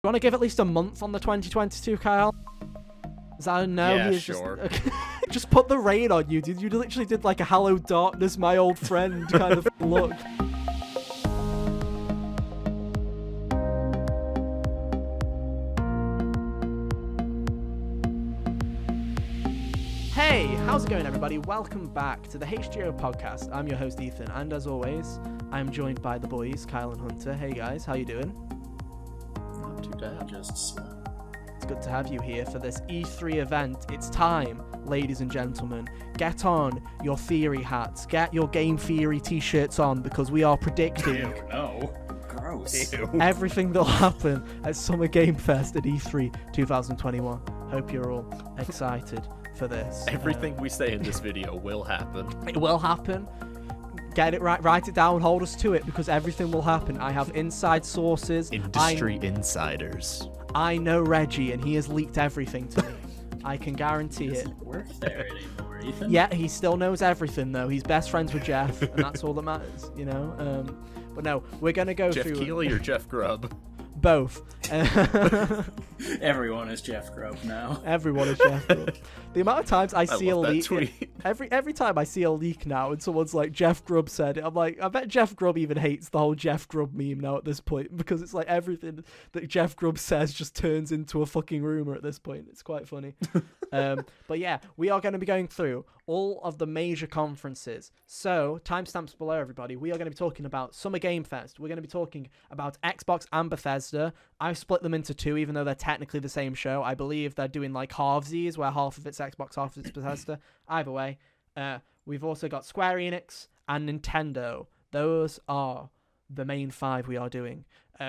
You want to give at least a month on the 2022, Kyle? Is that a no? Yeah, sure. Just put the rain on you, dude. You literally did like a Hello Darkness, my old friend kind of look. Hey, how's it going, everybody? Welcome back to the HGO podcast. I'm your host, Ethan, and as always, I'm joined by the boys, Kyle and Hunter. Hey guys, how you doing? Not too bad, just It's good to have you here for this E3 event. It's time, ladies and gentlemen. Get on your theory hats. Get your game theory t-shirts on because we are predicting Ew, no. Gross. Ew. everything that'll happen at Summer Game Fest at E3 2021. Hope you're all excited for this. Everything we say in this video will happen. It will happen. Get it right, write it down, hold us to it, because everything will happen. I have inside sources. Industry insiders. I know Reggie, and he has leaked everything to me. I can guarantee He it. doesn't work there anymore, Ethan. Yeah, he still knows everything, though. He's best friends with Jeff, and that's all that matters, you know? But no, we're going to go Jeff through... Keighley or Jeff Grubb? Both. Everyone is Jeff Grubb now. Everyone is Jeff Grubb. The amount of times I see a love that leak... tweet. Every time I see a leak now and someone's like, Jeff Grubb said it, I'm like, I bet Jeff Grubb even hates the whole Jeff Grubb meme now at this point, because it's like everything that Jeff Grubb says just turns into a fucking rumor at this point. It's quite funny. But yeah, we are going to be going through all of the major conferences. So, timestamps below, everybody. We are going to be talking about Summer Game Fest. We're going to be talking about Xbox and Bethesda. I've split them into two, even though they're technically the same show. I believe they're doing like halvesies, where half of it's Xbox, half of it's Bethesda. Either way, we've also got Square Enix and Nintendo. Those are the main five we are doing.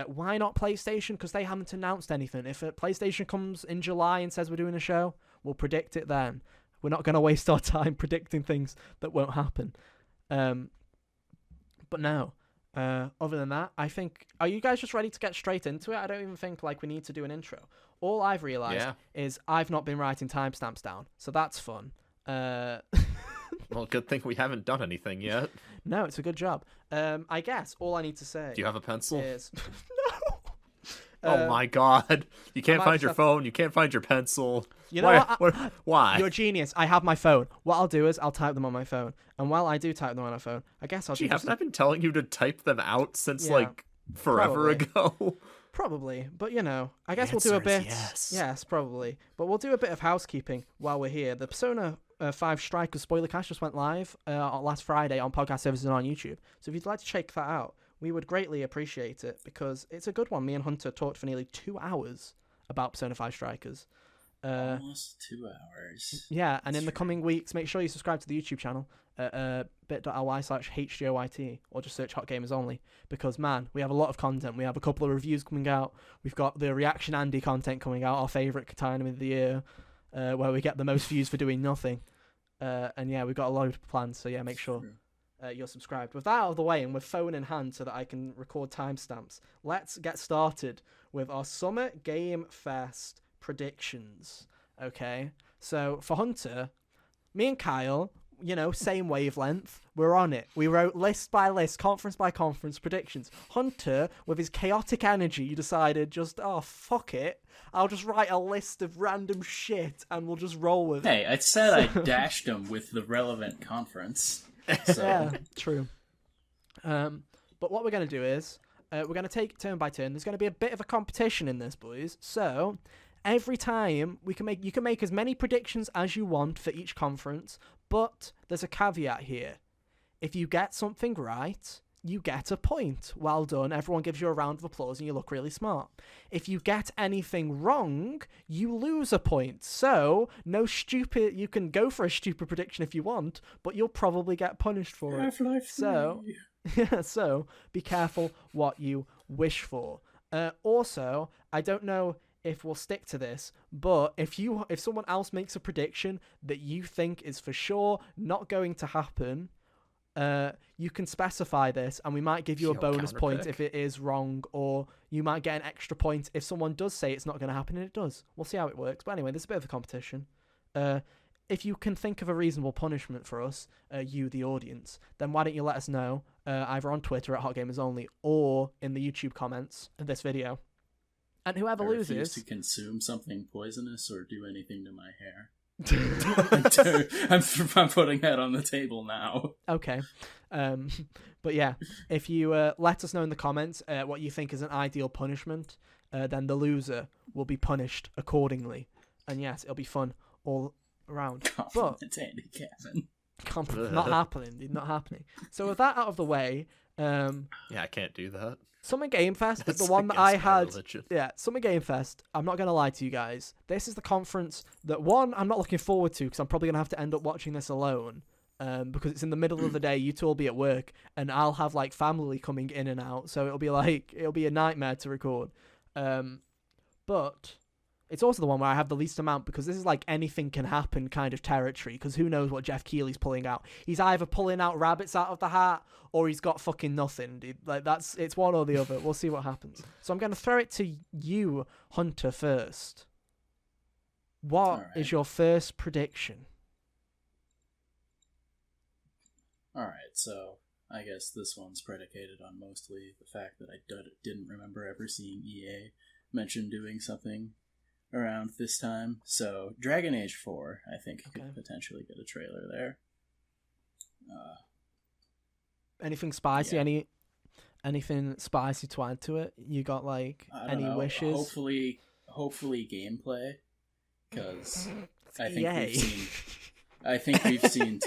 Why not PlayStation? Because they haven't announced anything. If PlayStation comes in July and says we're doing a show, we'll predict it then. We're not going to waste our time predicting things that won't happen. But no. Other than that, I think... Are you guys just ready to get straight into it? I don't even think like we need to do an intro. All I've realised is I've not been writing timestamps down. So that's fun. Well, good thing we haven't done anything yet. No, it's a good job. I guess all I need to say... Do you have a pencil? Is... Oh my god. You can't find your have... phone. You can't find your pencil. You know what? Why? You're a genius. I have my phone. What I'll do is I'll type them on my phone. And while I do type them on my phone, I guess I'll... Haven't I been telling you to type them out since, like, forever ago? Probably. But, you know, I guess we'll do a bit... Yes. Yes, probably. But we'll do a bit of housekeeping while we're here. The Persona 5 Strikers spoiler cast just went live last Friday on podcast services and on YouTube. So if you'd like to check that out, we would greatly appreciate it, because it's a good one. Me and Hunter talked for nearly 2 hours about Persona 5 Strikers. Almost 2 hours. Yeah, and in the coming weeks, make sure you subscribe to the YouTube channel at bit.ly/HGOIT, or just search Hot Gamers Only, because, man, we have a lot of content. We have a couple of reviews coming out. We've got the Reaction Andy content coming out, our favourite time of the year, where we get the most views for doing nothing. And yeah, we've got a load of plans, so yeah, make sure you're subscribed. With that out of the way, and with phone in hand so that I can record timestamps, let's get started with our Summer Game Fest predictions. Okay, so for Hunter, me and Kyle, you know, same wavelength, we're on it. We wrote list by list, conference by conference predictions. Hunter, with his chaotic energy, decided just, oh, fuck it, I'll just write a list of random shit and we'll just roll with it. Hey, I said I dashed them with the relevant conference. So. Yeah, true. But what we're going to do is, we're going to take it turn by turn. There's going to be a bit of a competition in this, boys. So every time you can make as many predictions as you want for each conference, but there's a caveat here. If you get something right, you get a point. Well done. Everyone gives you a round of applause and you look really smart. If you get anything wrong, you lose a point. So, you can go for a stupid prediction if you want, but you'll probably get punished for it. So, be careful what you wish for. Also, I don't know if we'll stick to this, but if someone else makes a prediction that you think is for sure not going to happen, you can specify this, and we might give you a bonus point if it is wrong, or you might get an extra point if someone does say it's not going to happen and it does. We'll see how it works. But anyway, there's a bit of a competition. If you can think of a reasonable punishment for us, you, the audience, then why don't you let us know, either on Twitter at Hot Gamers Only or in the YouTube comments of this video. And whoever I refuse loses to consume something poisonous or do anything to my hair. I'm putting that on the table now. Okay. But yeah, if you let us know in the comments what you think is an ideal punishment, then the loser will be punished accordingly. And yes, it'll be fun all around. Compliment Andy Kevin. Not happening, dude, not happening. So with that out of the way, yeah, I can't do that. Summer Game Fest is That's the one that I against my had. religion. Yeah, Summer Game Fest. I'm not gonna lie to you guys. This is the conference that one I'm not looking forward to because I'm probably gonna have to end up watching this alone. Because it's in the middle of the day. You two will be at work, and I'll have like family coming in and out, so it'll be a nightmare to record. But it's also the one where I have the least amount because this is like anything can happen kind of territory. Because who knows what Jeff Keighley's pulling out? He's either pulling out rabbits out of the hat or he's got fucking nothing, dude. Like it's one or the other. We'll see what happens. So I'm gonna throw it to you, Hunter, first. What is your first prediction? Alright, so I guess this one's predicated on mostly the fact that I didn't remember ever seeing EA mention doing something around this time. So Dragon Age 4, I think, could potentially get a trailer there. Anything spicy? Yeah. Anything spicy to add to it? You got like any wishes? Hopefully gameplay, because I Yay. think we've seen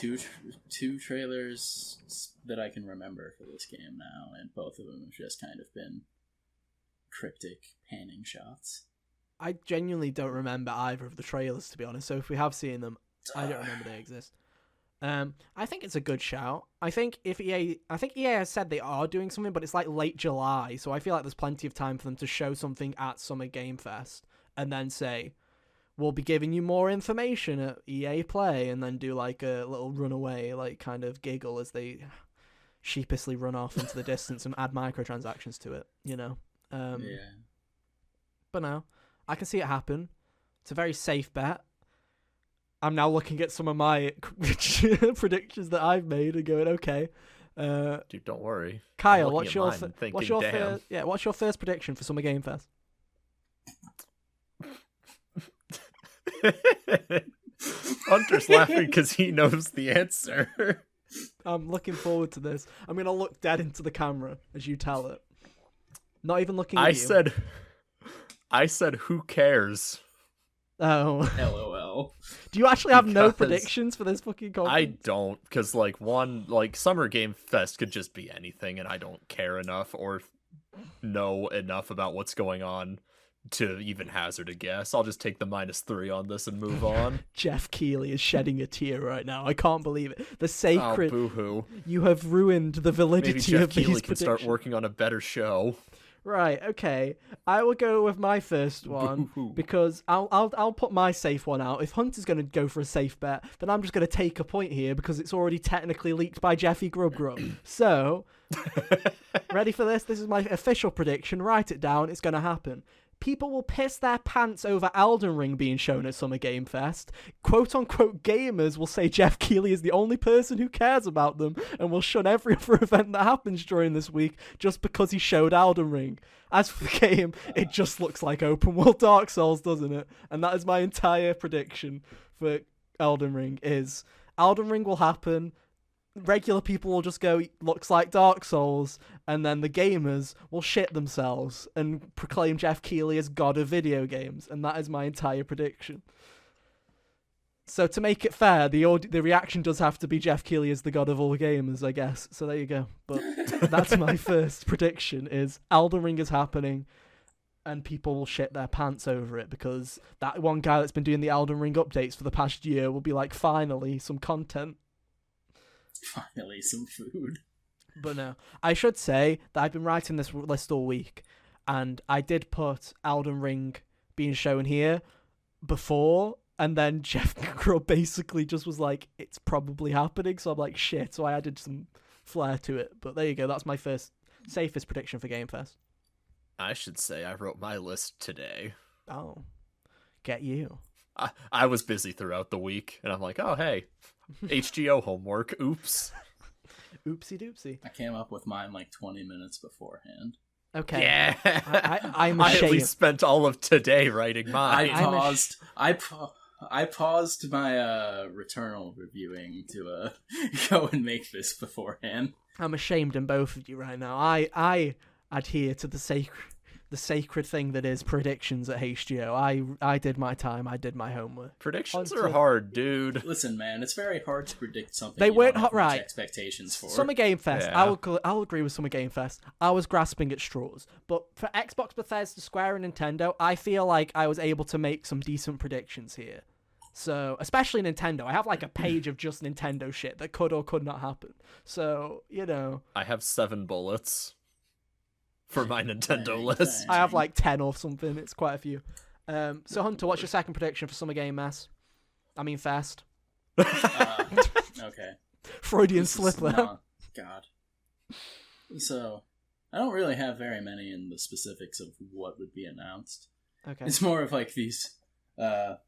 two trailers that I can remember for this game now, and both of them have just kind of been cryptic panning shots. I genuinely don't remember either of the trailers, to be honest. So if we have seen them, I don't remember they exist. I think it's a good shout. I think EA has said they are doing something, but it's like late July, so I feel like there's plenty of time for them to show something at Summer Game Fest and then say, we'll be giving you more information at EA Play, and then do like a little runaway, like kind of giggle as they sheepishly run off into the distance and add microtransactions to it, you know? Yeah. But no, I can see it happen. It's a very safe bet. I'm now looking at some of my predictions that I've made and going, okay. Dude, don't worry. Kyle, what's your first prediction for Summer Game Fest? Hunter's laughing because he knows the answer. I'm looking forward to this. I'm going to look dead into the camera as you tell it. Not even looking at you. I said, who cares? Oh. LOL. Do you actually have no predictions for this fucking conference? I don't, because Summer Game Fest could just be anything, and I don't care enough or know enough about what's going on to even hazard a guess. I'll just take the -3 on this and move on. Jeff Keighley is shedding a tear right now. I can't believe it. The sacred... Oh, boo-hoo. You have ruined the validity Maybe Jeff of these Keighley predictions. can start working on a better show. Right, okay. I will go with my first one because I'll put my safe one out. If Hunter's going to go for a safe bet, then I'm just going to take a point here because it's already technically leaked by Jeffy Grub. So, ready for this? This is my official prediction. Write it down. It's going to happen. People will piss their pants over Elden Ring being shown at Summer Game Fest. Quote-unquote gamers will say Jeff Keighley is the only person who cares about them and will shun every other event that happens during this week just because he showed Elden Ring. As for the game, it just looks like open world Dark Souls, doesn't it? And that is my entire prediction for Elden Ring is Elden Ring will happen. Regular people will just go, looks like Dark Souls, and then the gamers will shit themselves and proclaim Jeff Keighley as god of video games, and that is my entire prediction. So to make it fair, the reaction does have to be Jeff Keighley as the god of all gamers, I guess. So there you go. But that's my first prediction, is Elden Ring is happening, and people will shit their pants over it, because that one guy that's been doing the Elden Ring updates for the past year will be like, finally, some content. Finally, some food. But no, I should say that I've been writing this list all week, and I did put Elden Ring being shown here before, and then Jeff Grubb basically just was like, it's probably happening, so I'm like, shit, so I added some flair to it. But there you go, that's my first safest prediction for Game Fest. I should say I wrote my list today. Oh, get you. I was busy throughout the week, and I'm like, oh, hey, HGO homework, oops. Oopsie doopsie. I came up with mine like 20 minutes beforehand. Okay. Yeah. I'm I at ashamed. least spent all of today writing mine. I paused my Returnal reviewing to go and make this beforehand. I'm ashamed in both of you right now. I adhere to the sacred thing that is predictions at HGO. I did my time. I did my homework. Predictions are hard, dude. Listen, man, it's very hard to predict something They you weren't don't have much right. expectations for. Summer Game Fest. Yeah. I'll agree with Summer Game Fest. I was grasping at straws, but for Xbox, Bethesda, Square, and Nintendo, I feel like I was able to make some decent predictions here. So, especially Nintendo, I have like a page of just Nintendo shit that could or could not happen. So, you know, I have 7 bullets for my Nintendo Dang, list. dang. I have like 10 or something. It's quite a few. So, Hunter, what's your second prediction for Summer Game Fest? Okay. Freudian This is slip there. God. So, I don't really have very many in the specifics of what would be announced. Okay. It's more of like these. I'm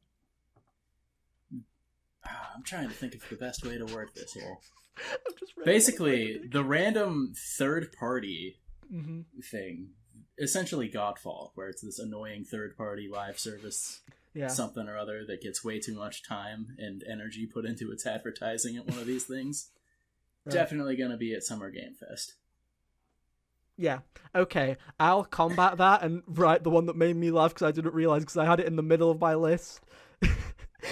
trying to think of the best way to word this here. I'm just ready. Basically, the random third-party Mhm. thing, essentially Godfall, where it's this annoying third-party live service Yeah. something or other that gets way too much time and energy put into its advertising at one of these things. Right. Definitely going to be at Summer Game Fest. Yeah. Okay. I'll combat that and write the one that made me laugh because I didn't realize because I had it in the middle of my list.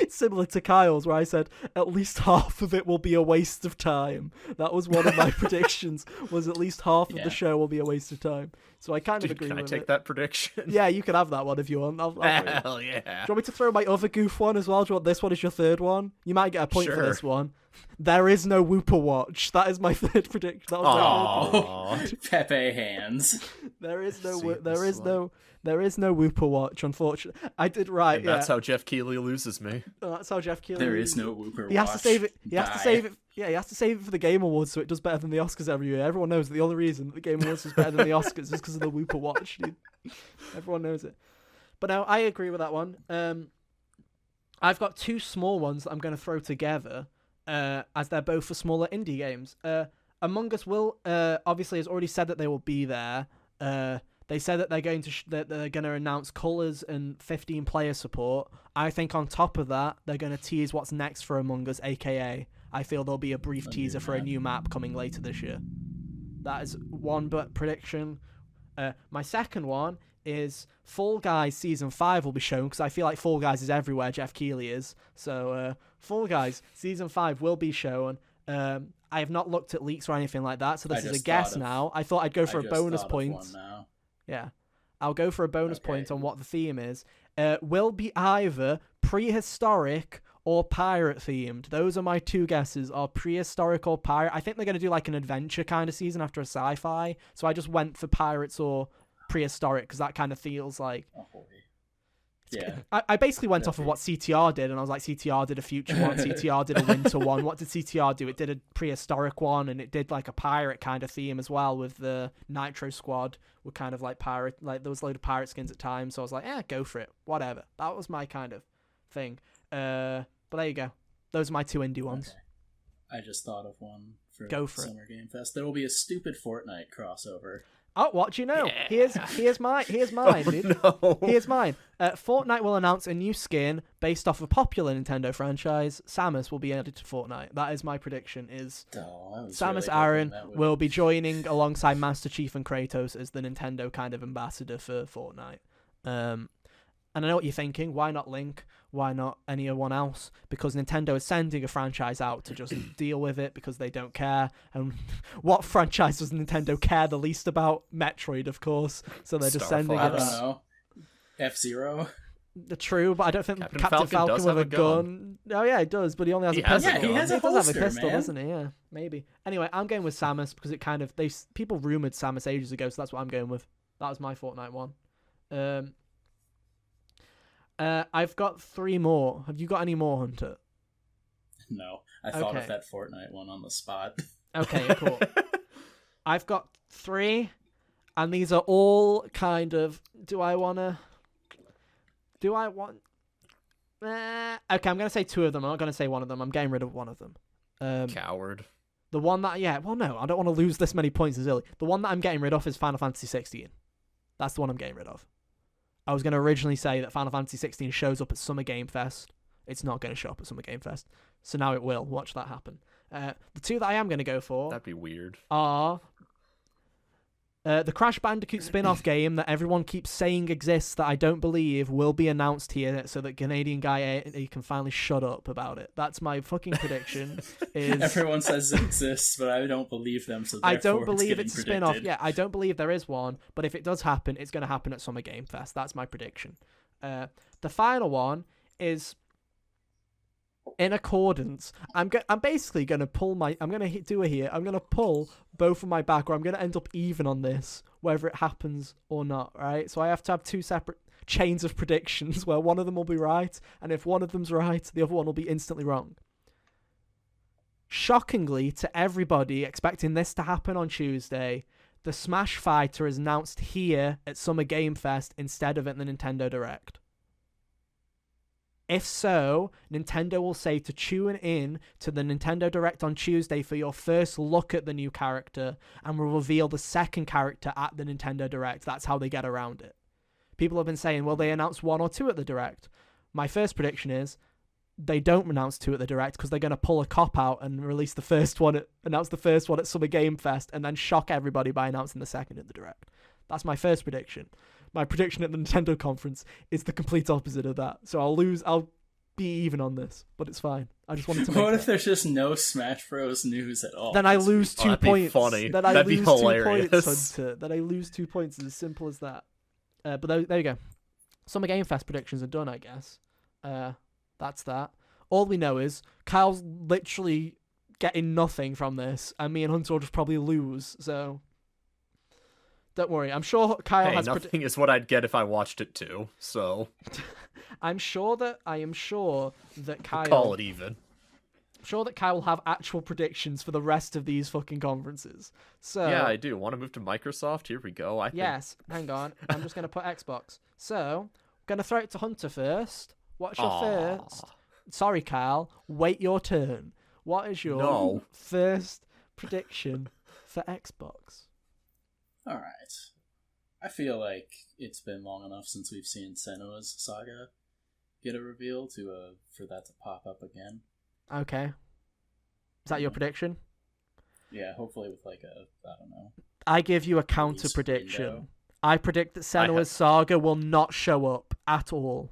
Similar to Kyle's, where I said at least half of it will be a waste of time. That was one of my predictions. Was at least half of the show will be a waste of time. So I kind of agree Can I with take it. that prediction? Yeah, you can have that one if you want. I'll throw it. Hell yeah. Do you want me to throw my other goof one as well? Do you want this one as your third one? You might get a point for Sure. this one. There is no Whooper Watch. That is my third prediction. That was my third prediction. Aww. Pepe hands. There is no See there this is no there is no Whooper Watch, unfortunately. I did right, And that's yeah. how Jeff Keighley loses me. That's how Jeff Keighley. There is no Whooper He has to Watch. save it. He has to Die. save it. Yeah, he has to save it for the Game Awards, so it does better than the Oscars every year. Everyone knows that the only reason that the Game Awards is better than the Oscars is because of the Whooper Watch, dude. Everyone knows it. But no, I agree with that one. I've got 2 small ones that I'm going to throw together, as they're both for smaller indie games. Among Us will obviously has already said that they will be there. They said that they're going to announce colors and 15 player support. I think on top of that, they're going to tease what's next for Among Us, aka I feel there'll be a brief teaser for a new map coming later this year. That is one prediction. My second one is Fall Guys Season 5 will be shown, because I feel like Fall Guys is everywhere Jeff Keighley is. So Fall Guys Season 5 will be shown. I have not looked at leaks or anything like that, so this is a guess now. I thought I'd go for a bonus point. Yeah. I'll go for a bonus point on what the theme is. Will be either prehistoric or pirate themed. Those are my 2 guesses, are prehistoric or pirate. I think they're going to do like an adventure kind of season after a sci-fi. So I just went for pirates or prehistoric because that kind of feels like... Yeah. I basically went off of what CTR did, and I was like, CTR did a future one, CTR did a winter one. What did CTR do? It did a prehistoric one, and it did like a pirate kind of theme as well, with the Nitro Squad were kind of like pirate, like there was a load of pirate skins at times. So I was like, go for it, whatever. That was my kind of thing. But there you go. Those are my 2 indie ones. Okay. I just thought of one for Summer Game Fest. There will be a stupid Fortnite crossover. Oh, what do you know? Yeah. Here's mine, dude. No. Here's mine. Fortnite will announce a new skin based off a popular Nintendo franchise. Samus will be added to Fortnite. That is my prediction. Samus Aran will be joining alongside Master Chief and Kratos as the Nintendo kind of ambassador for Fortnite. And I know what you're thinking. Why not Link? Why not anyone else? Because Nintendo is sending a franchise out to just deal with it because they don't care. And what franchise does Nintendo care the least about? Metroid, of course. So they're just sending I it. don't know. F-Zero? True, but I don't think Captain Captain Falcon Falcon does with have a a gun. Oh yeah, he does, but he only has He a has pistol. a gun. He has a He does have holster, a pistol, man. doesn't he? Yeah, maybe. Anyway, I'm going with Samus because it kind of people rumored Samus ages ago, so that's what I'm going with. That was my Fortnite one. I've got 3 more. Have you got any more, Hunter? No. I thought Okay. of that Fortnite one on the spot. Okay, cool. I've got 3, and these are all kind of. Do I want? Okay, I'm gonna say 2 of them. I'm not gonna say one of them. I'm getting rid of one of them. Coward. The one that, well, no, I don't want to lose this many points as early. The one that I'm getting rid of is Final Fantasy 16. That's the one I'm getting rid of. I was going to originally say that Final Fantasy 16 shows up at Summer Game Fest. It's not going to show up at Summer Game Fest. So now it will. Watch that happen. The two that I am going to go for That'd be weird. are the Crash Bandicoot spin-off game that everyone keeps saying exists that I don't believe will be announced here so that Canadian guy he can finally shut up about it. That's my fucking prediction. Everyone says it exists, but I don't believe them, so I don't believe it's a spin-off. Yeah, I don't believe there is one, but if it does happen, it's going to happen at Summer Game Fest. That's my prediction. The final one is in accordance. I'm basically going to pull I'm going to do it here. I'm going to pull both of my back, or I'm going to end up even on this, whether it happens or not, right? So I have to have two separate chains of predictions where one of them will be right, and if one of them's right, the other one will be instantly wrong. Shockingly to everybody expecting this to happen on Tuesday, the Smash Fighter is announced here at Summer Game Fest instead of at the Nintendo Direct. If so, Nintendo will say to tune in to the Nintendo Direct on Tuesday for your first look at the new character, and will reveal the second character at the Nintendo Direct. That's how they get around it. People have been saying, will they announce 1 or 2 at the Direct? My first prediction is they don't announce 2 at the Direct because they're going to pull a cop-out and announce the first one at Summer Game Fest and then shock everybody by announcing the second at the Direct. That's my first prediction. My prediction at the Nintendo conference is the complete opposite of that. So I'll be even on this, but it's fine. I just wanted to make What that. if there's just no Smash Bros. News at all? Then I lose 2 that'd be points. funny. Then I That'd be lose 2 hilarious. points, Hunter. Then I lose 2 points. It's as simple as that. But there you go. Summer Game Fest predictions are done, I guess. That's that. All we know is Kyle's literally getting nothing from this, and me and Hunter will just probably lose, so don't worry. I'm sure Kyle has... nothing is what I'd get if I watched it too, so... I am sure that Kyle... Call it even. I'm sure that Kyle will have actual predictions for the rest of these fucking conferences. So yeah, I do. Want to move to Microsoft? Here we go. Yes, hang on. I'm just going to put Xbox. So, I'm going to throw it to Hunter first. What's your first... Sorry, Kyle. Wait your turn. What is your first prediction for Xbox? All right. I feel like it's been long enough since we've seen Senua's Saga get a reveal for that to pop up again. Okay. Is that your prediction? Yeah, hopefully with I don't know. I give you a counter prediction. Window. I predict that Senua's Saga will not show up at all.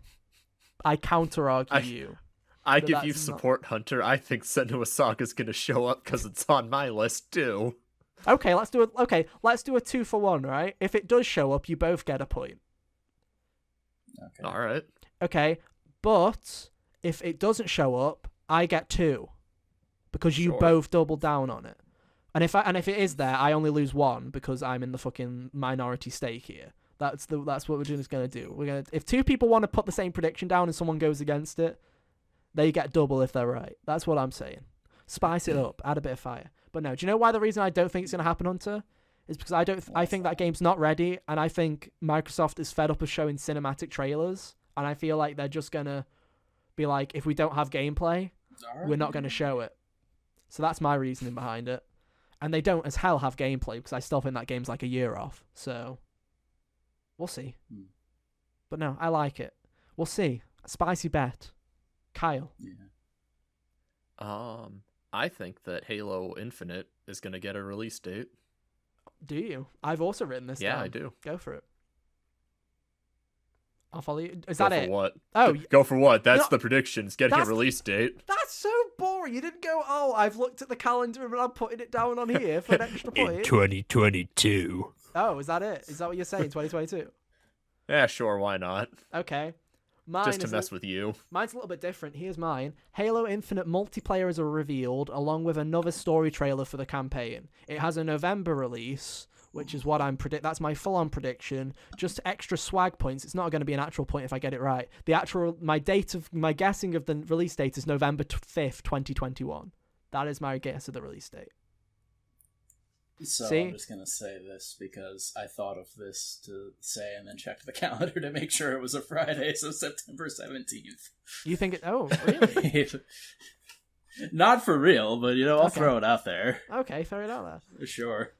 I counter argue you. I give you support, Hunter. I think Senua's Saga's gonna show up because it's on my list too. Okay, let's do a 2-for-1, right? If it does show up, you both get a point. Okay. All right. Okay, but if it doesn't show up, I get 2 because you both double down on it. And if it is there, I only lose 1 because I'm in the fucking minority stake here. That's what we're just gonna do. If 2 people want to put the same prediction down and someone goes against it, they get double if they're right. That's what I'm saying. Spice it up, add a bit of fire. But no, do you know why the reason I don't think it's gonna happen, Hunter? Is because I think that game's not ready, and I think Microsoft is fed up of showing cinematic trailers, and I feel like they're just gonna be like, if we don't have gameplay, we're not gonna show it. So that's my reasoning behind it. And they don't as hell have gameplay because I still think that game's like a year off. So we'll see. But no, I like it. We'll see. A spicy bet. Kyle. Yeah. I think that Halo Infinite is going to get a release date. Do you? I've also written this down. Yeah, I do. Go for it. I'll follow you. Is Go that for it? what? Oh, Go for what? That's the predictions. Getting a release date. That's so boring. You didn't go, I've looked at the calendar and I'm putting it down on here for an extra point. In 2022. Oh, is that it? Is that what you're saying, 2022? Yeah, sure, why not? Okay. Just to mess with you. Mine's a little bit different. Here's mine. Halo Infinite multiplayer is revealed, along with another story trailer for the campaign. It has a November release, which is what I'm that's my full-on prediction. Just extra swag points. It's not going to be an actual point if I get it right. My guessing of the release date is November 5th, 2021. That is my guess of the release date. So See? I'm just going to say this because I thought of this to say and then checked the calendar to make sure it was a Friday, so September 17th. You think it... Oh, really? Not for real, but, I'll throw it out there. Okay, throw it out there. For sure.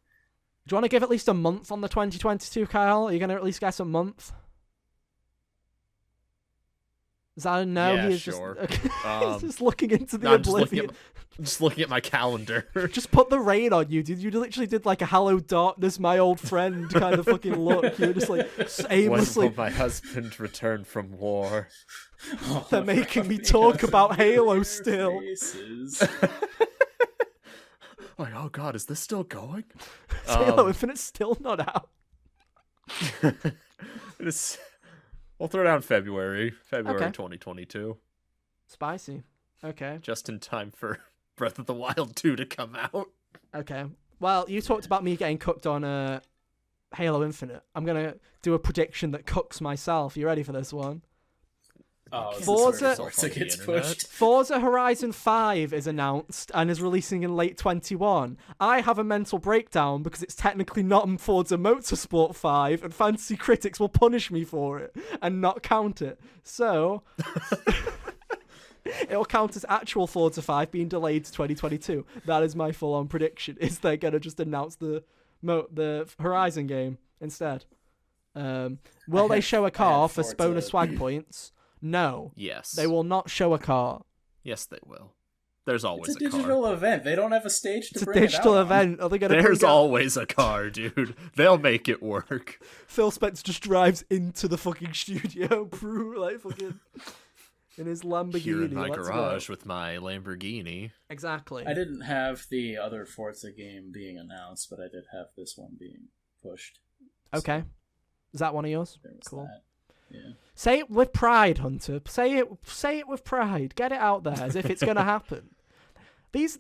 Do you want to give at least a month on the 2022, Kyle? Are you going to at least guess a month? Is that a no? Yeah, He is sure. Just, okay. He's just looking into the I'm oblivion. just looking at my calendar. Just put the rain on you, dude. You literally did like a "Hello Darkness, my old friend" kind of fucking look. You were just like aimlessly. When will my husband return from war? They're making me talk about Halo still. Like, oh god, is this still going? Halo Infinite's still not out. We'll throw down February Okay. 2022. Spicy. Okay. Just in time for Breath of the Wild 2 to come out. Okay. Well, you talked about me getting cooked on Halo Infinite. I'm going to do a prediction that cooks myself. You ready for this one? Oh, Forza gets pushed. Forza Horizon 5 is announced and is releasing in late 21. I have a mental breakdown because it's technically not Forza Motorsport 5 and fantasy critics will punish me for it and not count it. So it'll count as actual Forza 5 being delayed to 2022. That is my full-on prediction. Is they're going to just announce the Horizon game instead. Will they show a car for bonus swag points? No. Yes. They will not show a car. Yes, they will. There's always a digital car. event. They don't have a stage to bring it out. It's a digital event. Are they gonna There's always a car, dude. They'll make it work. Phil Spencer just drives into the fucking studio, like fucking in his Lamborghini. Here in my garage with my Lamborghini. Exactly. I didn't have the other Forza game being announced, but I did have this one being pushed. Okay. So is that one of yours? Cool. That. Yeah. Say it with pride, Hunter. Say it with pride. Get it out there as if it's gonna happen. These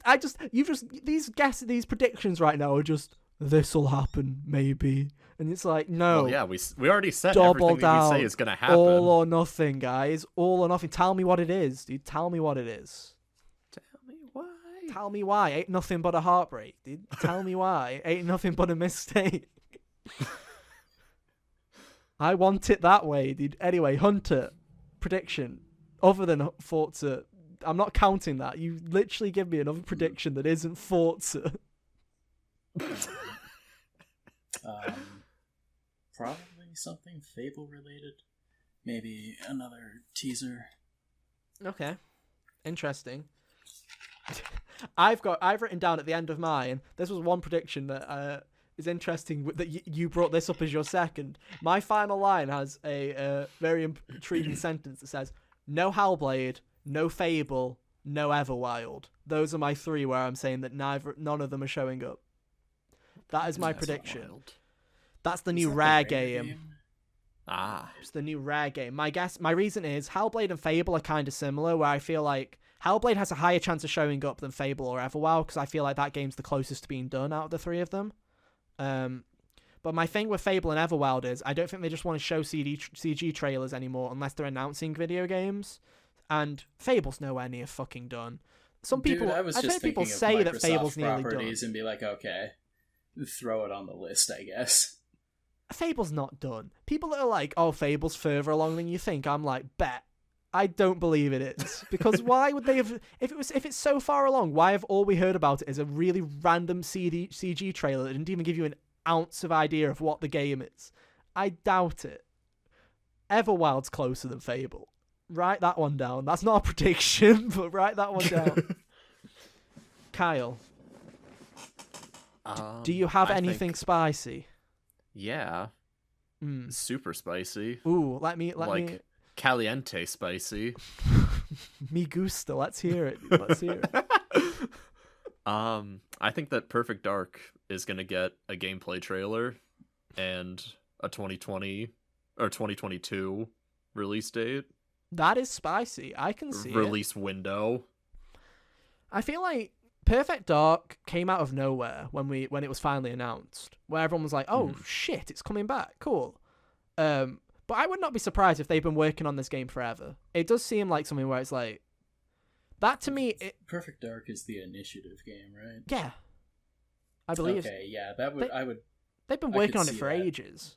predictions right now are just this'll happen maybe, and it's like no. Well, yeah, we already said double everything down, that we say is gonna happen. All or nothing, guys. All or nothing. Tell me what it is, dude. Tell me what it is. Tell me why. Tell me why. Ain't nothing but a heartbreak, dude. Tell me why. Ain't nothing but a mistake. I want it that way, dude. Anyway, Hunter, prediction. Other than Forza, I'm not counting that. You literally give me another prediction that isn't Forza. Probably something Fable related. Maybe another teaser. Okay, interesting. I've written down at the end of mine. This was one prediction that is interesting that you brought this up as your second. My final line has a very intriguing sentence that says, "No Hellblade, no Fable, no Everwild." Those are my three where I'm saying that none of them are showing up. That is my prediction. Wild. That's the new Rare game. Ah. It's the new Rare game. My reason is Hellblade and Fable are kind of similar, where I feel like Hellblade has a higher chance of showing up than Fable or Everwild, because I feel like that game's the closest to being done out of the three of them. But my thing with Fable and Everwild is I don't think they just want to show CG trailers anymore unless they're announcing video games. And Fable's nowhere near fucking done. I've heard people say that Fable's nearly done. And be like, okay, throw it on the list, I guess. Fable's not done. People that are like, oh, Fable's further along than you think, I'm like, bet. I don't believe it is. Because why would they have... If it's so far along, why have all we heard about it is a really random CG trailer that didn't even give you an ounce of idea of what the game is? I doubt it. Everwild's closer than Fable. Write that one down. That's not a prediction, but write that one down. Kyle. Do you have anything spicy? Yeah. Super spicy. Ooh, let me... Caliente spicy. Me gusta. Let's hear it. I think that Perfect Dark is going to get a gameplay trailer and a 2020 or 2022 release date. That is spicy. I can see release window. I feel like Perfect Dark came out of nowhere when it was finally announced, where everyone was like, "Oh shit, it's coming back. Cool." But I would not be surprised if they've been working on this game forever. It does seem like something where it's like that to me. Perfect Dark is the initiative game, right? Yeah, I believe. Okay, yeah, They've been working on it for ages.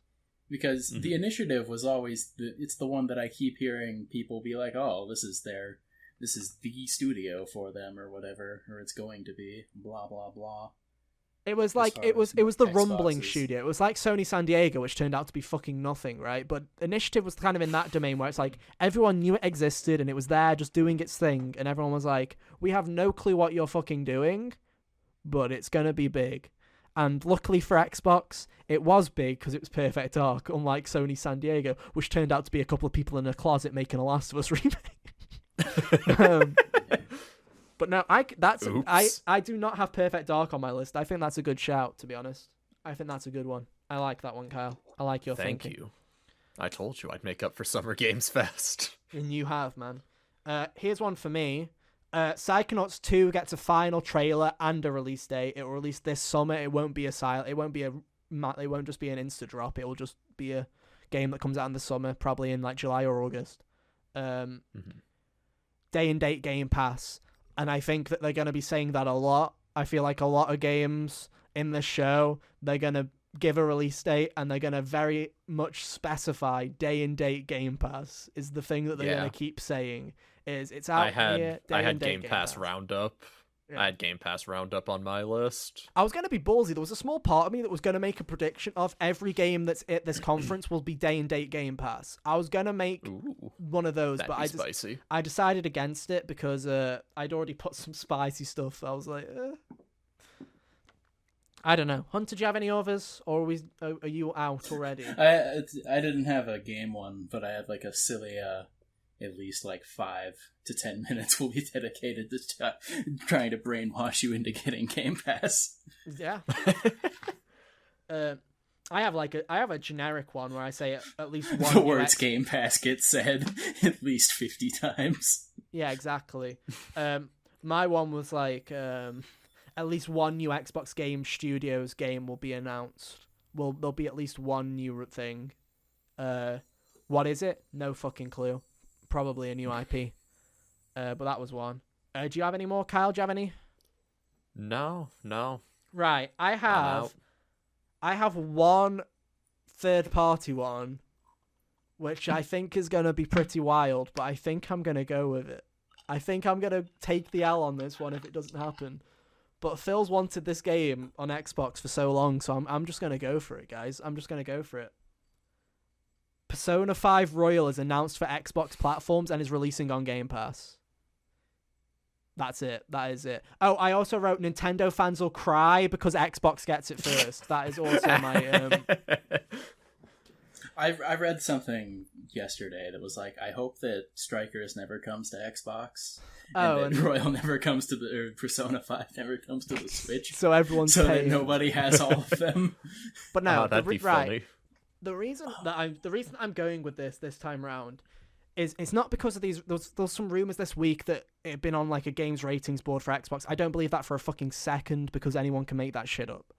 Because the initiative was always it's the one that I keep hearing people be like, "Oh, this is the studio for them or whatever, or it's going to be blah blah blah." It was like it was the rumbling studio. It was like Sony San Diego, which turned out to be fucking nothing, right? But Initiative was kind of in that domain where it's like everyone knew it existed and it was there just doing its thing, and everyone was like, "We have no clue what you're fucking doing, but it's gonna be big." And luckily for Xbox, it was big because it was Perfect Dark, unlike Sony San Diego, which turned out to be a couple of people in a closet making a Last of Us remake. But no, I do not have Perfect Dark on my list. I think that's a good shout, to be honest. I think that's a good one. I like that one, Kyle. I like your thinking. Thank you. I told you I'd make up for Summer Games Fest. And you have, man. Here's one for me. Psychonauts 2 gets a final trailer and a release date. It will release this summer. It won't be it won't just be an insta drop. It will just be a game that comes out in the summer, probably in like July or August. Day and date Game Pass. And I think that they're going to be saying that a lot. I feel like a lot of games in the show, they're going to give a release date and they're going to very much specify day and date Game Pass is the thing that they're going to keep saying. It's out here. I had Game Pass Roundup. Yeah. I had Game Pass Roundup on my list. I was going to be ballsy. There was a small part of me that was going to make a prediction of every game that's at this conference will be day and date Game Pass. I was going to make one of those, but I decided against it because I'd already put some spicy stuff. I was like, I don't know. Hunter, do you have any others, or are you out already? I didn't have a game one, but I had like a silly at least like 5 to 10 minutes will be dedicated to trying to brainwash you into getting Game Pass. Yeah. I have a generic one where I say at least one. The words Game Pass get said at least 50 times. Yeah, exactly. My one was like at least one new Xbox Game Studios game will be announced. There'll be at least one new thing. What is it? No fucking clue. Probably a new IP. But that was one. Do you have any more, Kyle? Do you have any? No. Right. I have one third-party one, which I think is going to be pretty wild, but I think I'm going to go with it. I think I'm going to take the L on this one if it doesn't happen. But Phil's wanted this game on Xbox for so long, so I'm just going to go for it, guys. I'm just going to go for it. Persona 5 Royal is announced for Xbox platforms and is releasing on Game Pass. That's it. That is it. Oh, I also wrote Nintendo fans will cry because Xbox gets it first. That is also my... I read something yesterday that was like, I hope that Strikers never comes to Xbox. And that Royal never comes to or Persona 5 never comes to the Switch. So everyone's so paying. That nobody has all of them. But no, that'd be funny. The reason I'm going with this time round is it's not because of these. There's some rumors this week that it had been on like a games ratings board for Xbox. I don't believe that for a fucking second because anyone can make that shit up.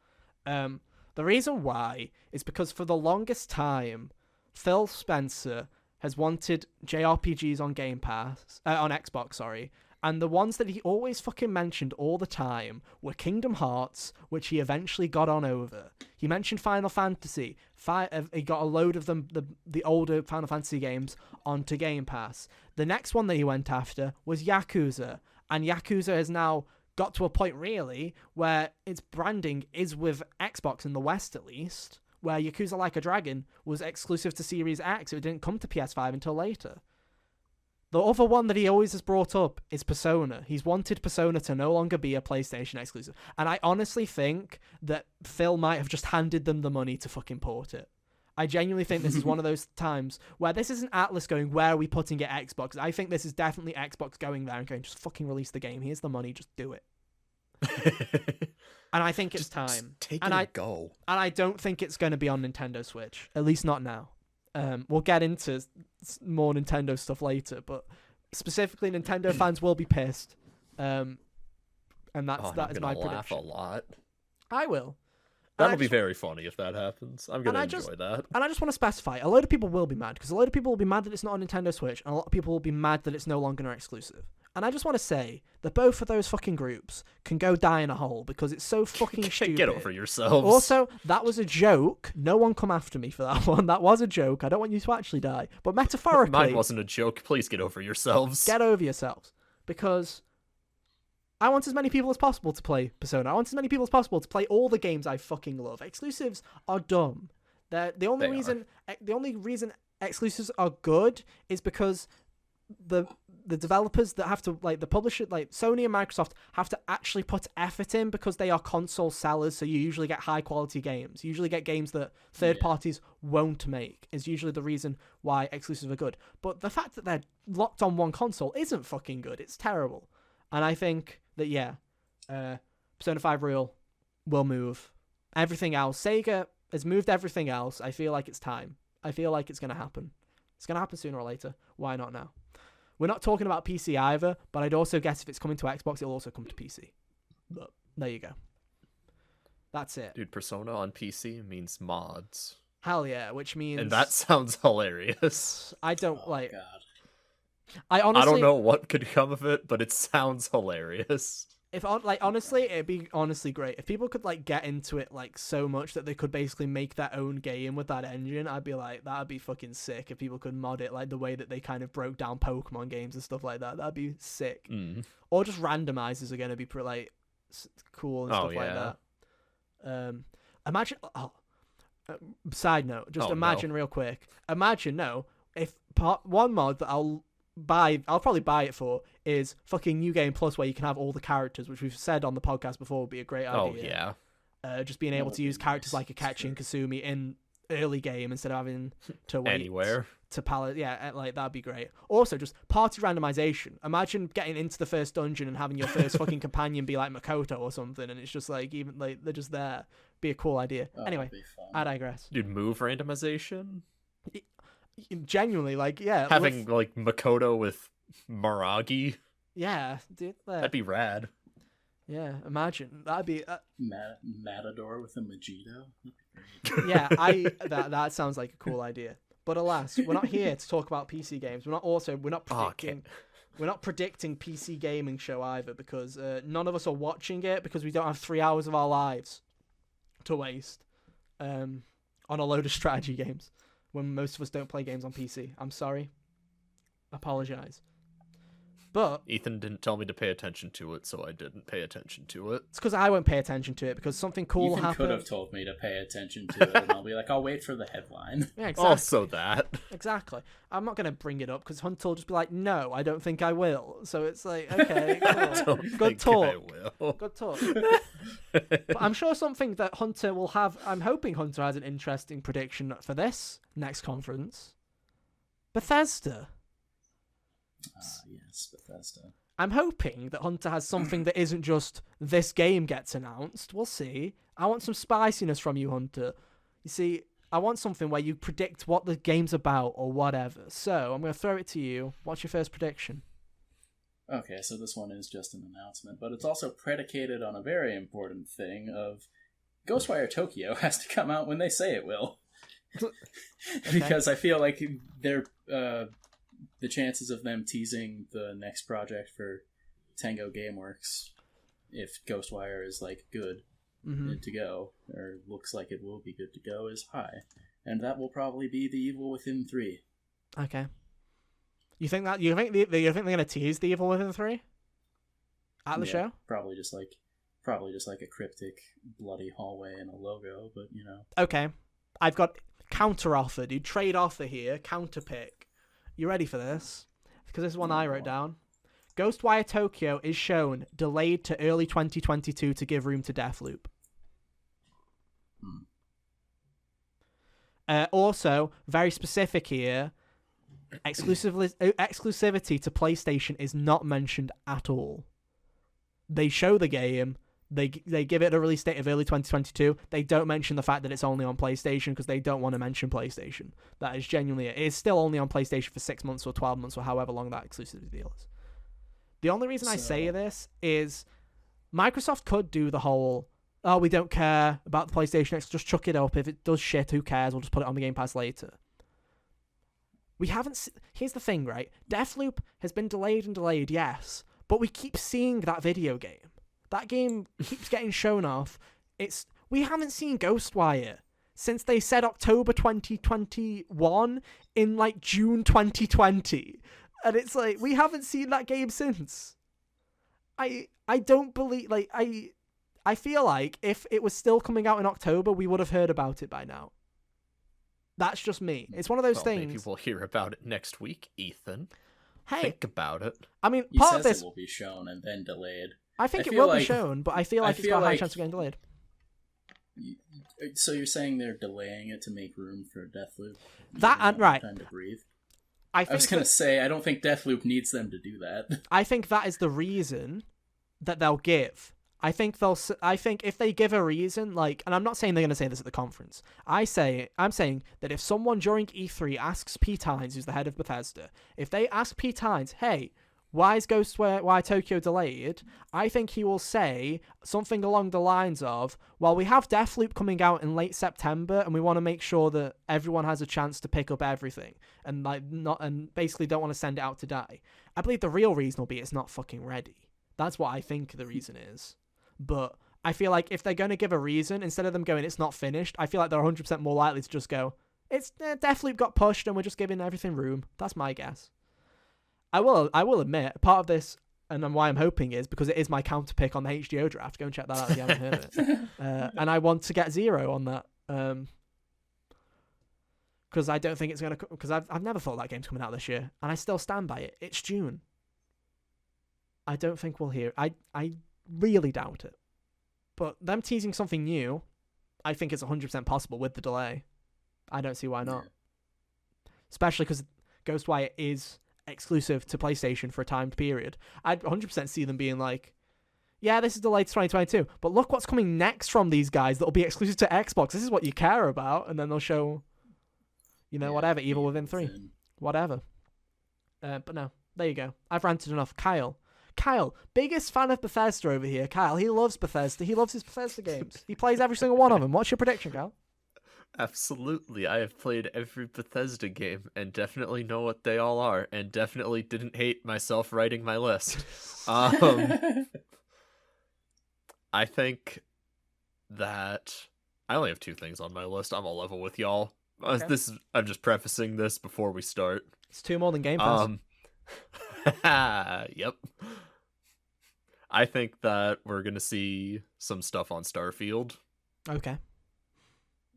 The reason why is because for the longest time, Phil Spencer has wanted JRPGs on Game Pass on Xbox, sorry. And the ones that he always fucking mentioned all the time were Kingdom Hearts, which he eventually got on over. He mentioned Final Fantasy. He got a load of them, the older Final Fantasy games, onto Game Pass. The next one that he went after was Yakuza. And Yakuza has now got to a point, really, where its branding is with Xbox in the West, at least, where Yakuza Like a Dragon was exclusive to Series X. It didn't come to PS5 until later. The other one that he always has brought up is Persona. He's wanted Persona to no longer be a PlayStation exclusive. And I honestly think that Phil might have just handed them the money to fucking port it. I genuinely think this is one of those times where this isn't Atlas going, where are we putting it Xbox? I think this is definitely Xbox going there and going, just fucking release the game. Here's the money, just do it. And I think it's time. Just take it and go. And I don't think it's going to be on Nintendo Switch. At least not now. We'll get into more Nintendo stuff later, but specifically Nintendo fans will be pissed. And that is my prediction. Laugh a lot. I will. That'll be very funny if that happens. I'm gonna enjoy that. And I just want to specify, a load of people will be mad, because a load of people will be mad that it's not on Nintendo Switch, and a lot of people will be mad that it's no longer an exclusive. And I just want to say that both of those fucking groups can go die in a hole because it's so fucking stupid. Get over yourselves. Also, that was a joke. No one come after me for that one. That was a joke. I don't want you to actually die. But metaphorically... Mine wasn't a joke. Please get over yourselves. Get over yourselves. Because I want as many people as possible to play Persona. I want as many people as possible to play all the games I fucking love. Exclusives are dumb. The only reason exclusives are good is because the developers that have to, like, the publisher, like Sony and Microsoft, have to actually put effort in because they are console sellers, so you usually get high quality games. You usually get games that third parties won't make is usually the reason why exclusives are good. But the fact that they're locked on one console isn't fucking good. It's terrible. And I think that, Persona 5 Real will move. Everything else, Sega has moved everything else. I feel like it's time. I feel like it's going to happen. It's going to happen sooner or later. Why not now? We're not talking about PC either, but I'd also guess if it's coming to Xbox, it'll also come to PC. But there you go. That's it. Dude, Persona on PC means mods. Hell yeah, which means... And that sounds hilarious. I don't, God. I honestly... I don't know what could come of it, but it sounds hilarious. Honestly, it'd be honestly great. If people could, like, get into it, like, so much that they could basically make their own game with that engine, I'd be like, that'd be fucking sick if people could mod it, like, the way that they kind of broke down Pokemon games and stuff like that. That'd be sick. Or just randomizers are going to be, like, cool and stuff like that. Imagine... side note, just imagine real quick. Imagine, if one mod that I'll probably buy it for is fucking New Game Plus, where you can have all the characters, which we've said on the podcast before would be a great idea. Oh yeah. Just being able to use characters like Akechi and Kasumi in early game instead of having to wait anywhere to palette. Yeah, like that'd be great. Also, just party randomization. Imagine getting into the first dungeon and having your first fucking companion be like Makoto or something, and it's just like even like they're just there. Be a cool idea. Anyway, I digress. Dude, move randomization. Genuinely, like, yeah, having like Makoto with Maragi. Yeah, dude, that'd be rad. Yeah, imagine that'd be Matador with a Megito. Yeah, that sounds like a cool idea. But alas, we're not here to talk about PC games. We're not predicting PC gaming show either, because none of us are watching it because we don't have 3 hours of our lives to waste on a load of strategy games when most of us don't play games on PC. I'm sorry. Apologize. But Ethan didn't tell me to pay attention to it, so I didn't pay attention to it. It's because I won't pay attention to it because something cool Ethan happened. could have told me to pay attention to it, and I'll be like, I'll wait for the headline. Yeah, exactly. Also that. Exactly. I'm not going to bring it up because Hunter will just be like, no, I don't think I will. So it's like, okay, cool. Good talk. Good talk. But I'm sure something that Hunter will have, I'm hoping Hunter has an interesting prediction for this next conference. Bethesda. Yes, Bethesda. I'm hoping that Hunter has something that isn't just this game gets announced. We'll see. I want some spiciness from you, Hunter. You see, I want something where you predict what the game's about or whatever. So I'm going to throw it to you. What's your first prediction? Okay, so this one is just an announcement, but it's also predicated on a very important thing of Ghostwire Tokyo has to come out when they say it will. Because I feel like they're... the chances of them teasing the next project for Tango Gameworks, if Ghostwire is like good to go, or looks like it will be good to go, is high, and that will probably be The Evil Within 3. Okay. You think they're gonna tease The Evil Within 3 at the show? Probably just like a cryptic bloody hallway and a logo, but you know. Okay, I've got counter offer, dude. Trade offer here. Counter pick. You ready for this? Because this is one I wrote down. Ghostwire Tokyo is shown delayed to early 2022 to give room to Deathloop. Also, very specific here, exclusivity to PlayStation is not mentioned at all. They show the game, they give it a release date of early 2022. They don't mention the fact that it's only on PlayStation because they don't want to mention PlayStation. That is genuinely it. It's still only on PlayStation for 6 months or 12 months or however long that exclusivity deal is. The only reason I say this is Microsoft could do the whole, oh, we don't care about the PlayStation X, just chuck it up. If it does shit, who cares? We'll just put it on the Game Pass later. We haven't... Here's the thing, right? Deathloop has been delayed, yes, but we keep seeing that video game. That game keeps getting shown off. We haven't seen Ghostwire since they said October 2021 in like June 2020. And it's like, we haven't seen that game since. I don't believe, like, I feel like if it was still coming out in October, we would have heard about it by now. That's just me. It's one of those things. Maybe we'll hear about it next week, Ethan. Hey, think about it. I mean, He part says of this it will be shown and then delayed. I think I it feel will be like- shown, but I feel like it's got a high chance of getting delayed. So you're saying they're delaying it to make room for Deathloop? That and right. Time to breathe. I I was think gonna say I don't think Deathloop needs them to do that. I think that is the reason that they'll give. I think if they give a reason, like, and I'm not saying they're going to say this at the conference. I'm saying that if someone during E3 asks Pete Hines, who's the head of Bethesda, if they ask Pete Hines, hey, why is why Tokyo delayed? I think he will say something along the lines of, well, we have Deathloop coming out in late September, and we want to make sure that everyone has a chance to pick up everything, and basically don't want to send it out to die. I believe the real reason will be it's not fucking ready. That's what I think the reason is. But I feel like if they're going to give a reason, instead of them going, it's not finished, I feel like they're 100% more likely to just go, it's Deathloop got pushed and we're just giving everything room. That's my guess. I will admit, part of this, and why I'm hoping is because it is my counter pick on the HGO draft. Go and check that out if you haven't heard of it. And I want to get 0 on that. Because I don't think it's going to... Because I've never thought that game's coming out this year. And I still stand by it. It's June. I don't think we'll hear... I really doubt it. But them teasing something new, I think it's 100% possible with the delay. I don't see why not. Especially because Ghostwire is exclusive to PlayStation for a timed period. I'd 100% see them being like, yeah, this is delayed to 2022, but look what's coming next from these guys that'll be exclusive to Xbox. This is what you care about. And then they'll show, whatever, Evil Within 3. Whatever. But no, there you go. I've ranted enough. Kyle, biggest fan of Bethesda over here. Kyle, he loves Bethesda. He loves his Bethesda games. He plays every single one of them. What's your prediction, Kyle? Absolutely. I have played every Bethesda game and definitely know what they all are and definitely didn't hate myself writing my list. I think that I only have 2 things on my list. I'm all level with y'all. Okay. I'm just prefacing this before we start. It's 2 more than Game Pass. Yep. I think that we're gonna see some stuff on Starfield. Okay.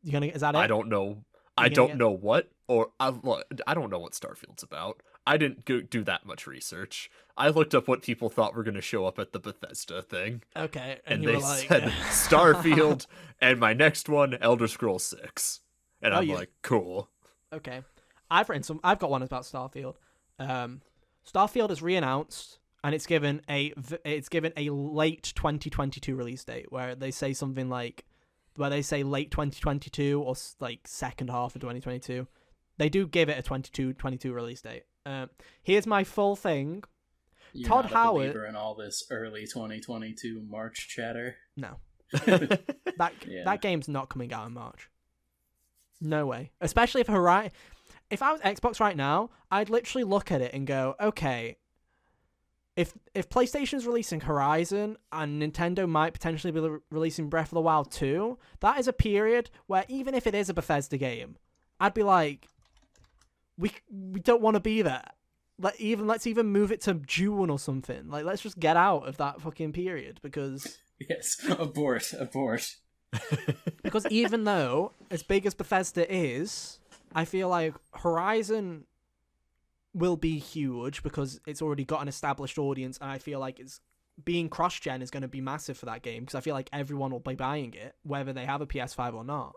Is that it? I don't know. I don't know what Starfield's about. I didn't do that much research. I looked up what people thought were going to show up at the Bethesda thing. Okay. And you they were like, said Starfield, and my next one, Elder Scrolls 6. And I'm like, cool. Okay. I've got one about Starfield. Starfield is re-announced, and it's given a late 2022 release date, where they say something like, late 2022 or like second half of 2022. They do give it a 22 release date. Here's my full thing. You're Todd not Howard a believer in all this early 2022 March chatter. No. That game's not coming out in March. No way. Especially if if I was Xbox right now, I'd literally look at it and go, okay, if PlayStation's releasing Horizon and Nintendo might potentially be releasing Breath of the Wild 2, that is a period where even if it is a Bethesda game, I'd be like, we don't want to be there. Let's even move it to June or something. Like, let's just get out of that fucking period because... Yes, abort. Because even though, as big as Bethesda is, I feel like Horizon will be huge because it's already got an established audience, and I feel like it's being cross-gen is going to be massive for that game because I feel like everyone will be buying it, whether they have a PS5 or not.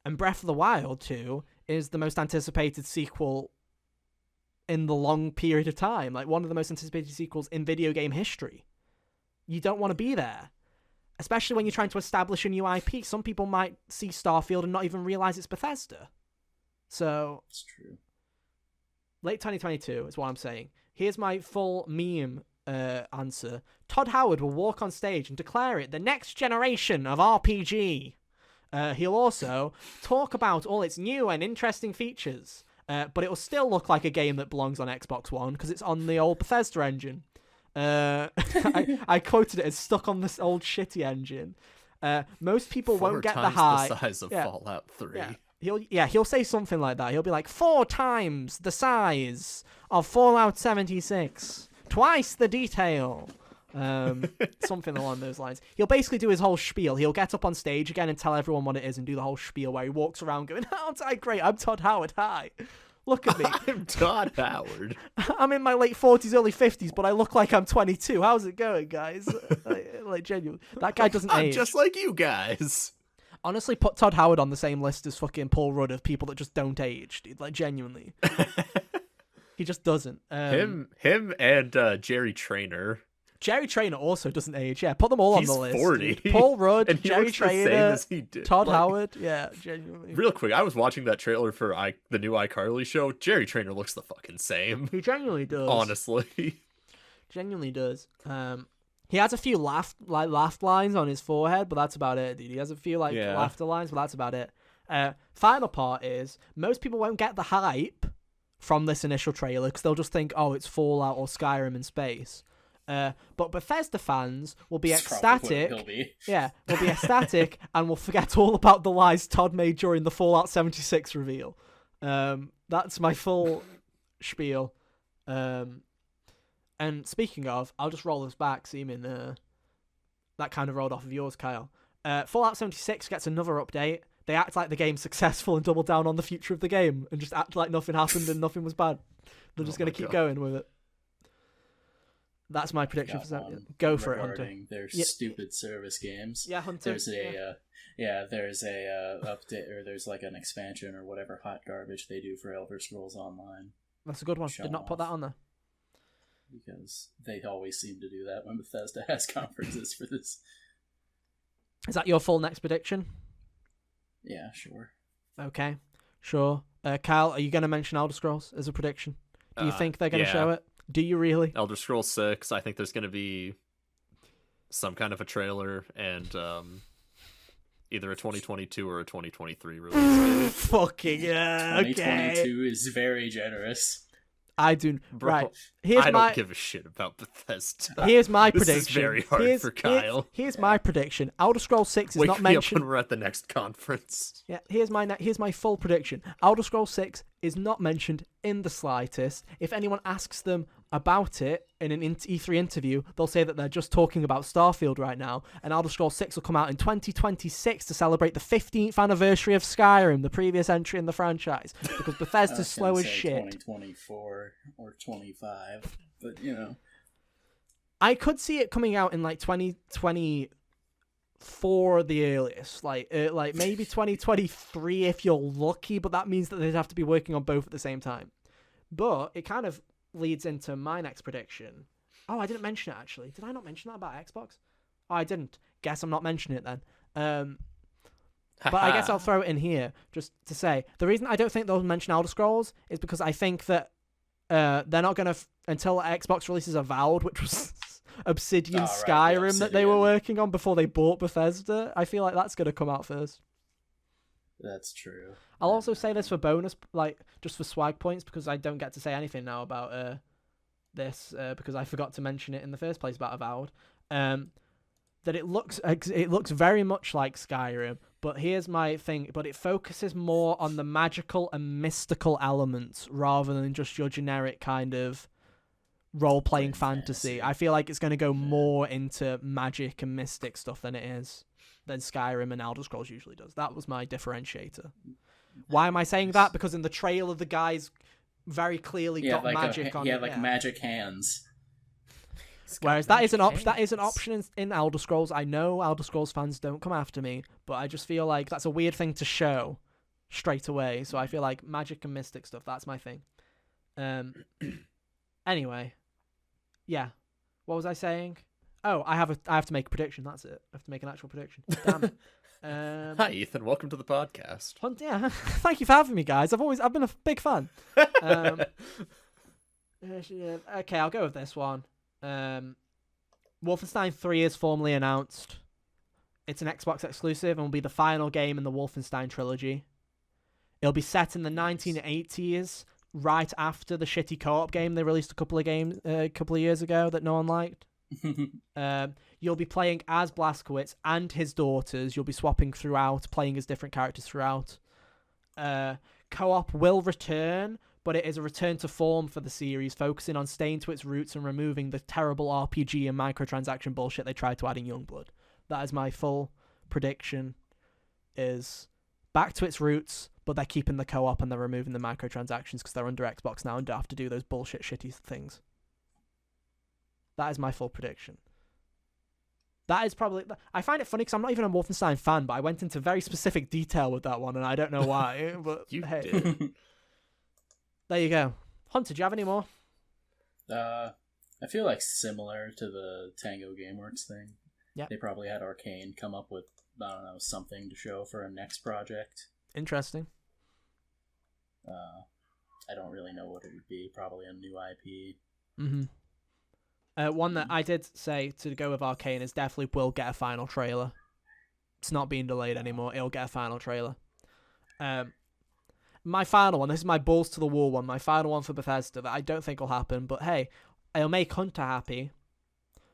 And Breath of the Wild 2 is the most anticipated sequel in the long period of time, like one of the most anticipated sequels in video game history. You don't want to be there, especially when you're trying to establish a new IP. Some people might see Starfield and not even realize it's Bethesda. So it's true. Late 2022 is what I'm saying. Here's my full meme answer. Todd Howard will walk on stage and declare it the next generation of RPG. He'll also talk about all its new and interesting features, but it will still look like a game that belongs on Xbox One because it's on the old Bethesda engine. I quoted it as stuck on this old shitty engine. Most people won't get the hype. The size of Fallout 3. He'll say something like that. He'll be like, 4 times the size of Fallout 76, twice the detail. Something along those lines. He'll basically do his whole spiel. He'll get up on stage again and tell everyone what it is and do the whole spiel where he walks around going, "Aren't I great? I'm Todd Howard. Hi. Look at me. I'm Todd Howard. I'm in my late 40s, early 50s, but I look like I'm 22. How's it going, guys?" Like genuinely. That guy doesn't I'm age. just like you guys. Honestly, put Todd Howard on the same list as fucking Paul Rudd of people that just don't age, dude. Like, genuinely. He just doesn't. Him and Jerry Trainer. Jerry Trainer also doesn't age. Yeah, put them all on He's the list. 40. Dude. Paul Rudd, And he Jerry looks the same Trainer, as he did. Todd Like, Howard. Yeah, genuinely. Real quick, I was watching that trailer for the new iCarly show. Jerry Trainer looks the fucking same. He genuinely does. Honestly. Genuinely does. He has a few laugh lines on his forehead, but that's about it, dude. He has a few laughter lines, but that's about it. Final part is most people won't get the hype from this initial trailer because they'll just think, oh, it's Fallout or Skyrim in space. But Bethesda fans will be ecstatic. Yeah, will be ecstatic and will forget all about the lies Todd made during the Fallout 76 reveal. That's my full spiel. And speaking of, I'll just roll this back, seeming that kind of rolled off of yours, Kyle. Fallout 76 gets another update. They act like the game's successful and double down on the future of the game and just act like nothing happened and nothing was bad. They're just going to keep going with it. That's my prediction for that. Go for it, Hunter. Their stupid service games. Yeah, Hunter. There's there's a update, or there's like an expansion or whatever hot garbage they do for Elder Scrolls Online. That's a good one. Did not put that on there. Because they always seem to do that when Bethesda has conferences for this. Is that your full next prediction? Yeah, sure. Okay, sure. Kyle, are you going to mention Elder Scrolls as a prediction? Do you think they're going to show it? Do you really? Elder Scrolls 6, I think there's going to be some kind of a trailer and either a 2022 or a 2023 release. Fucking yeah, okay. 2022 is very generous. I do. Bro, right. I don't give a shit about Bethesda. Here's my this prediction. This is very hard for Kyle. Here's my prediction. Elder Scrolls 6 is Wake not me mentioned. up when we're at the next conference. Yeah, here's my full prediction. Elder Scrolls 6 is not mentioned in the slightest. If anyone asks them about it in an E3 interview, they'll say that they're just talking about Starfield right now, and Elder Scrolls 6 will come out in 2026 to celebrate the 15th anniversary of Skyrim, the previous entry in the franchise, because Bethesda's slow as shit. 2024 or 25, but you know. I could see it coming out in like 2024 the earliest, like maybe 2023 if you're lucky, but that means that they'd have to be working on both at the same time. But it kind of leads into my next prediction. Oh, I didn't mention it actually. Did I not mention that about Xbox? Oh, I didn't. Guess I'm not mentioning it then. But I guess I'll throw it in here just to say the reason I don't think they'll mention Elder Scrolls is because I think that they're not going to until Xbox releases Avowed, which was Obsidian Skyrim that they were working on before they bought Bethesda. I feel like that's going to come out first. That's true. I'll also say this for bonus, like just for swag points, because I don't get to say anything now about this because I forgot to mention it in the first place about Avowed. That it looks very much like Skyrim, but here's my thing. But it focuses more on the magical and mystical elements rather than just your generic kind of role-playing fantasy. I feel like it's going to go more into magic and mystic stuff than Skyrim and Elder Scrolls usually does. That was my differentiator. Why am I saying that? Because in the trailer, the guys very clearly got like magic on it. Yeah, like magic hands. Whereas that is an option in Elder Scrolls. I know Elder Scrolls fans don't come after me, but I just feel like that's a weird thing to show straight away. So I feel like magic and mystic stuff, that's my thing. Anyway, yeah. What was I saying? Oh, I have to make a prediction. That's it. I have to make an actual prediction. Damn it. Hi, Ethan. Welcome to the podcast. Yeah, thank you for having me, guys. I've been a big fan. Okay, I'll go with this one. Wolfenstein 3 is formally announced. It's an Xbox exclusive and will be the final game in the Wolfenstein trilogy. It'll be set in the 1980s, right after the shitty co-op game they released a couple of years ago that no one liked. You'll be playing as Blazkowicz and his daughters. You'll be swapping throughout, playing as different characters throughout. Co-op will return, but it is a return to form for the series, focusing on staying to its roots and removing the terrible RPG and microtransaction bullshit they tried to add in Youngblood. That is my full prediction, is back to its roots, but they're keeping the co-op and they're removing the microtransactions because they're under Xbox now and don't have to do those bullshit shitty things. That is my full prediction. That is probably... I find it funny because I'm not even a Wolfenstein fan, but I went into very specific detail with that one, and I don't know why. But You hey, did. there you go. Hunter, do you have any more? I feel like similar to the Tango Gameworks thing. Yeah. They probably had Arcane come up with, I don't know, something to show for a next project. Interesting. I don't really know what it would be. Probably a new IP. Mm-hmm. One that I did say to go with Arcane is definitely will get a final trailer. It's not being delayed anymore. It'll get a final trailer. My final one, this is my balls to the wall one, my final one for Bethesda that I don't think will happen, but hey, it'll make Hunter happy.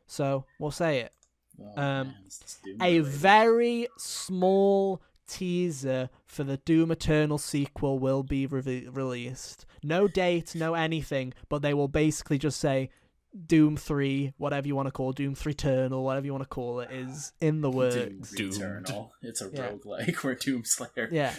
So, we'll say it. Oh, man, it's Doom A related. very small teaser for the Doom Eternal sequel will be released. No date, no anything, but they will basically just say Doom 3, whatever you want to call it, Doom 3 Eternal, whatever you want to call it, is in the works. Doom Eternal. It's a Yeah. roguelike where Doomslayer Yeah.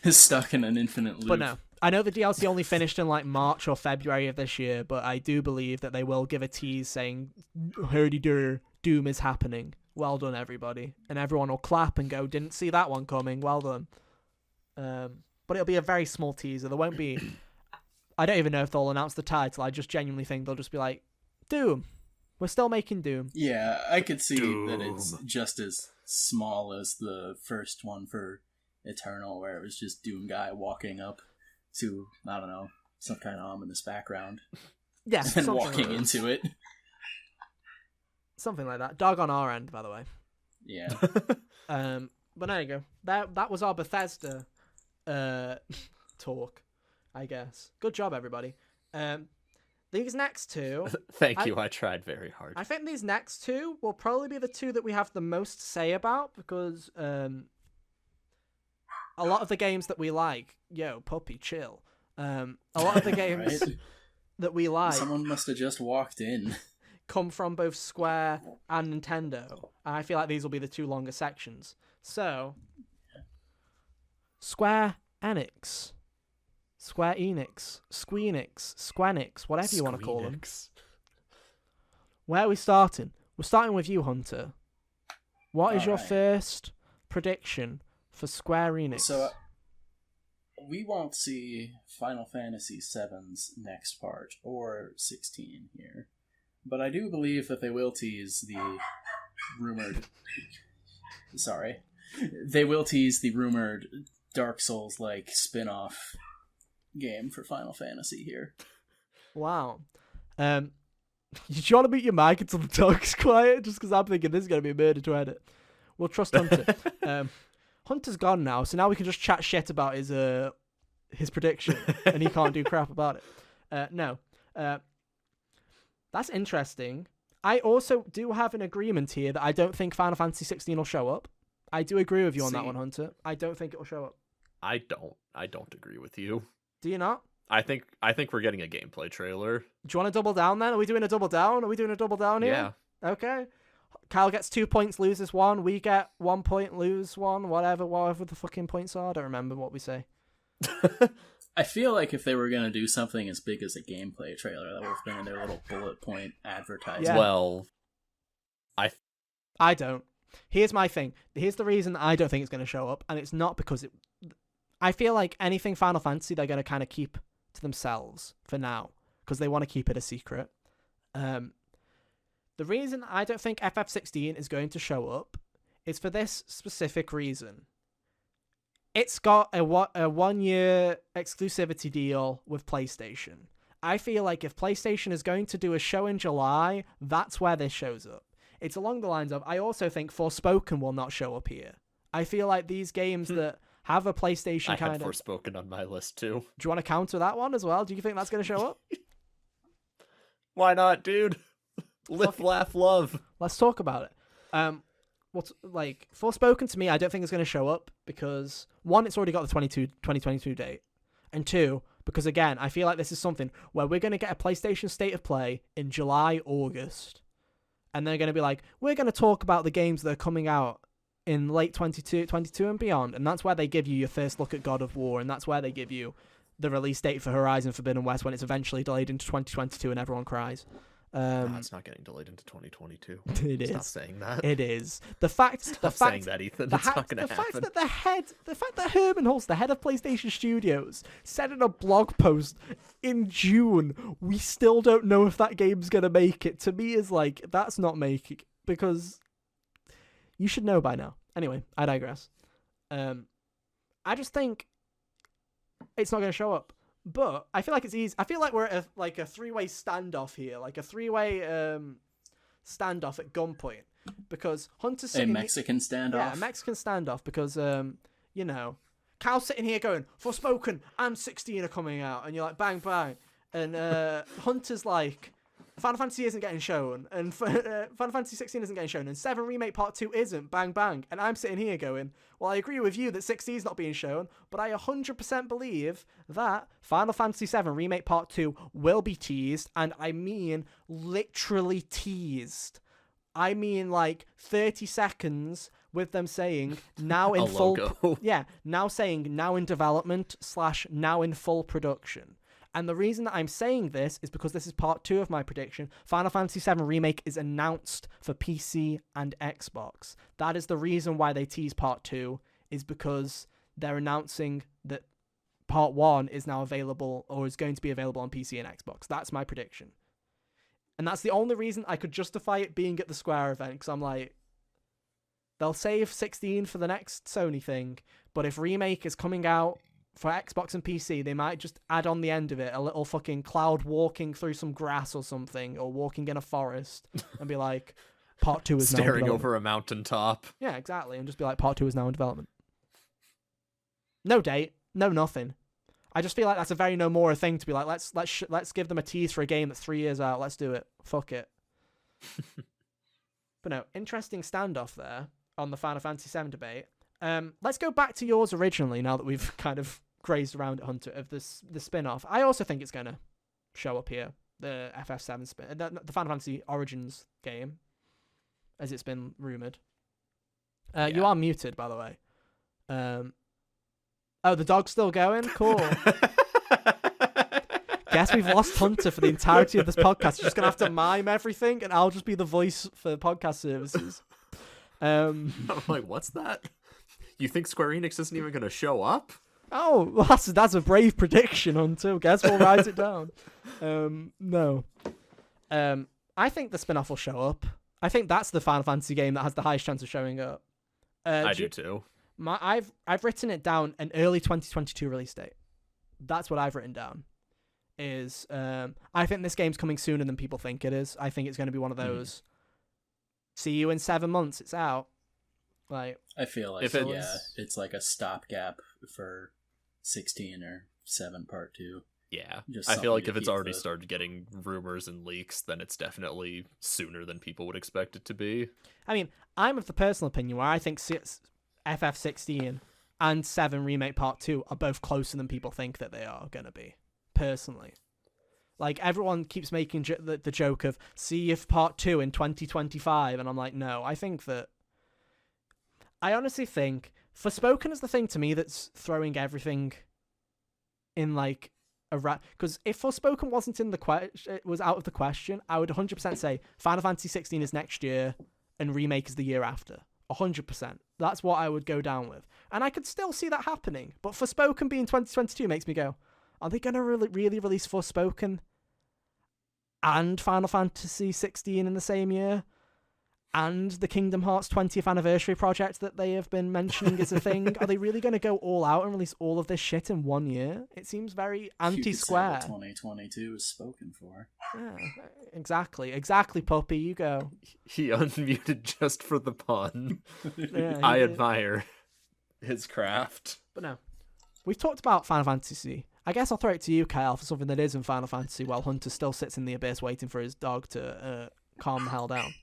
is stuck in an infinite loop. But no, I know the DLC only finished in like March or February of this year, but I do believe that they will give a tease saying, "Herdy-dur, Doom is happening. Well done, everybody." And everyone will clap and go, "Didn't see that one coming. Well done." But it'll be a very small teaser. There won't be... I don't even know if they'll announce the title. I just genuinely think they'll just be like, Doom. We're still making Doom. Yeah, I could see Doom. that it's just as small as the first one for Eternal, where it was just Doom guy walking up to, I don't know, some kind of ominous background Yeah, and something walking like that. into it. Something like that. Dog on our end, by the way. Yeah. But there you go. That was our Bethesda talk, I guess. Good job, everybody. These next two, Thank you. I tried very hard. I think these next two will probably be the two that we have the most to say about because a lot of the games that we like, puppy, chill. A lot of the games Right? that we like Someone must have just walked in. come from both Square and Nintendo. And I feel like these will be the two longer sections. So, Square Enix. Square Enix, Squeenix, Squenix, whatever you want to call them. Squeenix. Where are we starting? We're starting with you, Hunter. What is your Alright. first prediction for Square Enix? So, we won't see Final Fantasy VII's next part, or 16 here. But I do believe that they will tease the rumored... Sorry. They will tease the rumored Dark Souls-like spin-off game for Final Fantasy here. Wow. You want to mute your mic until the talk's quiet? Just because I'm thinking this is going to be a murder to edit. We'll trust Hunter. Hunter's gone now, so now we can just chat shit about his prediction, and he can't do crap about it. No. That's interesting. I also do have an agreement here that I don't think Final Fantasy 16 will show up. I do agree with you on that See. one, Hunter. I don't think it will show up. I don't agree with you. Do you not? I think we're getting a gameplay trailer. Do you want to double down then? Are we doing a double down? Here? Yeah. Okay. Kyle gets 2 points, loses 1. We get 1 point, lose 1. Whatever the fucking points are. I don't remember what we say. I feel like if they were going to do something as big as a gameplay trailer, that would have been in their little bullet point advertising. Yeah. Well, I don't. Here's my thing. Here's the reason I don't think it's going to show up, and it's not because it... I feel like anything Final Fantasy they're going to kind of keep to themselves for now, because they want to keep it a secret. The reason I don't think FF16 is going to show up is for this specific reason. It's got a 1-year exclusivity deal with PlayStation. I feel like if PlayStation is going to do a show in July, that's where this shows up. It's along the lines of, I also think Forspoken will not show up here. I feel like these games that have a PlayStation I kind had of... Forspoken on my list too. Do you want to counter that one as well? Do you think that's going to show up? Why not, dude? Live, laugh, love. Let's talk about it. Forspoken to me, I don't think it's going to show up because, one, it's already got the 2022 date, and two, Because again, I feel like this is something where we're going to get a PlayStation State of Play in July, August. And they're going to be like, we're going to talk about the games that are coming out in late 22 and beyond. And that's where they give you your first look at God of War. And that's where they give you the release date for Horizon Forbidden West when it's eventually delayed into 2022 and everyone cries. No, it's not getting delayed into 2022. It is. Stop saying that. It is. Stop saying that, Ethan. It's not going to happen. The fact that Herman Hulst, the head of PlayStation Studios, said in a blog post in June, we still don't know if that game's going to make it, to me is like, that's not making, because you should know by now. Anyway, I digress. I just think it's not going to show up. But I feel like it's easy. I feel like we're at a three-way standoff here, like a three-way standoff at gunpoint, because Hunter's sitting a Mexican standoff. Yeah, a Mexican standoff because Cal's sitting here going, Forspoken and 16 are coming out, and you're like bang bang, and Hunter's like, Final Fantasy isn't getting shown, and Final Fantasy 16 isn't getting shown, and 7 Remake Part 2 isn't, bang bang, and I'm sitting here going, well, I agree with you that 16 is not being shown, but I 100% believe that Final Fantasy 7 Remake Part 2 will be teased, and I mean literally teased. I mean like 30 seconds with them saying now in full, now saying now in development / now in full production. And the reason that I'm saying this is because this is part 2 of my prediction. Final Fantasy VII Remake is announced for PC and Xbox. That is the reason why they tease part 2, is because they're announcing that part 1 is now available, or is going to be available on PC and Xbox. That's my prediction. And that's the only reason I could justify it being at the Square event, because I'm like, they'll save 16 for the next Sony thing, but if Remake is coming out for Xbox and PC, they might just add on the end of it a little fucking Cloud walking through some grass or something, or walking in a forest, and be like, part 2 is now in staring development. over a mountaintop. Yeah, exactly, and just be like, part 2 is now in development. No date, no nothing. I just feel like that's a very No More thing to be like, let's give them a tease for a game that's 3 years out. Let's do it. Fuck it. But no, interesting standoff there on the Final Fantasy VII debate. Let's go back to yours originally, now that we've kind of grazed around it, Hunter, of the spin-off. I also think it's going to show up here, the FF7 the Final Fantasy Origins game, as it's been rumoured. You are muted, by the way. Oh, the dog's still going? Cool. Guess we've lost Hunter for the entirety of this podcast. You're just going to have to mime everything, and I'll just be the voice for podcast services. I'm like, what's that? You think Square Enix isn't even going to show up? Oh, well, that's a brave prediction, Hunter. Guess we'll write it down. No. I think the spin-off will show up. I think that's the Final Fantasy game that has the highest chance of showing up. I do too. I've written it down an early 2022 release date. That's what I've written down. I think this game's coming sooner than people think it is. I think it's going to be one of those. See you in 7 months. It's out. Like, I feel like it's like a stopgap for 16 or 7 Part 2. Yeah, I feel like if it's already started getting rumors and leaks, then it's definitely sooner than people would expect it to be. I mean, I'm of the personal opinion where I think FF16 and 7 Remake Part 2 are both closer than people think that they are going to be, personally. Like, everyone keeps making the joke of, see if Part 2 in 2025, and I'm like, no, I honestly think Forspoken is the thing to me that's throwing everything in, like, a because if Forspoken wasn't in it was out of the question, I would 100% say Final Fantasy 16 is next year and Remake is the year after. 100%. That's what I would go down with. And I could still see that happening. But Forspoken being 2022 makes me go, are they going to really release Forspoken and Final Fantasy 16 in the same year? And the Kingdom Hearts 20th anniversary project that they have been mentioning is a thing? Are they really going to go all out and release all of this shit in 1 year? It seems very anti-Square. 2022 is spoken for. Yeah, exactly, puppy. You go. He unmuted just for the pun. Yeah, I admire his craft. But no, we've talked about Final Fantasy. I guess I'll throw it to you, Kyle, for something that is in Final Fantasy, while Hunter still sits in the abyss waiting for his dog to calm the hell down.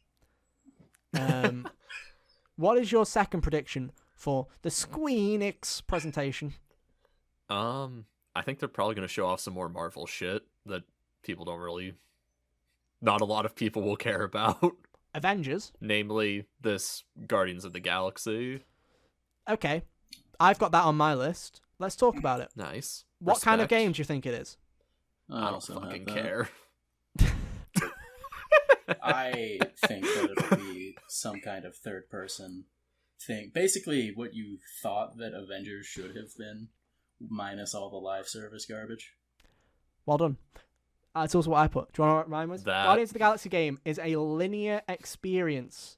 What is your second prediction for the Squeenix presentation? I think they're probably going to show off some more Marvel shit that people don't really... Not a lot of people will care about. Avengers? Namely, this Guardians of the Galaxy. Okay. I've got that on my list. Let's talk about it. Nice. What kind of Respect. game do you think it is? I don't also fucking have that. care. I think that it'll be some kind of third-person thing. Basically, what you thought that Avengers should have been, minus all the live service garbage. Well done. That's also what I put. Do you want to know what mine was? That- Guardians of the Galaxy game is a linear experience.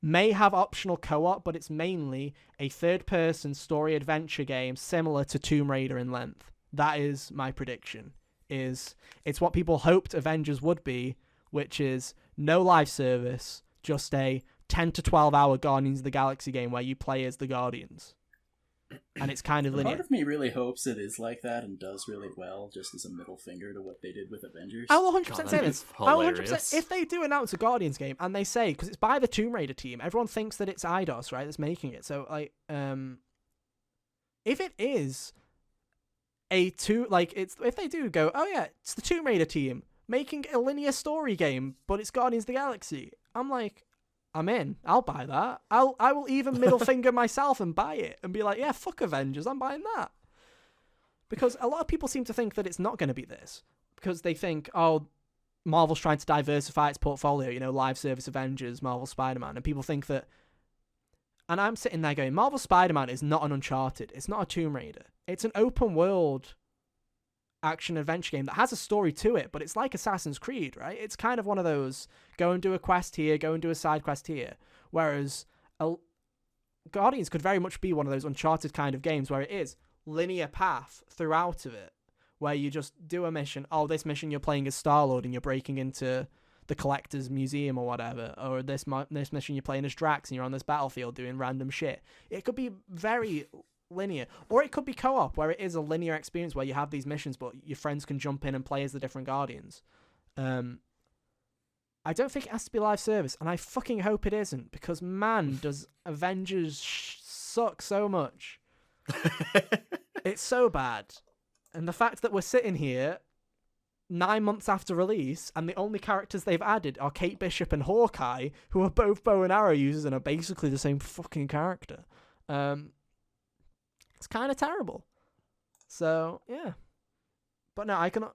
May have optional co-op, but it's mainly a third-person story adventure game similar to Tomb Raider in length. That is my prediction. It's what people hoped Avengers would be, which is no live service, just a 10 to 12 hour Guardians of the Galaxy game where you play as the Guardians. And it's kind of linear. Part of me really hopes it is like that and does really well, just as a middle finger to what they did with Avengers. I will 100% God, say that'd be this. I will 100%. hilarious. If they do announce a Guardians game and they say, because it's by the Tomb Raider team, everyone thinks that it's Eidos, right, that's making it. So, like, if it is if they do go, oh yeah, it's the Tomb Raider team making a linear story game, but it's Guardians of the Galaxy, I'm like, I'm in. I'll buy that. I will even middle finger myself and buy it and be like, yeah, fuck Avengers, I'm buying that. Because a lot of people seem to think that it's not going to be this. Because they think, oh, Marvel's trying to diversify its portfolio, you know, live service Avengers, Marvel Spider-Man, and people think that... And I'm sitting there going, Marvel Spider-Man is not an Uncharted. It's not a Tomb Raider. It's an open world action-adventure game that has a story to it, but it's like Assassin's Creed, right? It's kind of one of those, go and do a quest here, go and do a side quest here. Whereas Guardians could very much be one of those Uncharted kind of games where it is linear path throughout of it, where you just do a mission. Oh, this mission you're playing as Star-Lord and you're breaking into the Collector's Museum or whatever. Or this mission you're playing as Drax and you're on this battlefield doing random shit. It could be very linear. Or it could be co-op, where it is a linear experience where you have these missions, but your friends can jump in and play as the different Guardians. I don't think it has to be live service, and I fucking hope it isn't, because man, does Avengers suck so much. It's so bad. And the fact that we're sitting here 9 months after release, and the only characters they've added are Kate Bishop and Hawkeye, who are both bow and arrow users and are basically the same fucking character. It's kind of terrible. So, yeah. But no, I cannot...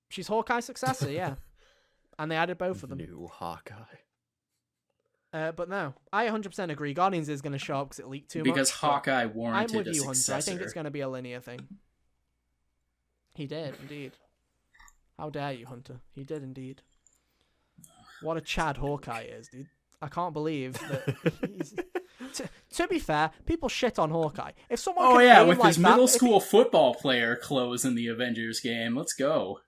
She's Hawkeye's successor, yeah. And they added both of them. New Hawkeye. But no, I 100% agree. Guardians is going to show up because it leaked too much. Because Hawkeye warranted I'm with you, a Hunter. successor. I think it's going to be a linear thing. He did, indeed. How dare you, Hunter? He did, indeed. What a Chad Hawkeye is, dude. I can't believe that he's... To be fair, people shit on Hawkeye. If someone Oh can yeah, aim with like his that, middle if he- school football player clothes in the Avengers game. Let's go.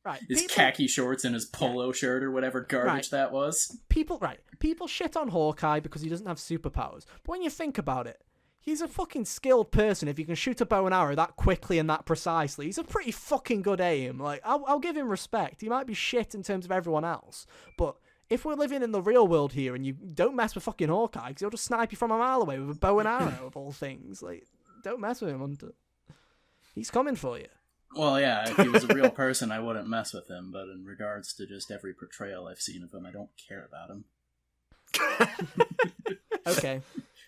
Right, His khaki shorts and his polo shirt or whatever garbage that was. People shit on Hawkeye because he doesn't have superpowers. But when you think about it, he's a fucking skilled person. If you can shoot a bow and arrow that quickly and that precisely, he's a pretty fucking good aim. Like, I'll give him respect. He might be shit in terms of everyone else, but if we're living in the real world here and you don't mess with fucking Hawkeye, because he'll just snipe you from a mile away with a bow and arrow of all things. Like, don't mess with him, Hunter. He's coming for you. Well, yeah, if he was a real person, I wouldn't mess with him, but in regards to just every portrayal I've seen of him, I don't care about him. Okay.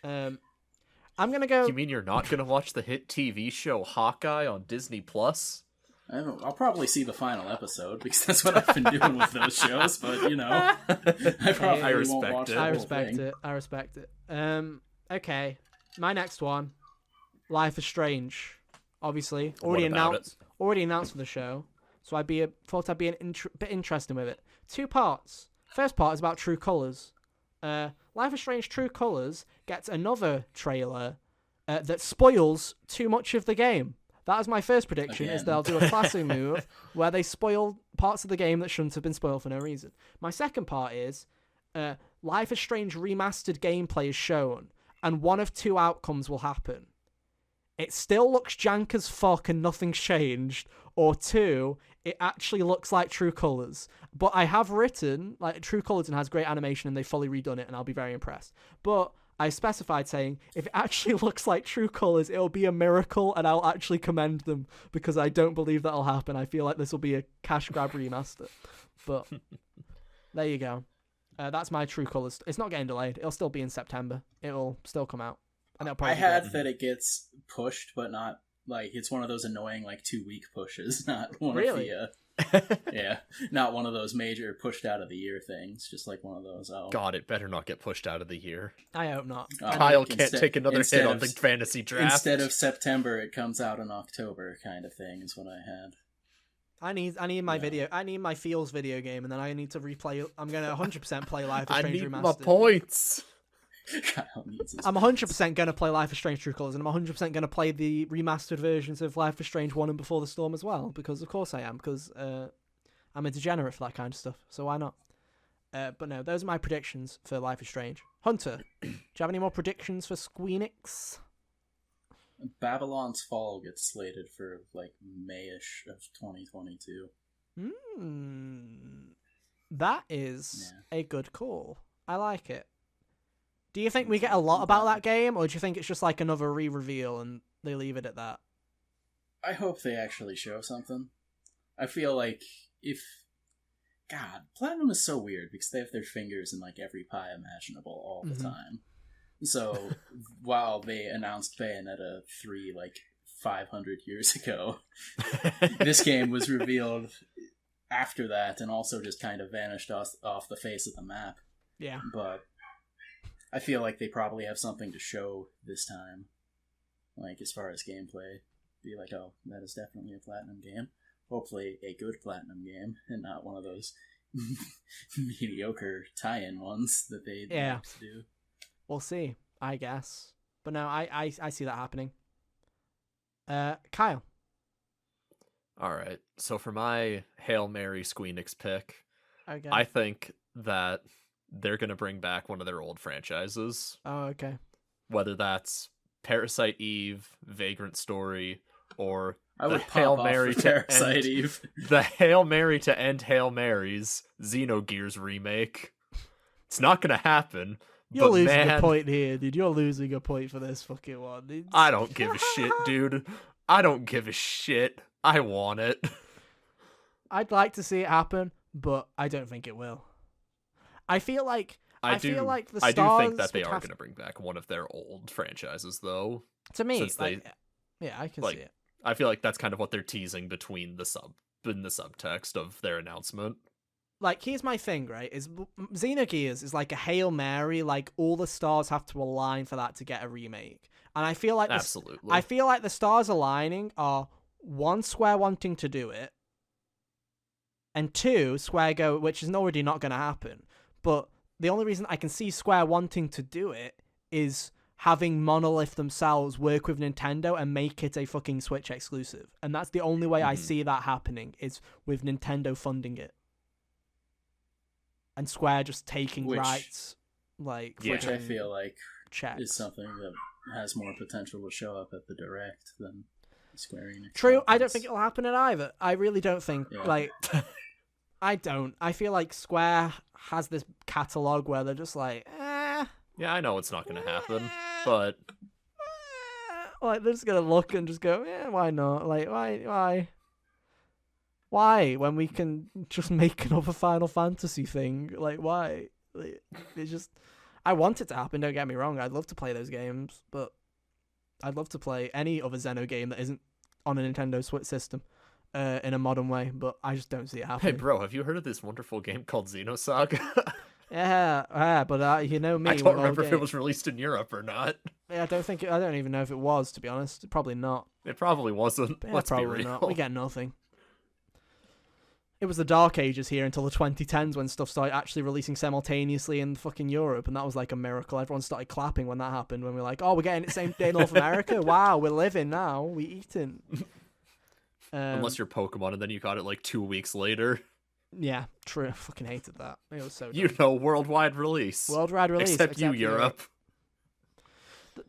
I'm going to go... You mean you're not going to watch the hit TV show Hawkeye on Disney Plus? I'll probably see the final episode, because that's what I've been doing with those shows, but, you know, I probably I respect won't watch it. the I whole respect thing. it. I respect it. Okay. My next one, Life is Strange. Obviously, already announced for the show, so thought I'd be bit interested with it. 2 parts. First part is about True Colors. Life is Strange True Colors gets another trailer that spoils too much of the game. That is my first prediction, is they'll do a classic move where they spoil parts of the game that shouldn't have been spoiled for no reason. My second part is Life is Strange remastered gameplay is shown, and one of 2 outcomes will happen. It still looks jank as fuck and nothing's changed, or 2, it actually looks like True Colors. But I have written, like, True Colors and has great animation and they've fully redone it, and I'll be very impressed. But I specified saying, if it actually looks like True Colors, it'll be a miracle and I'll actually commend them because I don't believe that'll happen. I feel like this will be a cash grab remaster. But there you go. That's my True Colors. It's not getting delayed. It'll still be in September. It'll still come out. And it'll probably I had that it gets pushed, but not like it's one of those annoying 2-week pushes, not one Really? of the yeah, not one of those major pushed out of the year things. Just like one of those. Oh God, it better not get pushed out of the year. I hope not. Kyle can't take another hit on the fantasy draft. Instead of September, it comes out in October, kind of thing is what I had. I need my video. I need my Feels video game, and then I need to replay. I'm gonna 100% play Life is I Strange need Remastered. my points. Kyle needs his I'm 100% gonna play Life is Strange True Colors, and I'm 100% gonna play the remastered versions of Life is Strange 1 and Before the Storm as well, because of course I am, because I'm a degenerate for that kind of stuff, so why not? But no, those are my predictions for Life is Strange. Hunter, do you have any more predictions for Squeenix? Babylon's Fall gets slated for May-ish of 2022. That is a good call. I like it. Do you think we get a lot about that game, or do you think it's just like another re-reveal and they leave it at that? I hope they actually show something. I feel like God, Platinum is so weird because they have their fingers in every pie imaginable all the time. So while they announced Bayonetta 3 500 years ago, this game was revealed after that and also just kind of vanished off the face of the map. Yeah. But I feel like they probably have something to show this time. As far as gameplay. Be oh, that is definitely a Platinum game. Hopefully a good Platinum game and not one of those mediocre tie-in ones that they like to do. We'll see, I guess. But no, I see that happening. Kyle. All right. So for my Hail Mary Squeenix pick, Okay. I think that they're going to bring back one of their old franchises. Oh, okay. Whether that's Parasite Eve, Vagrant Story, or I the would Hail pop Mary off to Parasite end, Eve. the Hail Mary to end Hail Marys Xenogears remake. It's not going to happen. You're but losing man, a point here, dude. You're losing a point for this fucking one. I don't give a shit, dude. I don't give a shit. I want it. I'd like to see it happen, but I don't think it will. I feel like I do think that they are going to bring back one of their old franchises, though. To me, since yeah, I can see it. I feel like that's kind of what they're teasing between the subtext of their announcement. Here's my thing, right? Is Xenogears is like a Hail Mary, all the stars have to align for that to get a remake. And I feel like absolutely. I feel like the stars aligning are one, Square wanting to do it, and two, Square which is already not going to happen. But the only reason I can see Square wanting to do it is having Monolith themselves work with Nintendo and make it a fucking Switch exclusive. And that's the only way I see that happening, is with Nintendo funding it. And Square just taking rights. Which I feel like checks. is something that has more potential to show up at the Direct than Square Enix. True, I don't think it'll happen at either. I really don't think, I don't. I feel like Square has this catalog where they're just Yeah, I know it's not going to happen, but they're just going to look and just go, why not? Why? When we can just make another Final Fantasy thing? Why? It's just... I want it to happen, don't get me wrong. I'd love to play those games, but I'd love to play any other Xeno game that isn't on a Nintendo Switch system in a modern way, but I just don't see it happening. Hey, bro, have you heard of this wonderful game called Xenosaga? Yeah, but you know me. I don't remember if it was released in Europe or not. Yeah, I don't even know if it was, to be honest. Probably not. It probably wasn't. Yeah, Let's probably be real. not. We get nothing. It was the Dark Ages here until the 2010s when stuff started actually releasing simultaneously in fucking Europe, and that was a miracle. Everyone started clapping when that happened, when we were like, oh, we're getting it the same day in North America? Wow, we're living now. We eating. Unless you're Pokemon, and then you got it 2 weeks later. Yeah, true. I fucking hated that. It was so dumb. Worldwide release. Worldwide release. Except you, Europe.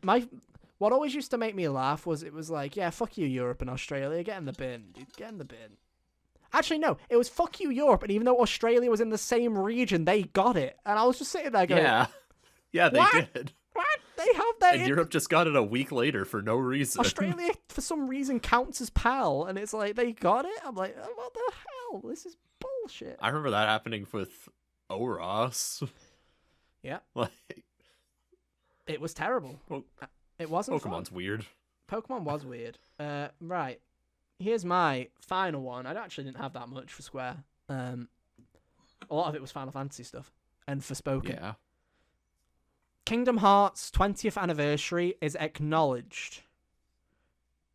What always used to make me laugh was it was fuck you, Europe and Australia. Get in the bin, dude. Get in the bin. Actually, no. It was fuck you, Europe. And even though Australia was in the same region, they got it. And I was just sitting there going... Yeah, they did. What? They have that. And Europe just got it a week later for no reason. Australia, for some reason, counts as PAL, and it's like, they got it? I'm like, what the hell? This is bullshit. I remember that happening with Oros. Yeah. Like, It was terrible. Well, It wasn't Pokemon's fun. weird. Pokemon was weird. Right. Here's my final one. I actually didn't have that much for Square. A lot of it was Final Fantasy stuff. And Forspoken. Yeah. Kingdom Hearts 20th anniversary is acknowledged.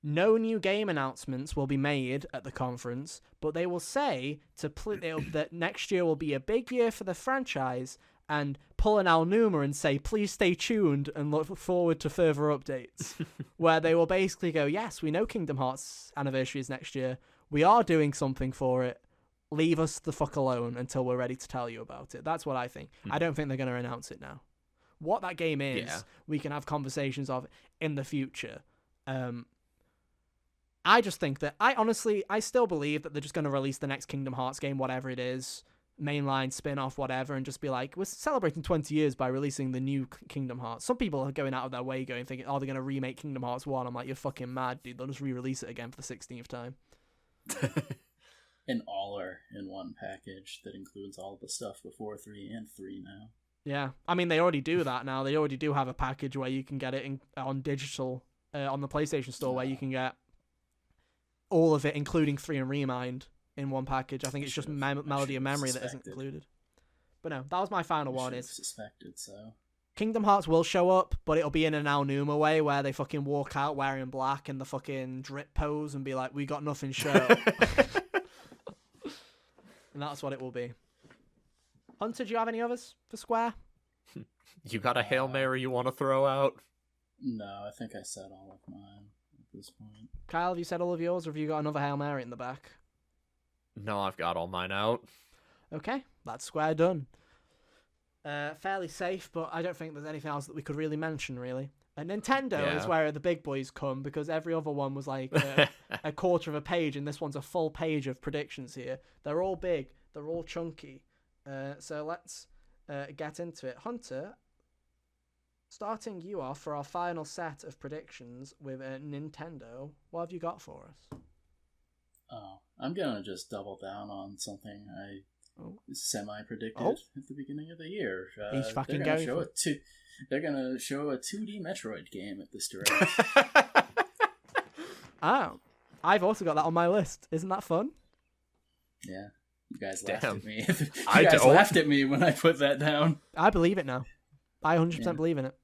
No new game announcements will be made at the conference, but they will say that next year will be a big year for the franchise and pull an Alnuma and say, please stay tuned and look forward to further updates. Where they will basically go, yes, we know Kingdom Hearts anniversary is next year. We are doing something for it. Leave us the fuck alone until we're ready to tell you about it. That's what I think. I don't think they're going to announce it now. What that game is, we can have conversations of in the future. I just think that I still believe that they're just going to release the next Kingdom Hearts game, whatever it is, mainline, spin-off, whatever, and just be like, we're celebrating 20 years by releasing the new Kingdom Hearts. Some people are going out of their way thinking, oh, they're going to remake Kingdom Hearts 1. I'm like, you're fucking mad, dude. They'll just re-release it again for the 16th time. And all are in one package that includes all the stuff before 3 and 3 now. Yeah. I mean, they already do that now. They already do have a package where you can get it on digital, on the PlayStation Store, where you can get all of it, including 3 and Remind, in one package. I think it's just Melody of Memory that isn't included. But no, that was my final one. Is suspected so. Kingdom Hearts will show up, but it'll be in an Aonuma way where they fucking walk out wearing black and the fucking drip pose and be like, we got nothing show. And that's what it will be. Hunter, do you have any others for Square? You got a Hail Mary you want to throw out? No, I think I said all of mine at this point. Kyle, have you said all of yours, or have you got another Hail Mary in the back? No, I've got all mine out. Okay, that's Square done. Fairly safe, but I don't think there's anything else that we could really mention, really. And Nintendo is where the big boys come, because every other one was like a quarter of a page, and this one's a full page of predictions here. They're all big, they're all chunky. So let's get into it. Hunter, starting you off for our final set of predictions with Nintendo, what have you got for us? Oh, I'm gonna just double down on something I semi-predicted at the beginning of the year. He's fucking going for it. They're gonna show a 2D Metroid game at this direct. Oh, I've also got that on my list. Isn't that fun? Yeah, you guys laughed at me. Laughed at me when I put that down. I believe it now. I 100% believe in it.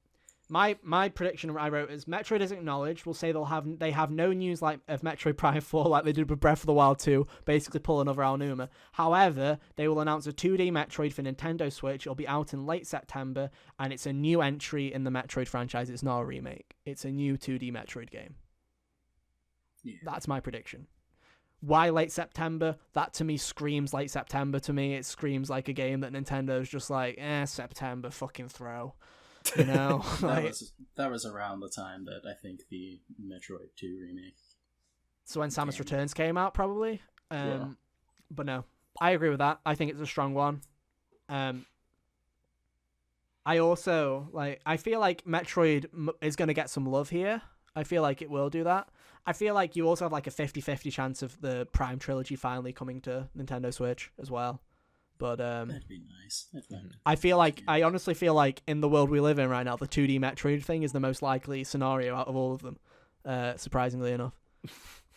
My prediction I wrote is Metroid is acknowledged. We'll say they have no news like of Metroid Prime 4 like they did with Breath of the Wild 2, basically pull another Aonuma. However, they will announce a 2D Metroid for Nintendo Switch. It'll be out in late September, and it's a new entry in the Metroid franchise. It's not a remake. It's a new 2D Metroid game. Yeah. That's my prediction. Why late September? That to me screams late September to me. It screams like a game that Nintendo's just like, September, fucking throw. You know, that was around the time that I think the Metroid 2 remake. So when Samus Returns came out, probably. But no, I agree with that. I think it's a strong one. I also I feel like Metroid is going to get some love here. I feel like it will do that. I feel like you also have like a 50-50 chance of the Prime trilogy finally coming to Nintendo Switch as well. But that'd be nice. I honestly feel like in the world we live in right now, the 2D Metroid thing is the most likely scenario out of all of them, surprisingly enough.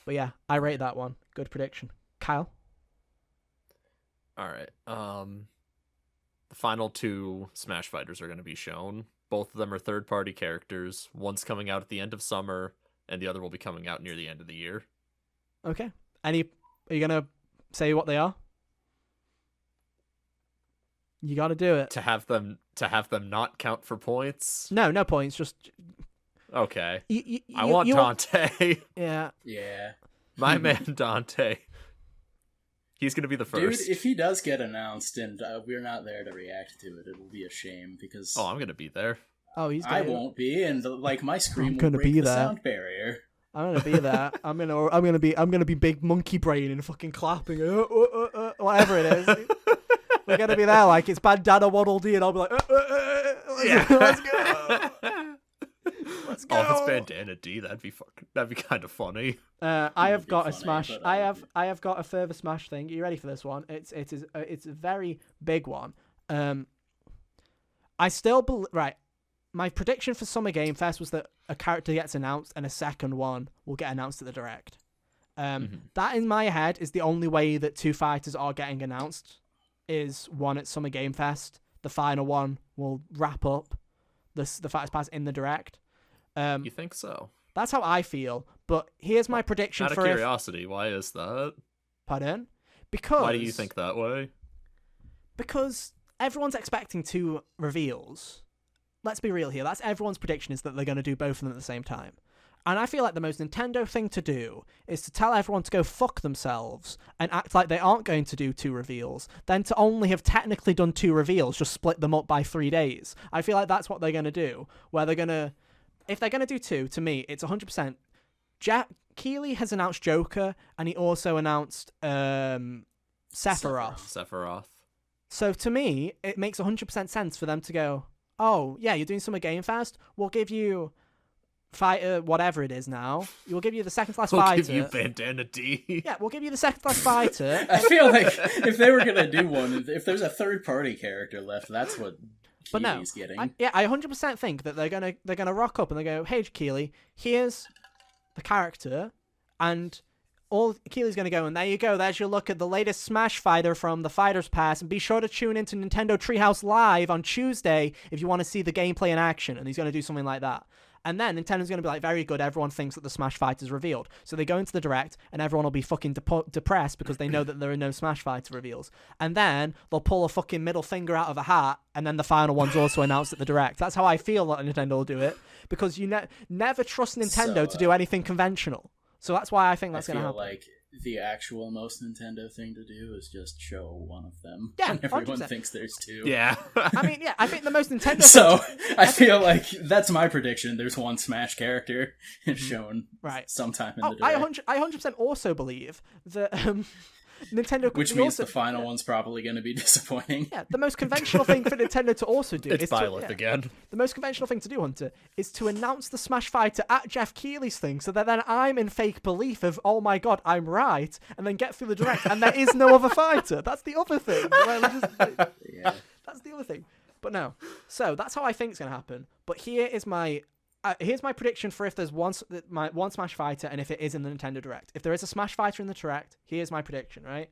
But yeah, I rate that one. Good prediction. Kyle? All right. The final 2 Smash Fighters are going to be shown. Both of them are third-party characters. One's coming out at the end of summer, and the other will be coming out near the end of the year. Okay. Are you going to say what they are? You got to do it. To have them not count for points? No points. Just okay. I want Dante. Yeah. Yeah. My man Dante. He's gonna be the first. Dude, if he does get announced and we're not there to react to it, it will be a shame because. Oh, I'm gonna be there. Oh, I won't be, and my scream will break the sound barrier. I'm gonna be there. I'm gonna be big monkey brain and fucking clapping, whatever it is. We're gonna be there like it's Bandana Waddle Dee, and I'll be like, yeah. Let's go. Let's go. Oh, if it's Bandana D, that'd be kind of funny. I have got a funny, Smash. but I have got a further Smash thing. Are you ready for this one? It's a very big one. I still right. My prediction for Summer Game Fest was that a character gets announced and a second one will get announced at the Direct. That in my head is the only way that two fighters are getting announced. Is one at Summer Game Fest. The final one will wrap up the Fighters Pass in the Direct. You think so? That's how I feel. But here's my prediction Out of for curiosity, why is that? Pardon? Because Why do you think that way? Because everyone's expecting two reveals. Let's be real here. That's everyone's prediction, is that they're going to do both of them at the same time. And I feel like the most Nintendo thing to do is to tell everyone to go fuck themselves and act like they aren't going to do two reveals, then to only have technically done two reveals, just split them up by 3 days. I feel like that's what they're going to do, where they're going to... If they're going to do two, to me, it's 100%. Keighley has announced Joker, and he also announced Sephiroth. So to me, it makes 100% sense for them to go, oh, yeah, you're doing Summer Game Fest? We'll give you Fighter, whatever it is now. We'll give you the second class fighter. We'll give you Bandana D. Yeah, we'll give you the second class fighter. I feel like if they were gonna do one, if there's a third party character left, that's what Keely's getting. I 100% think that they're gonna rock up and they go, hey Keely, here's the character, and all Keely's gonna go, and there you go. There's your look at the latest Smash fighter from the Fighters Pass, and be sure to tune into Nintendo Treehouse Live on Tuesday if you want to see the gameplay in action. And he's gonna do something like that. And then Nintendo's going to be like, very good, everyone thinks that the Smash Fighter's revealed. So they go into the Direct, and everyone will be fucking depressed because they know that there are no Smash Fighter reveals. And then they'll pull a fucking middle finger out of a hat, and then the final one's also announced at the Direct. That's how I feel that Nintendo will do it, because you never trust Nintendo to do anything conventional. So that's why I think that's going to happen. Like the actual most Nintendo thing to do is just show one of them. Yeah, when everyone 100%. thinks there's two. Yeah. I mean, yeah, I think the most Nintendo So I feel like that's my prediction. There's one Smash character shown sometime in the Direct. I 100% also believe that Nintendo, which means the final one's probably going to be disappointing. Yeah, the most conventional thing for Nintendo to also do it's Byleth again. The most conventional thing to do, Hunter, is to announce the Smash Fighter at Jeff Keighley's thing, so that then I'm in fake belief of, oh my god, I'm right, and then get through the Direct, and there is no other fighter. That's the other thing. Yeah. That's the other thing. But no. So that's how I think it's going to happen. But here's my prediction for if there's one Smash Fighter and if it is in the Nintendo Direct. If there is a Smash Fighter in the Direct, here's my prediction, right?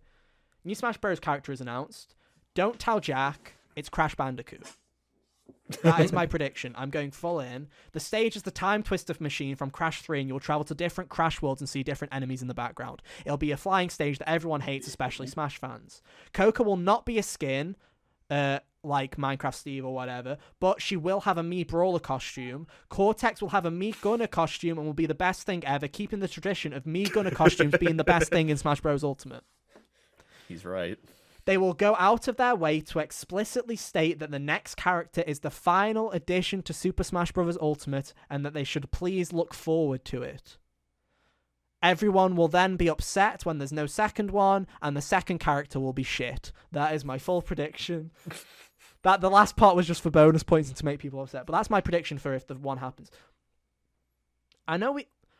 New Smash Bros. Character is announced. Don't tell Jack, it's Crash Bandicoot. That is my prediction. I'm going full in. The stage is the time twister machine from Crash 3, and you'll travel to different Crash worlds and see different enemies in the background. It'll be a flying stage that everyone hates, especially Smash fans. Coca will not be a skin, like Minecraft Steve or whatever, but she will have a Mii Brawler costume. Cortex will have a Mii Gunner costume and will be the best thing ever, keeping the tradition of Mii Gunner costumes being the best thing in Smash Bros. Ultimate. He's right. They will go out of their way to explicitly state that the next character is the final addition to Super Smash Bros. Ultimate and that they should please look forward to it. Everyone will then be upset when there's no second one, and the second character will be shit. That is my full prediction. That the last part was just for bonus points and to make people upset, but that's my prediction for if the one happens. I know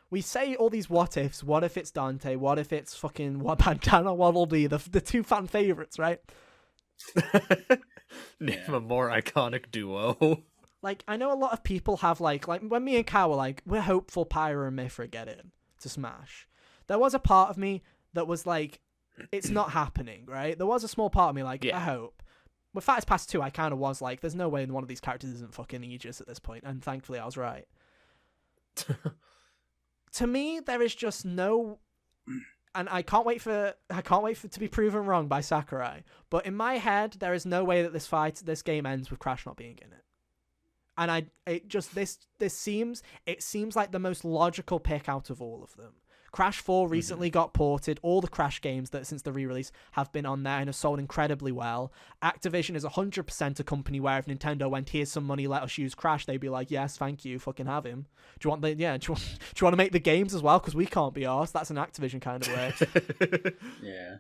we say all these what ifs. What if it's Dante? What if it's fucking what Bandana? What'll be the two fan favorites, right? Name a more iconic duo. Like, I know a lot of people have like when me and Cal were like, we're hopeful Pyra and Mithra get in to Smash. There was a part of me that was like, it's not happening, right? There was a small part of me like, I hope. With Fighters Pass 2, I kind of was like, there's no way one of these characters isn't fucking Aegis at this point, and thankfully I was right. To me, there is just no, and I can't wait for to be proven wrong by Sakurai. But in my head, there is no way that this game ends with Crash not being in it. And this seems like the most logical pick out of all of them. Crash 4 recently got ported. All the Crash games that since the re-release have been on there and have sold incredibly well. Activision is 100% a company where if Nintendo went, here's some money, let us use Crash, they'd be like, yes, thank you, fucking have him. Do you want to make the games as well? Because we can't be arsed. That's an Activision kind of way. Yeah.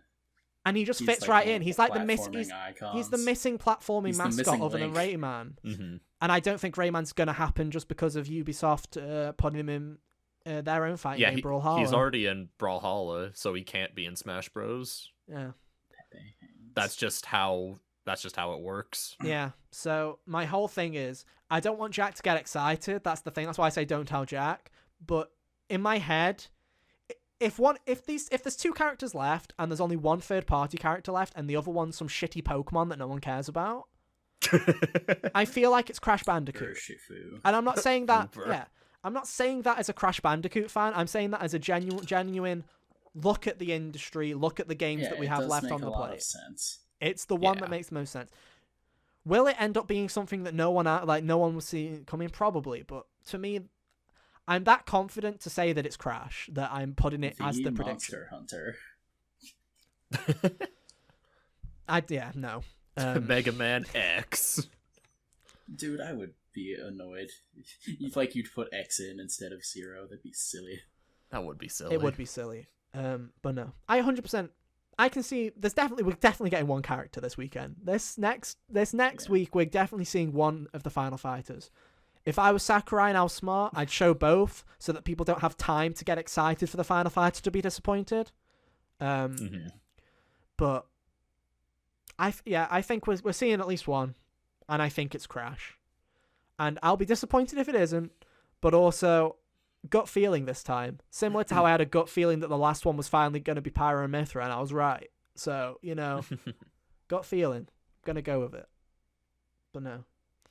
And he just fits like right one in. of He's the like platforming icons. he's the missing platforming He's the mascot missing other than link. Rayman. Mm-hmm. And I don't think Rayman's going to happen just because of Ubisoft putting him in their own fighting game, Brawlhalla. He's already in Brawlhalla, so he can't be in Smash Bros. Yeah. That's just how it works. Yeah. So my whole thing is, I don't want Jack to get excited. That's the thing. That's why I say don't tell Jack. But in my head, if there's two characters left and there's only one third party character left and the other one's some shitty Pokemon that no one cares about, I feel like it's Crash Bandicoot. Urshifu. And I'm not saying that. Uber. Yeah, I'm not saying that as a Crash Bandicoot fan. I'm saying that as a genuine look at the industry, look at the games that we have left on the plate. Of sense. It's the one that makes the most sense. Will it end up being something that no one will see coming? Probably, but to me, I'm that confident to say that it's Crash that I'm putting it as the prediction. Monster Hunter. No. Mega Man X. Dude, I would be annoyed if you'd put X in instead of 0. That'd be silly. That would be silly. It would be silly. But no, I 100%. I can see we're definitely getting one character this weekend. This next week, we're definitely seeing one of the Final Fighters. If I was Sakurai and I was smart, I'd show both so that people don't have time to get excited for the Final Fighter to be disappointed. But I think we're seeing at least one, and I think it's Crash. And I'll be disappointed if it isn't, but also gut feeling this time. Similar to how I had a gut feeling that the last one was finally going to be Pyro and Mithra, and I was right. So, gut feeling. Going to go with it. But no.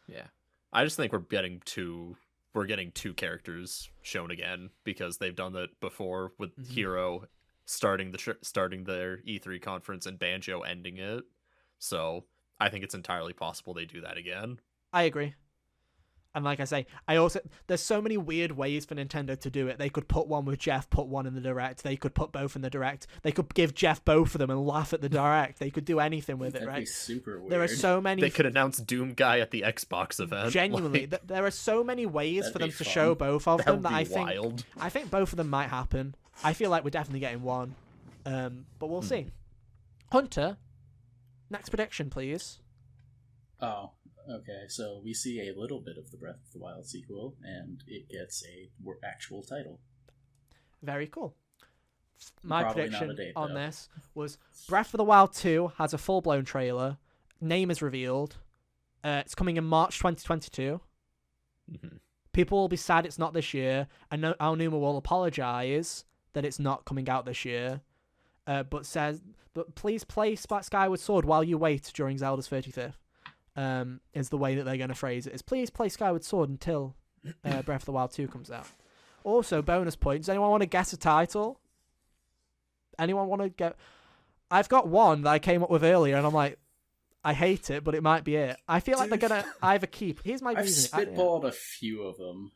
Yeah. I just think we're getting two characters shown again because they've done that before with Hero starting their E3 conference and Banjo ending it. So I think it's entirely possible they do that again. I agree. And like I say, there's so many weird ways for Nintendo to do it. They could put one with Jeff, put one in the Direct. They could put both in the Direct. They could give Jeff both of them and laugh at the Direct. They could do anything with it, That'd right? Be super weird. There are so many. They could announce Doom Guy at the Xbox event. Genuinely, there are so many ways for them to show both of them that I think both of them might happen. I feel like we're definitely getting one, but we'll see. Hunter, next prediction, please. Oh. Okay, so we see a little bit of the Breath of the Wild sequel, and it gets a actual title. Very cool. My Probably prediction not a date, on though. this was Breath of the Wild 2 has a full-blown trailer. Name is revealed. It's coming in March 2022. Mm-hmm. People will be sad it's not this year, and Aonuma will apologize that it's not coming out this year, but please play Skyward Sword while you wait during Zelda's 35th. Is the way that they're going to phrase it. Is please play Skyward Sword until Breath of the Wild 2 comes out. Also, bonus points. Anyone want to guess a title? Anyone want to get... I've got one that I came up with earlier, and I'm like, I hate it, but it might be it. I feel like they're going to either keep... Here's my reasoning. I've spitballed a few of them.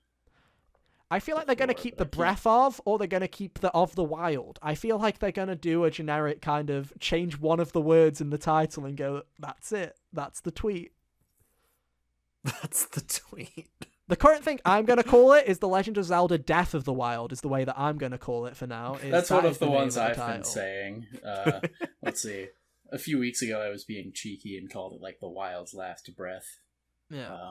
I feel like they're going to keep the Breath of, or they're going to keep the Of the Wild. I feel like they're going to do a generic kind of change one of the words in the title and go, that's it. That's the tweet. That's the tweet. The current thing I'm going to call it is The Legend of Zelda Death of the Wild is the way that I'm going to call it for now. That's one of the ones I've been saying. Let's see. A few weeks ago I was being cheeky and called it The Wild's Last Breath. Yeah.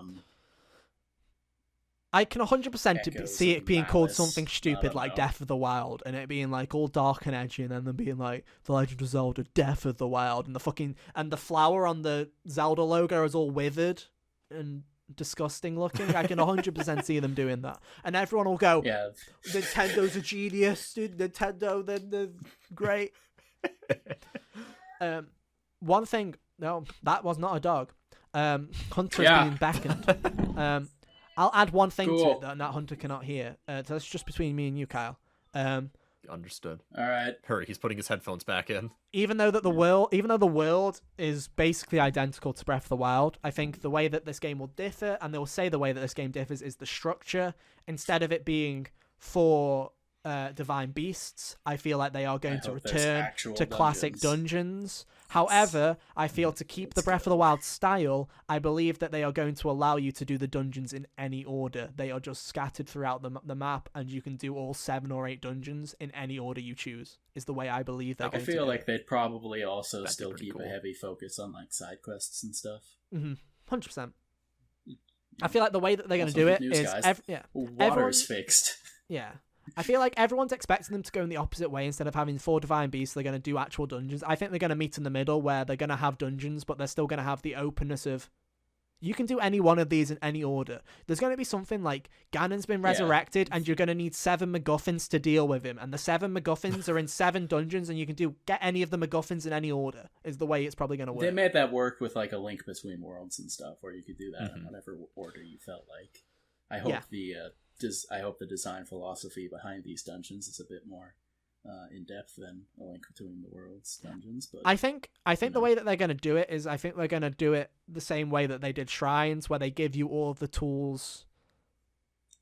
I can 100% see it being called something stupid like Death of the Wild, and it being all dark and edgy, and then them being The Legend of Zelda Death of the Wild, and the flower on the Zelda logo is all withered and disgusting looking. I can 100% see them doing that, and everyone will go, yeah, Nintendo's a genius, dude. Nintendo, they're great. One thing, no, that was not a dog. Hunter is being beckoned. I'll add one thing to it that Hunter cannot hear. That's just between me and you, Kyle. Understood. All right. Hurry, he's putting his headphones back in. Even though the world is basically identical to Breath of the Wild, I think the way that this game will differ, and they will say the way that this game differs, is the structure. Instead of it being 4 divine beasts. I feel like they are going to hope there's return actual to classic dungeons. However, I feel to keep the Breath of the Wild style, I believe that they are going to allow you to do the dungeons in any order. They are just scattered throughout the map, and you can do all 7 or 8 dungeons in any order you choose, is the way I believe they're going to do it. I feel like they'd probably also That'd be still pretty keep cool. a heavy focus on like side quests and stuff. 100%. I feel like the way that they're going to do it is... Water's fixed. Yeah. I feel like everyone's expecting them to go in the opposite way. Instead of having 4 divine beasts, they're going to do actual dungeons. I think they're going to meet in the middle where they're going to have dungeons, but they're still going to have the openness of you can do any one of these in any order. There's going to be something like Ganon's been resurrected and you're going to need 7 MacGuffins to deal with him. And the 7 MacGuffins are in 7 dungeons and you can get any of the MacGuffins in any order is the way it's probably going to work. They made that work with like a Link Between Worlds and stuff where you could do that in whatever order you felt like. I hope I hope the design philosophy behind these dungeons is a bit more in depth than A Link Between the Worlds dungeons. But I think the way that they're going to do it is I think they're going to do it the same way that they did Shrines, where they give you all of the tools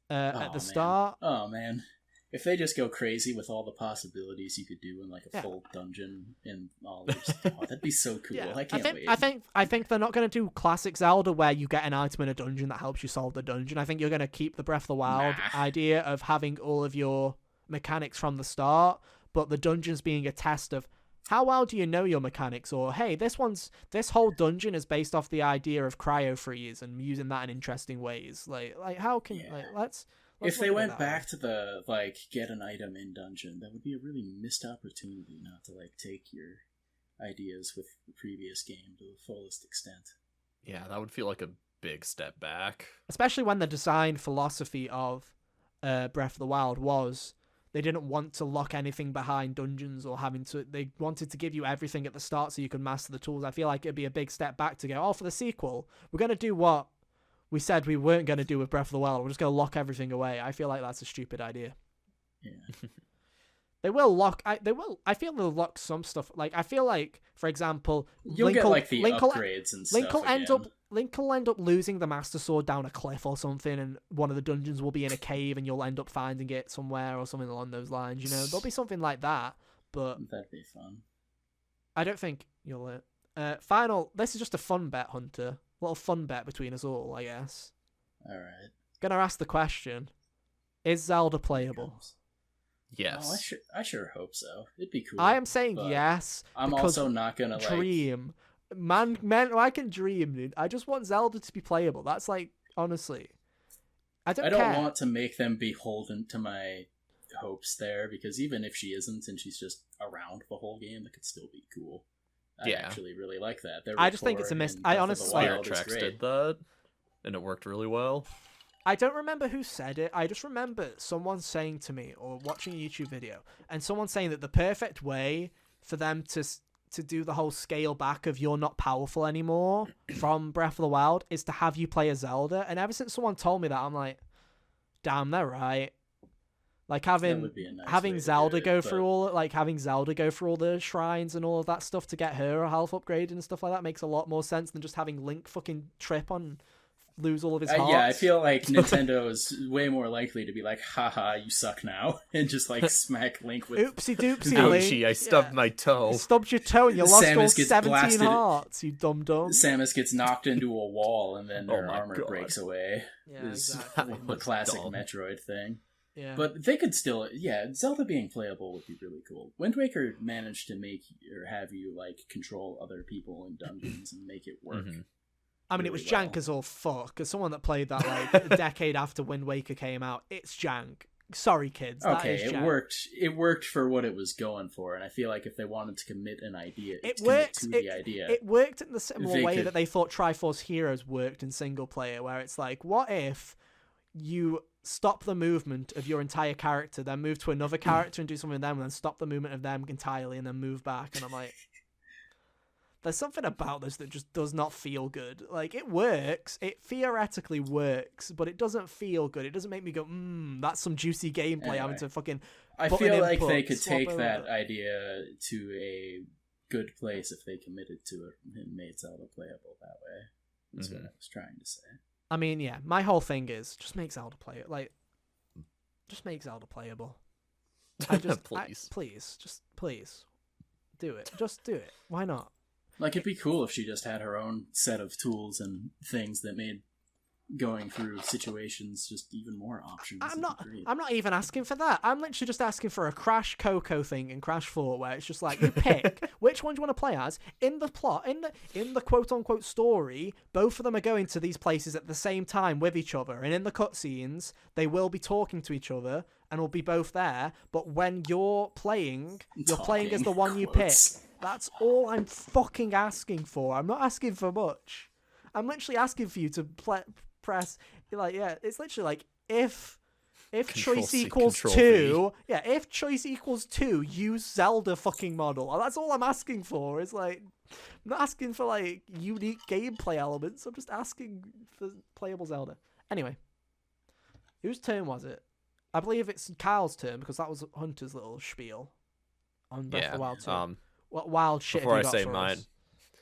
at the start. Oh man, if they just go crazy with all the possibilities you could do in like a full dungeon in all this, that'd be so cool. I can't wait. I think they're not going to do classic Zelda where you get an item in a dungeon that helps you solve the dungeon. I think you're going to keep the Breath of the Wild idea of having all of your mechanics from the start, but the dungeons being a test of how well do you know your mechanics, or hey, this whole dungeon is based off the idea of cryo freeze and using that in interesting ways. Like how can let's if they went back to the like get an item in dungeon, that would be a really missed opportunity not to like take your ideas with the previous game to the fullest extent. Yeah, that would feel like a big step back. Especially when the design philosophy of Breath of the Wild was they didn't want to lock anything behind dungeons or they wanted to give you everything at the start so you could master the tools. I feel like it'd be a big step back to go, for the sequel, we're going to do what we said we weren't going to do with Breath of the Wild. We're just going to lock everything away. I feel like that's a stupid idea. Yeah. They will lock. I feel they'll lock some stuff. Like I feel like, for example, you'll get like the upgrades and stuff. Link will end up losing the Master Sword down a cliff or something, and one of the dungeons will be in a cave, and you'll end up finding it somewhere or something along those lines. You know, there'll be something like that. But that'd be fun. I don't think you'll. Final. This is just a fun bet, Hunter. A little fun bet between us all, I guess. All right. Gonna ask the question: is Zelda playable? Yes. Oh, I sure hope so. It'd be cool. I am saying yes. I'm also not gonna dream. Man, I can dream, dude. I just want Zelda to be playable. That's like, honestly, I don't want to make them beholden to my hopes there, because even if she isn't and she's just around the whole game, that could still be cool. I actually really like that. I just think it's a miss. I honestly Spirit Tracks did that, and it worked really well. I don't remember who said it. I just remember someone saying to me, or watching a YouTube video, and someone saying that the perfect way for them to do the whole scale back of you're not powerful anymore from Breath of the Wild is to have you play a Zelda. And ever since someone told me that, I'm like, damn, they're right. Like having Zelda go through all the shrines and all of that stuff to get her a health upgrade and stuff like that makes a lot more sense than just having Link fucking trip on lose all of his hearts. Yeah, I feel like Nintendo is way more likely to be like, haha, you suck now, and just like smack Link with oopsie doopsie. Ouchie, I stubbed my toe. You stubbed your toe and you lost all 17 hearts, you dum dum. Samus gets knocked into a wall and then her armor breaks away. Yeah, exactly. The classic Metroid thing. Yeah. But they could still, Zelda being playable would be really cool. Wind Waker managed to make or have you like control other people in dungeons and make it work. Mm-hmm. I mean, it was jank as all fuck. As someone that played that like a decade after Wind Waker came out, it's jank. Sorry, kids. Okay, it worked. It worked for what it was going for, and I feel like if they wanted to commit an idea, it worked in the similar way that they thought Triforce Heroes worked in single player, where it's like, what if you stop the movement of your entire character, then move to another character and do something with them, and then stop the movement of them entirely, and then move back? And I'm like, there's something about this that just does not feel good. Like, it works. It theoretically works, but it doesn't feel good. It doesn't make me go, that's some juicy gameplay. Anyway, having to fucking I feel like they could take that idea to a good place if they committed to it and made Zelda playable that way. That's what I was trying to say. I mean, yeah, my whole thing is just make Zelda play it. Like, just make Zelda playable. Please do it. Just do it. Why not? Like, it'd be cool if she just had her own set of tools and things that made going through situations just even more options. I'm not even asking for that. I'm literally just asking for a Crash Coco thing in Crash 4 where it's just like, you pick which one do you want to play as. In the plot, in the quote unquote story, both of them are going to these places at the same time with each other, and in the cutscenes they will be talking to each other and will be both there, but when you're playing as the one you pick. That's all I'm fucking asking for. I'm not asking for much. I'm literally asking for you to press, like, yeah, it's literally like, if choice equals 2, yeah, if choice equals 2, use Zelda fucking model. That's all I'm asking for. It's like, I'm not asking for, like, unique gameplay elements. I'm just asking for playable Zelda. Anyway, whose turn was it? I believe it's Kyle's turn, because that was Hunter's little spiel on Breath of the Wild 2. What wild shit have you got for us?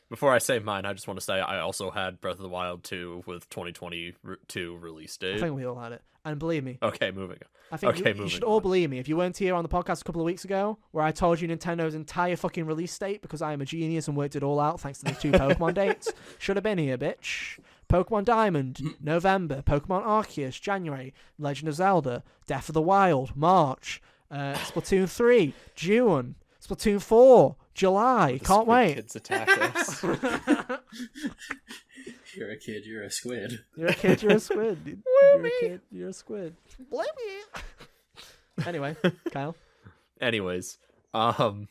Before I say mine, I just want to say I also had Breath of the Wild 2 with 2022 release date. I think we all had it. And believe me. Okay, moving on. I think you should all believe me. If you weren't here on the podcast a couple of weeks ago, where I told you Nintendo's entire fucking release date, because I am a genius and worked it all out thanks to the 2 Pokemon dates, should have been here, bitch. Pokemon Diamond, November. Pokemon Arceus, January. Legend of Zelda, Death of the Wild, March. Splatoon 3, June. Splatoon 4, July. Can't wait. Kids attack us. You're a kid, you're a squid. You're a kid, you're a squid. Dude. You're a kid, you're a squid. Anyway, Kyle. Anyways, I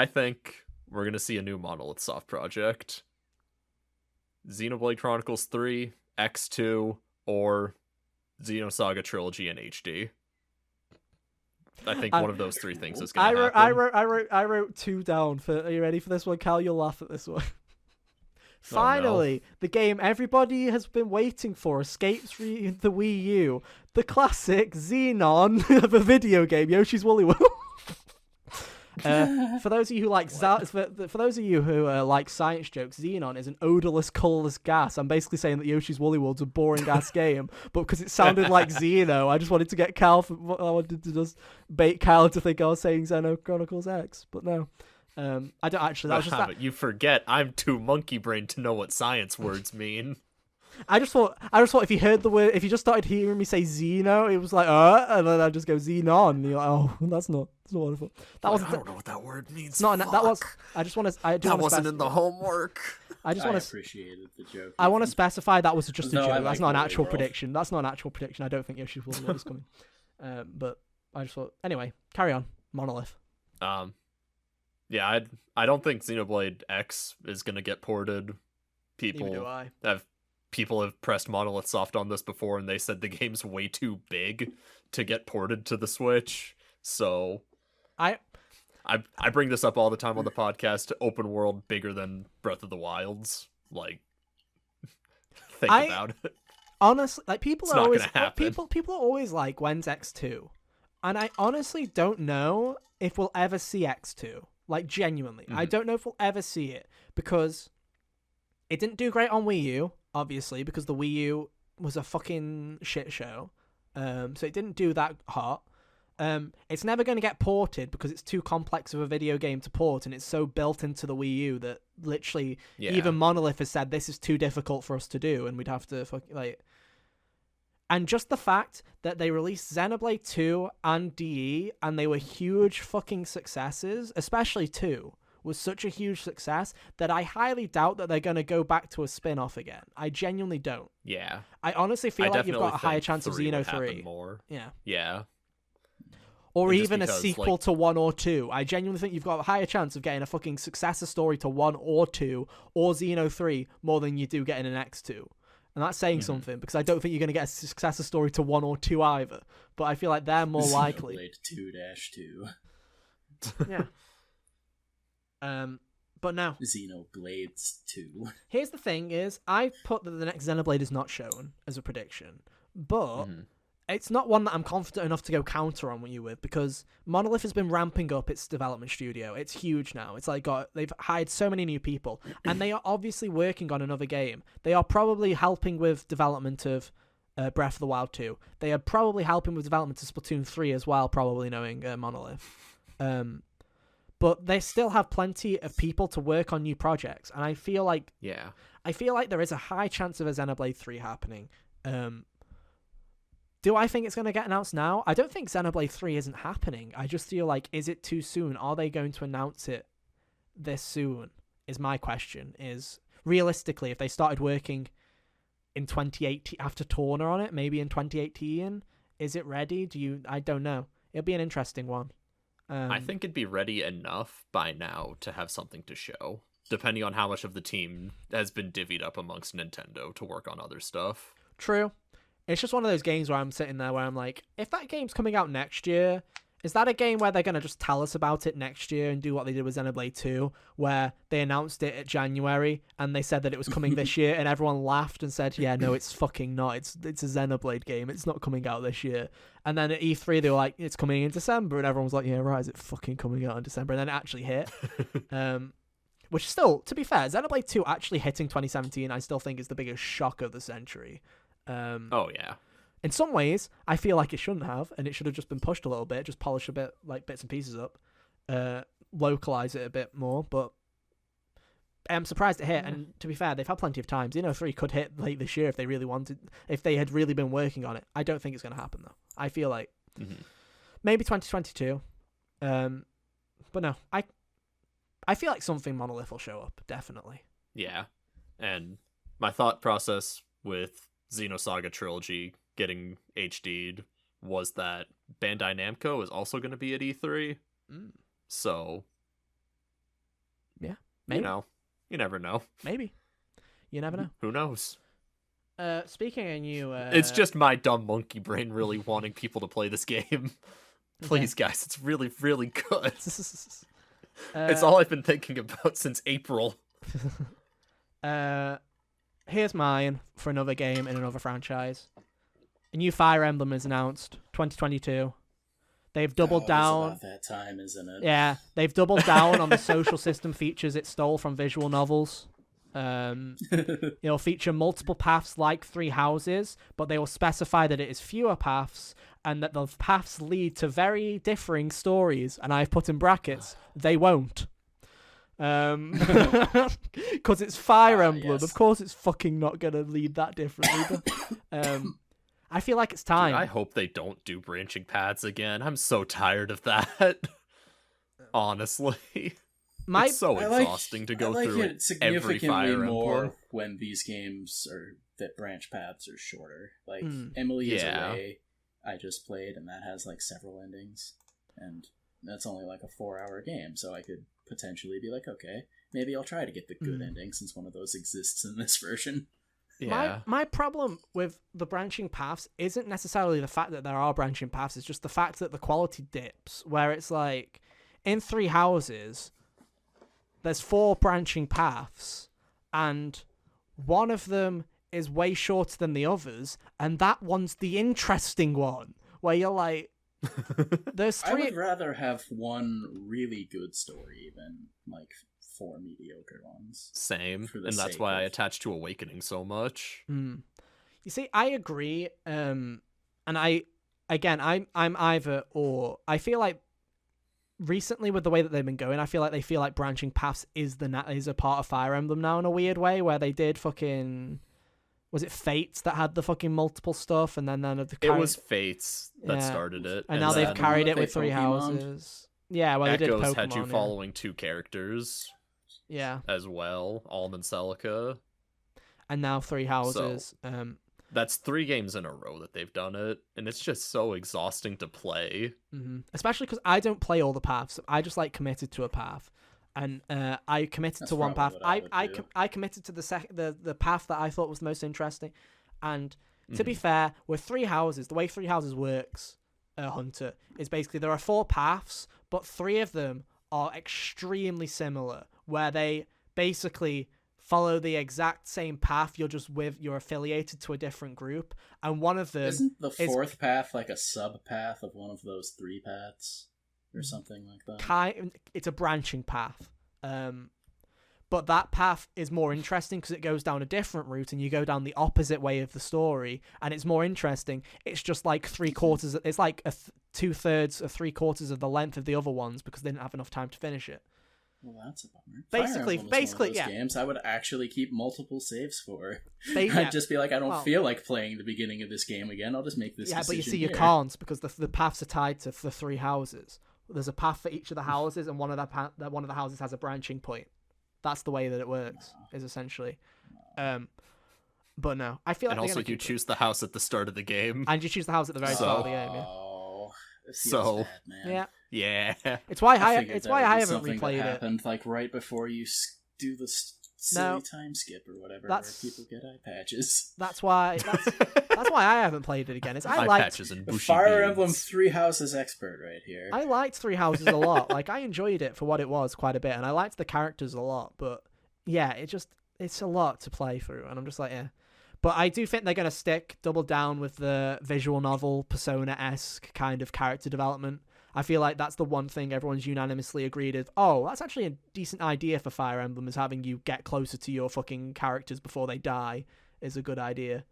think we're gonna see a new Monolith Soft project. Xenoblade Chronicles 3, X2, or Xenosaga Trilogy in HD. I think one of those 3 things is going to happen. I wrote 2 down. Are you ready for this one, Cal? You'll laugh at this one. Finally, the game everybody has been waiting for escapes the Wii U. The classic Xenon of a video game, Yoshi's Woolly World. For those of you who like for those of you who like science jokes, xenon is an odorless, colorless gas. I'm basically saying that Yoshi's Woolly World's a boring ass game, but because it sounded like Xeno, I just wanted to get Cal. I wanted to just bait Cal to think I was saying Xeno Chronicles X, but no. I don't actually. That was just that. You forget I'm too monkey brained to know what science words mean. I just thought if you heard the word, if you just started hearing me say Xeno, it was like, and then I'd just go Xenon, and you're like, oh, that's not wonderful. I don't know what that word means. It's not. That was. I just want to. That wasn't in the homework. I appreciated the joke. I want to specify that was just a joke. That's not an actual prediction. That's not an actual prediction. I don't think Yoshi's Woolly World is coming. But I just thought. Anyway, carry on. Monolith. Yeah, I don't think Xenoblade X is gonna get ported. People have pressed Monolith Soft on this before, and they said the game's way too big to get ported to the Switch. So, I bring this up all the time on the podcast. Open world bigger than Breath of the Wild's. Like, think about it. Honestly, like people are always like, when's X2? And I honestly don't know if we'll ever see X2. Like, genuinely, I don't know if we'll ever see it, because it didn't do great on Wii U. Obviously, because the Wii U was a fucking shit show. So it didn't do that hot. It's never going to get ported because it's too complex of a video game to port, and it's so built into the Wii U that literally even Monolith has said this is too difficult for us to do, and we'd have to And just the fact that they released Xenoblade 2 and DE, and they were huge fucking successes, especially 2. Was such a huge success that I highly doubt that they're going to go back to a spin-off again. I genuinely don't. Yeah. I honestly feel like you've got a higher chance of Xeno 3. More. Yeah. Yeah. Or even a sequel to 1 or 2. I genuinely think you've got a higher chance of getting a fucking successor story to 1 or 2 or Xeno 3 more than you do getting an X2. And that's saying something, because I don't think you're going to get a successor story to 1 or 2 either. But I feel like they're more likely. Xenoblade 2-2. Yeah. But now Xenoblades 2. Here's the thing: is I put that the next Xenoblade is not shown as a prediction, but it's not one that I'm confident enough to go counter on you with, because Monolith has been ramping up its development studio. It's huge now. It's like they've hired so many new people, and they are obviously working on another game. They are probably helping with development of Breath of the Wild 2. They are probably helping with development of Splatoon 3 as well, probably knowing Monolith. But they still have plenty of people to work on new projects, and I feel like there is a high chance of a Xenoblade 3 happening. Do I think it's going to get announced now? I don't think Xenoblade 3 isn't happening. I just feel like, is it too soon? Are they going to announce it this soon? Is my question. Is realistically, if they started working in 2018 after Torna on it, maybe in 2018, is it ready? I don't know. It'll be an interesting one. I think it'd be ready enough by now to have something to show, depending on how much of the team has been divvied up amongst Nintendo to work on other stuff. True. It's just one of those games where I'm sitting there where I'm like, if that game's coming out next year, is that a game where they're going to just tell us about it next year and do what they did with Xenoblade 2, where they announced it at January and they said that it was coming this year and everyone laughed and said, yeah, no, it's fucking not. It's a Xenoblade game. It's not coming out this year. And then at E3, they were like, it's coming in December. And everyone was like, yeah, right, is it fucking coming out in December? And then it actually hit. Which still, to be fair, Xenoblade 2 actually hitting 2017, I still think is the biggest shock of the century. Oh, yeah. In some ways, I feel like it shouldn't have, and it should have just been pushed a little bit, just polish a bit, like bits and pieces up, localize it a bit more, but I'm surprised it hit, and to be fair, they've had plenty of times. 3 could hit late this year if they really wanted, if they had really been working on it. I don't think it's going to happen, though. I feel like maybe 2022, but no, I feel like something Monolith will show up, definitely. Yeah, and my thought process with Xenosaga Trilogy getting HD'd was that Bandai Namco is also going to be at E3. So, yeah, maybe. You never know. Maybe. You never know. Who knows? Speaking of new... It's just my dumb monkey brain really wanting people to play this game. Please, guys, it's really, really good. It's all I've been thinking about since April. Here's mine for another game in another franchise. A new Fire Emblem is announced, 2022. They've doubled down. It's about that time, isn't it? Yeah, they've doubled down on the social system features it stole from visual novels. It'll feature multiple paths like Three Houses, but they will specify that it is fewer paths and that the paths lead to very differing stories. And I've put in brackets, they won't. Because it's Fire Emblem. Yes. Of course it's fucking not going to lead that differently. But, I feel like it's time. Dude, I hope they don't do branching paths again. I'm so tired of that. Honestly. It's so exhausting to go through it every Fire more Emblem. when these games that branch paths are shorter. Like Emily is Away, I just played, and that has like several endings, and that's only like a 4-hour game, so I could potentially be like, okay, maybe I'll try to get the good ending since one of those exists in this version. Yeah. My problem with the branching paths isn't necessarily the fact that there are branching paths, it's just the fact that the quality dips, where it's like, in Three Houses, there's 4 branching paths, and one of them is way shorter than the others, and that one's the interesting one, where you're like, there's 3... I would rather have one really good story than, like, 4 mediocre ones. Same, and that's why I attach to Awakening so much. You see, I agree, and I'm either or. I feel like recently with the way that they've been going, I feel like they feel like branching paths is a part of Fire Emblem now in a weird way, where they did fucking... Was it Fates that had the fucking multiple stuff, and then it was Fates that started it, and now they've carried it with Three Houses. Yeah, well, they did Pokemon. Had you following 2 characters. Yeah. As well, Alm and Celica. And now Three Houses. So, that's 3 games in a row that they've done it, and it's just so exhausting to play. Especially because I don't play all the paths. I just like committed to a path. And I committed to one path. I committed to the path that I thought was the most interesting. And to be fair, with Three Houses, the way Three Houses works, Hunter, is basically there are 4 paths, but 3 of them are extremely similar, where they basically follow the exact same path. You're affiliated to a different group, and one of them isn't the 4th path like a sub path of one of those 3 paths or something like that. It's a branching path, but that path is more interesting because it goes down a different route and you go down the opposite way of the story, and it's more interesting. It's just like 3/4. It's like 2/3 or 3/4 of the length of the other ones because they didn't have enough time to finish it. Well, that's a bummer. Basically, Fire Emblem is one of those yeah. games I would actually keep multiple saves for. Yeah. I'd just be like, I don't feel like playing the beginning of this game again. I'll just make this. Yeah, but you see, here. you can't because the paths are tied to the 3 houses. There's a path for each of the houses, and one of the houses has a branching point. That's the way that it works. Is essentially. But no, I feel like. And also, you choose the house at the start of the game. And you choose the house at the very start of the game. Yeah. Oh, So bad, man. yeah. It's why I haven't something replayed that it. happened like right before you do the silly time skip or whatever, where people get eye patches. That's why I haven't played it again. Eye patches and bushy Fire beards. Emblem 3 Houses expert right here. I liked 3 Houses a lot. Like, I enjoyed it for what it was quite a bit, and I liked the characters a lot. But yeah, it's a lot to play through, and I'm just like, yeah. But I do think they're going to double down with the visual novel, Persona-esque kind of character development. I feel like that's the one thing everyone's unanimously agreed is, oh, that's actually a decent idea for Fire Emblem, is having you get closer to your fucking characters before they die is a good idea.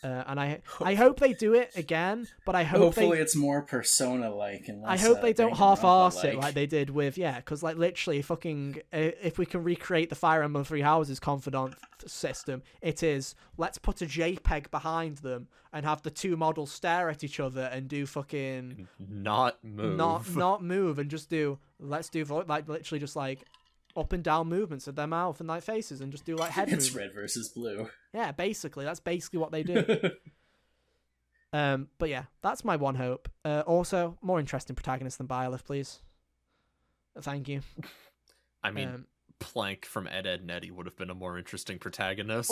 And I hope they do it again, but I hope hopefully it's more Persona-like. And less, I hope they don't half-arse it like like they did with, because like literally fucking, if we can recreate the Fire Emblem 3 Houses confidant system, it is, let's put a JPEG behind them and have the 2 models stare at each other and do fucking... Not move. Not move and just do, let's do like literally just like up and down movements of their mouth and like faces and just do like head movements. It's red versus blue. Yeah, basically. That's basically what they do. But yeah, that's my one hope. Also, more interesting protagonist than Byleth, please. Thank you. I mean, Plank from Ed, Edd n Eddy would have been a more interesting protagonist.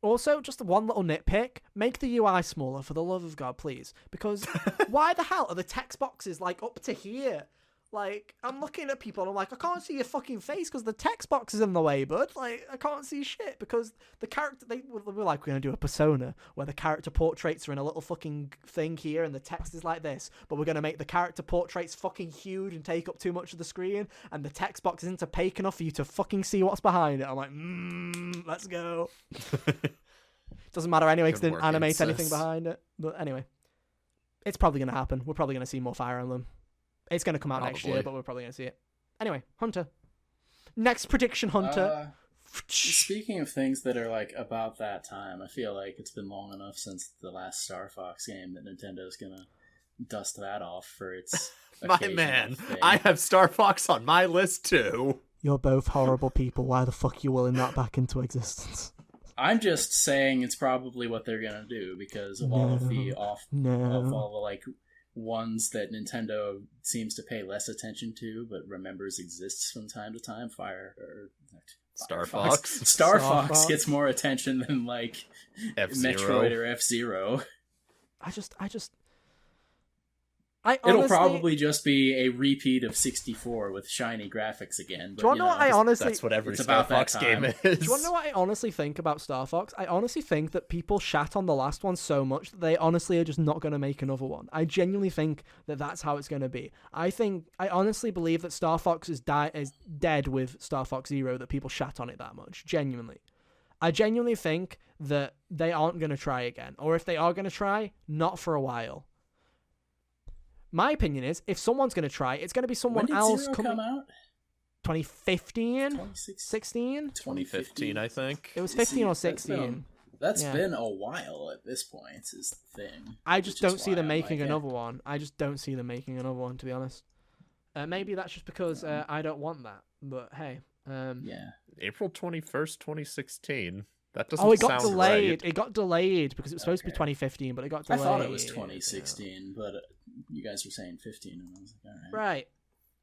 Also, just one little nitpick. Make the UI smaller, for the love of God, please. Because why the hell are the text boxes like up to here? Like, I'm looking at people and I'm like, I can't see your fucking face because the text box is in the way, bud. Like, I can't see shit because the character, we're like, we're going to do a Persona where the character portraits are in a little fucking thing here and the text is like this, but we're going to make the character portraits fucking huge and take up too much of the screen and the text box isn't opaque enough for you to fucking see what's behind it. I'm like, let's go. Doesn't matter anyway because they didn't animate anything behind it. But anyway, it's probably going to happen. We're probably going to see more Fire Emblem. It's going to come out next year, but we're probably going to see it. Anyway, Hunter. Next prediction, Hunter. Speaking of things that are like about that time, I feel like it's been long enough since the last Star Fox game that Nintendo's going to dust that off for its my man, thing. I have Star Fox on my list too. You're both horrible people. Why the fuck are you willing that back into existence? I'm just saying it's probably what they're going to do because of all of the of all the like ones that Nintendo seems to pay less attention to, but remembers exists from time to time. Star Fox. Star Fox gets more attention than like F-Zero. Metroid or F-Zero. It'll probably just be a repeat of 64 with shiny graphics again. But, do you want to know what I honestly... That's what every Star Fox game is. Do you want to know what I honestly think about Star Fox? I honestly think that people shat on the last one so much that they honestly are just not going to make another one. I genuinely think that that's how it's going to be. I honestly believe that Star Fox is dead with Star Fox Zero, that people shat on it that much. Genuinely. I genuinely think that they aren't going to try again. Or if they are going to try, not for a while. My opinion is, if someone's going to try, it's going to be someone else coming. Come out? 2015? 16? 2015, I think. It was 15 or 16. That's been a while at this point, is the thing. I just don't see them making another one. I just don't see them making another one, to be honest. Maybe that's just because I don't want that. But hey. Yeah. April 21st, 2016. That doesn't it got sound delayed. right. It got delayed because it was supposed to be 2015, but it got delayed. I thought it was 2016, but you guys were saying 15, and I was like, all right. Right.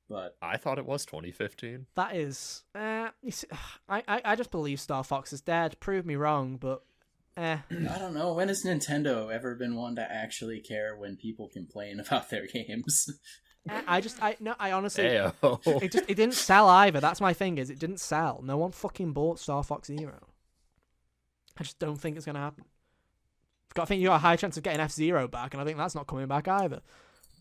But I thought it was 2015. That is... you see, I just believe Star Fox is dead. Prove me wrong, but... I don't know. When has Nintendo ever been one to actually care when people complain about their games? I honestly... Ayo. It didn't sell either. That's my thing, is it didn't sell. No one fucking bought Star Fox Zero. I just don't think it's going to happen. I think you got a high chance of getting F-Zero back, and I think that's not coming back either.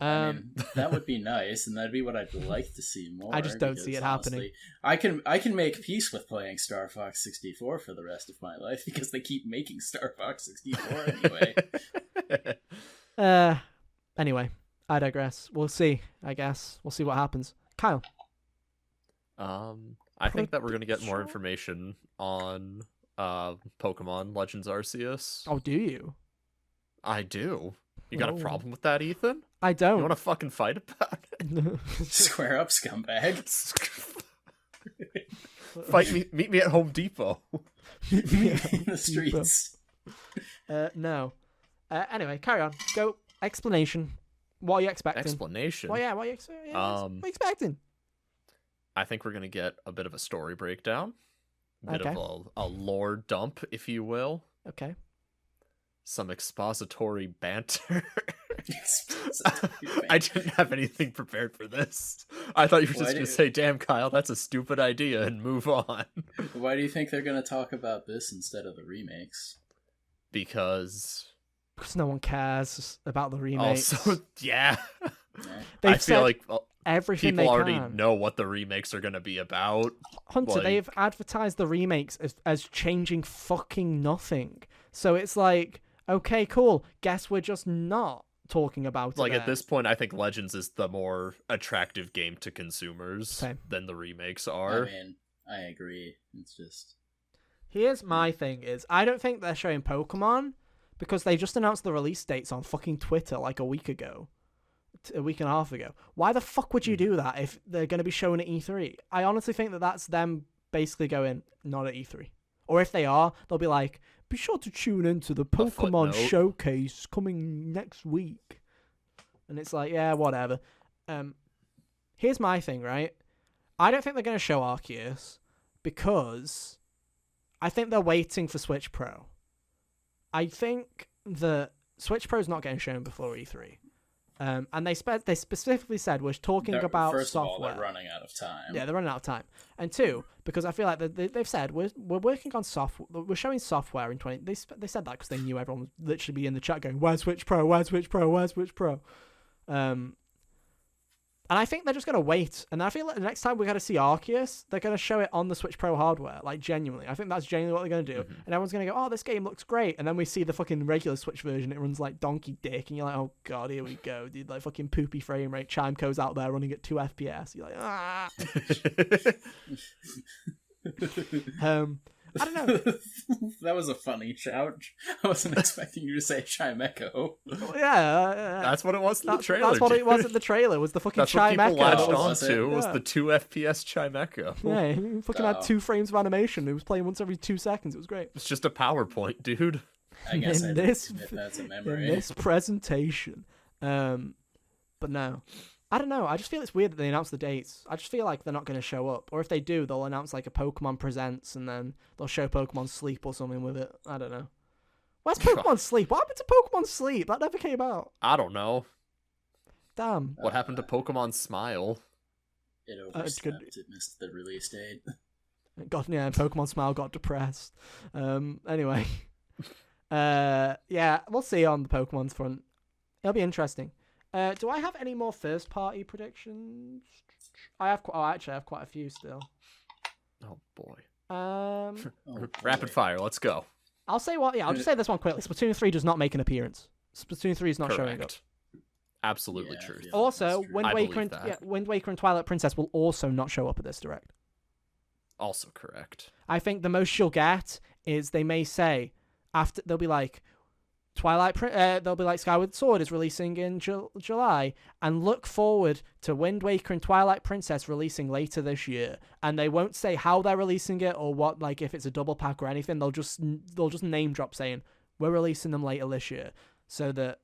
I mean, that would be nice, and that'd be what I'd like to see more. I just don't see it happening. I can make peace with playing Star Fox 64 for the rest of my life because they keep making Star Fox 64 anyway. Anyway, I digress. We'll see. I guess we'll see what happens. Kyle. I think that we're gonna get more information on Pokemon Legends Arceus. Oh, do you? I do. You got a problem with that, Ethan? I don't. You want to fucking fight about it? Square up, scumbag. Meet me at Home Depot. In the streets. No. Anyway, carry on. Go. Explanation. What are you expecting? Explanation? Well, yeah, what are you expecting? I think we're going to get a bit of a story breakdown. A bit of a lore dump, if you will. Okay. Some expository banter. I didn't have anything prepared for this. I thought you were just going to say, damn, Kyle, that's a stupid idea, and move on. Why do you think they're going to talk about this instead of the remakes? Because no one cares about the remakes. Also, yeah. They've I feel like everything people they already can. know what the remakes are going to be about. Hunter, they've advertised the remakes as changing fucking nothing. So it's like, okay, cool. Guess we're just not talking about it. Like, at this point, I think Legends is the more attractive game to consumers Same. than the remakes are. I mean, I agree. It's just... Here's my thing is, I don't think they're showing Pokemon because they just announced the release dates on fucking Twitter like a week ago. A week and a half ago. Why the fuck would you do that if they're going to be showing at E3? I honestly think that that's them basically going, not at E3. Or if they are, they'll be like, be sure to tune into the Pokemon showcase coming next week. And it's like, yeah, whatever. Here's my thing, right? I don't think they're going to show Arceus because I think they're waiting for Switch Pro. I think the Switch Pro is not getting shown before E3. And they specifically said we're talking about first software. Of all, they're running out of time. Yeah, they're running out of time. And two, because I feel like they've said we're working on software. We're showing software in 20. They said that because they knew everyone would literally be in the chat going, "Where's Switch Pro? Where's Switch Pro? Where's Switch Pro?" And I think they're just gonna wait. And I feel like the next time we're gonna see Arceus, they're gonna show it on the Switch Pro hardware. Like, genuinely, I think that's genuinely what they're gonna do. Mm-hmm. And everyone's gonna go, "Oh, this game looks great." And then we see the fucking regular Switch version. It runs like donkey dick, and you're like, "Oh god, here we go, dude!" Like fucking poopy frame rate. Chimeco's out there running at 2 FPS. You're like, ah. I don't know. That was a funny shout. I wasn't expecting you to say Chimeco. Yeah, that's what it was in the trailer. That's what it was in the trailer. Was the fucking Chimeco? That's what people latched onto. Was the 2 FPS Chimeco. Yeah, he fucking had 2 frames of animation. It was playing once every 2 seconds. It was great. It's just a PowerPoint, dude. I guess that's a memory. In this presentation, but no. I don't know. I just feel it's weird that they announced the dates. I just feel like they're not going to show up. Or if they do, they'll announce like a Pokemon Presents and then they'll show Pokemon Sleep or something with it. I don't know. Where's Pokemon Sleep? What happened to Pokemon Sleep? That never came out. I don't know. Damn. What happened to Pokemon Smile? It overstepped. It missed the release date. Pokemon Smile got depressed. Anyway. Yeah, we'll see on the Pokemon's front. It'll be interesting. Do I have any more first-party predictions? I have quite a few still. Oh boy. Boy. Rapid fire. Let's go. I'll say what. Yeah, I'll just say this one quickly. Splatoon 3 does not make an appearance. Splatoon 3 is not showing up. Absolutely true. Also, Wind Waker and Twilight Princess will also not show up at this direct. Also correct. I think the most you'll get is they may say after they'll be like. They'll be like Skyward Sword is releasing in July, and look forward to Wind Waker and Twilight Princess releasing later this year. And they won't say how they're releasing it or what, like if it's a double pack or anything. They'll just name drop saying we're releasing them later this year, so that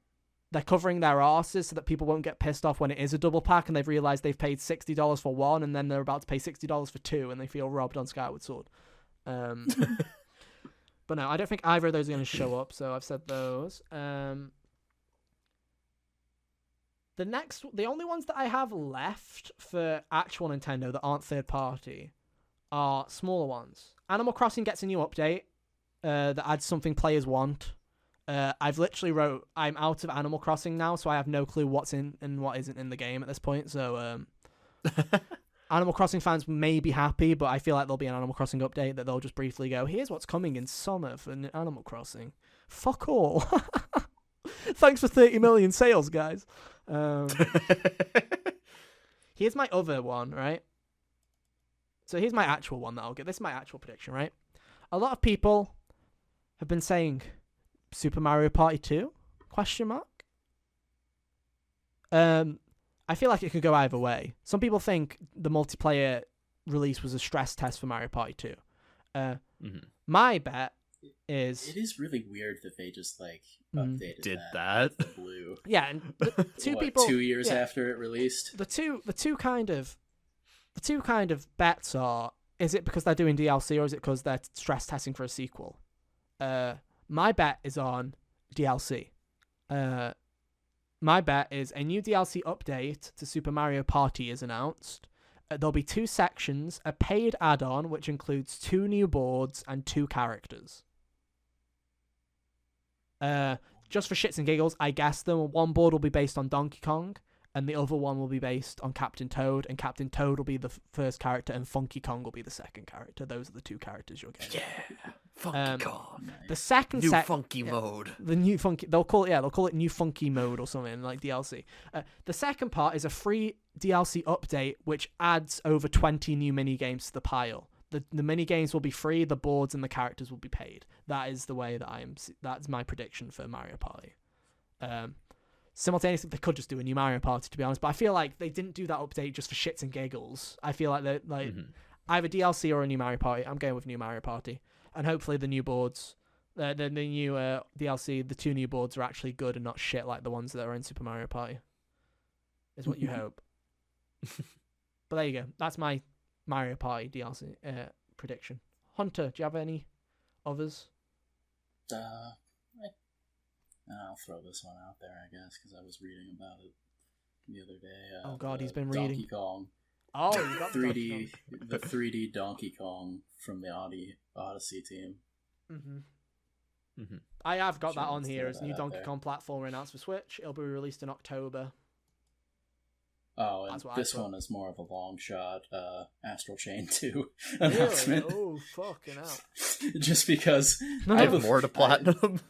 they're covering their asses so that people won't get pissed off when it is a double pack and they've realized they've paid $60 for one and then they're about to pay $60 for two and they feel robbed on Skyward Sword. But no, I don't think either of those are going to show up, so I've said those. The only ones that I have left for actual Nintendo that aren't third party are smaller ones. Animal Crossing gets a new update that adds something players want. I've literally wrote, I'm out of Animal Crossing now, so I have no clue what's in and what isn't in the game at this point. So Animal Crossing fans may be happy, but I feel like there'll be an Animal Crossing update that they'll just briefly go, here's what's coming in summer for Animal Crossing. Fuck all. Thanks for 30 million sales, guys. Here's my other one, right? So here's my actual one that I'll get. This is my actual prediction, right? A lot of people have been saying Super Mario Party 2? Question mark. I feel like it could go either way. Some people think the multiplayer release was a stress test for Mario Party 2. My bet is... It is really weird that they just, like, updated Did that. Blue. Yeah, and two what, people... 2 years after it released? The two kind of bets are, is it because they're doing DLC or is it because they're stress testing for a sequel? My bet is on DLC. My bet is a new DLC update to Super Mario Party is announced. There'll be 2 sections, a paid add-on which includes 2 new boards and 2 characters. Just for shits and giggles, I guess them. One board will be based on Donkey Kong, and the other one will be based on Captain Toad, and Captain Toad will be the first character, and Funky Kong will be the second character. Those are the 2 characters you'll get. Yeah, Funky Kong. The second new funky mode. The new funky. They'll call it new funky mode or something like DLC. The second part is a free DLC update which adds over 20 new mini games to the pile. The mini games will be free. The boards and the characters will be paid. That is the way that that's my prediction for Mario Party. Simultaneously, they could just do a new Mario Party, to be honest. But I feel like they didn't do that update just for shits and giggles. I feel like they're like either DLC or a new Mario Party. I'm going with new Mario Party, and hopefully the new boards, the new DLC, the 2 new boards are actually good and not shit like the ones that are in Super Mario Party. Is what you hope. But there you go. That's my Mario Party DLC prediction. Hunter, do you have any others? I'll throw this one out there, I guess, because I was reading about it the other day. Oh God, he's been Donkey reading. Kong. Oh, you got 3D, the 3D Donkey Kong from the Odyssey team. I have got that Sure, on here throw as that new out Donkey there. Kong platformer announced for Switch. It'll be released in October. Oh, and That's what I this thought. one is more of a long shot Astral Chain 2 Really? announcement. Oh, fucking hell. Just because No, I no. have More to platinum.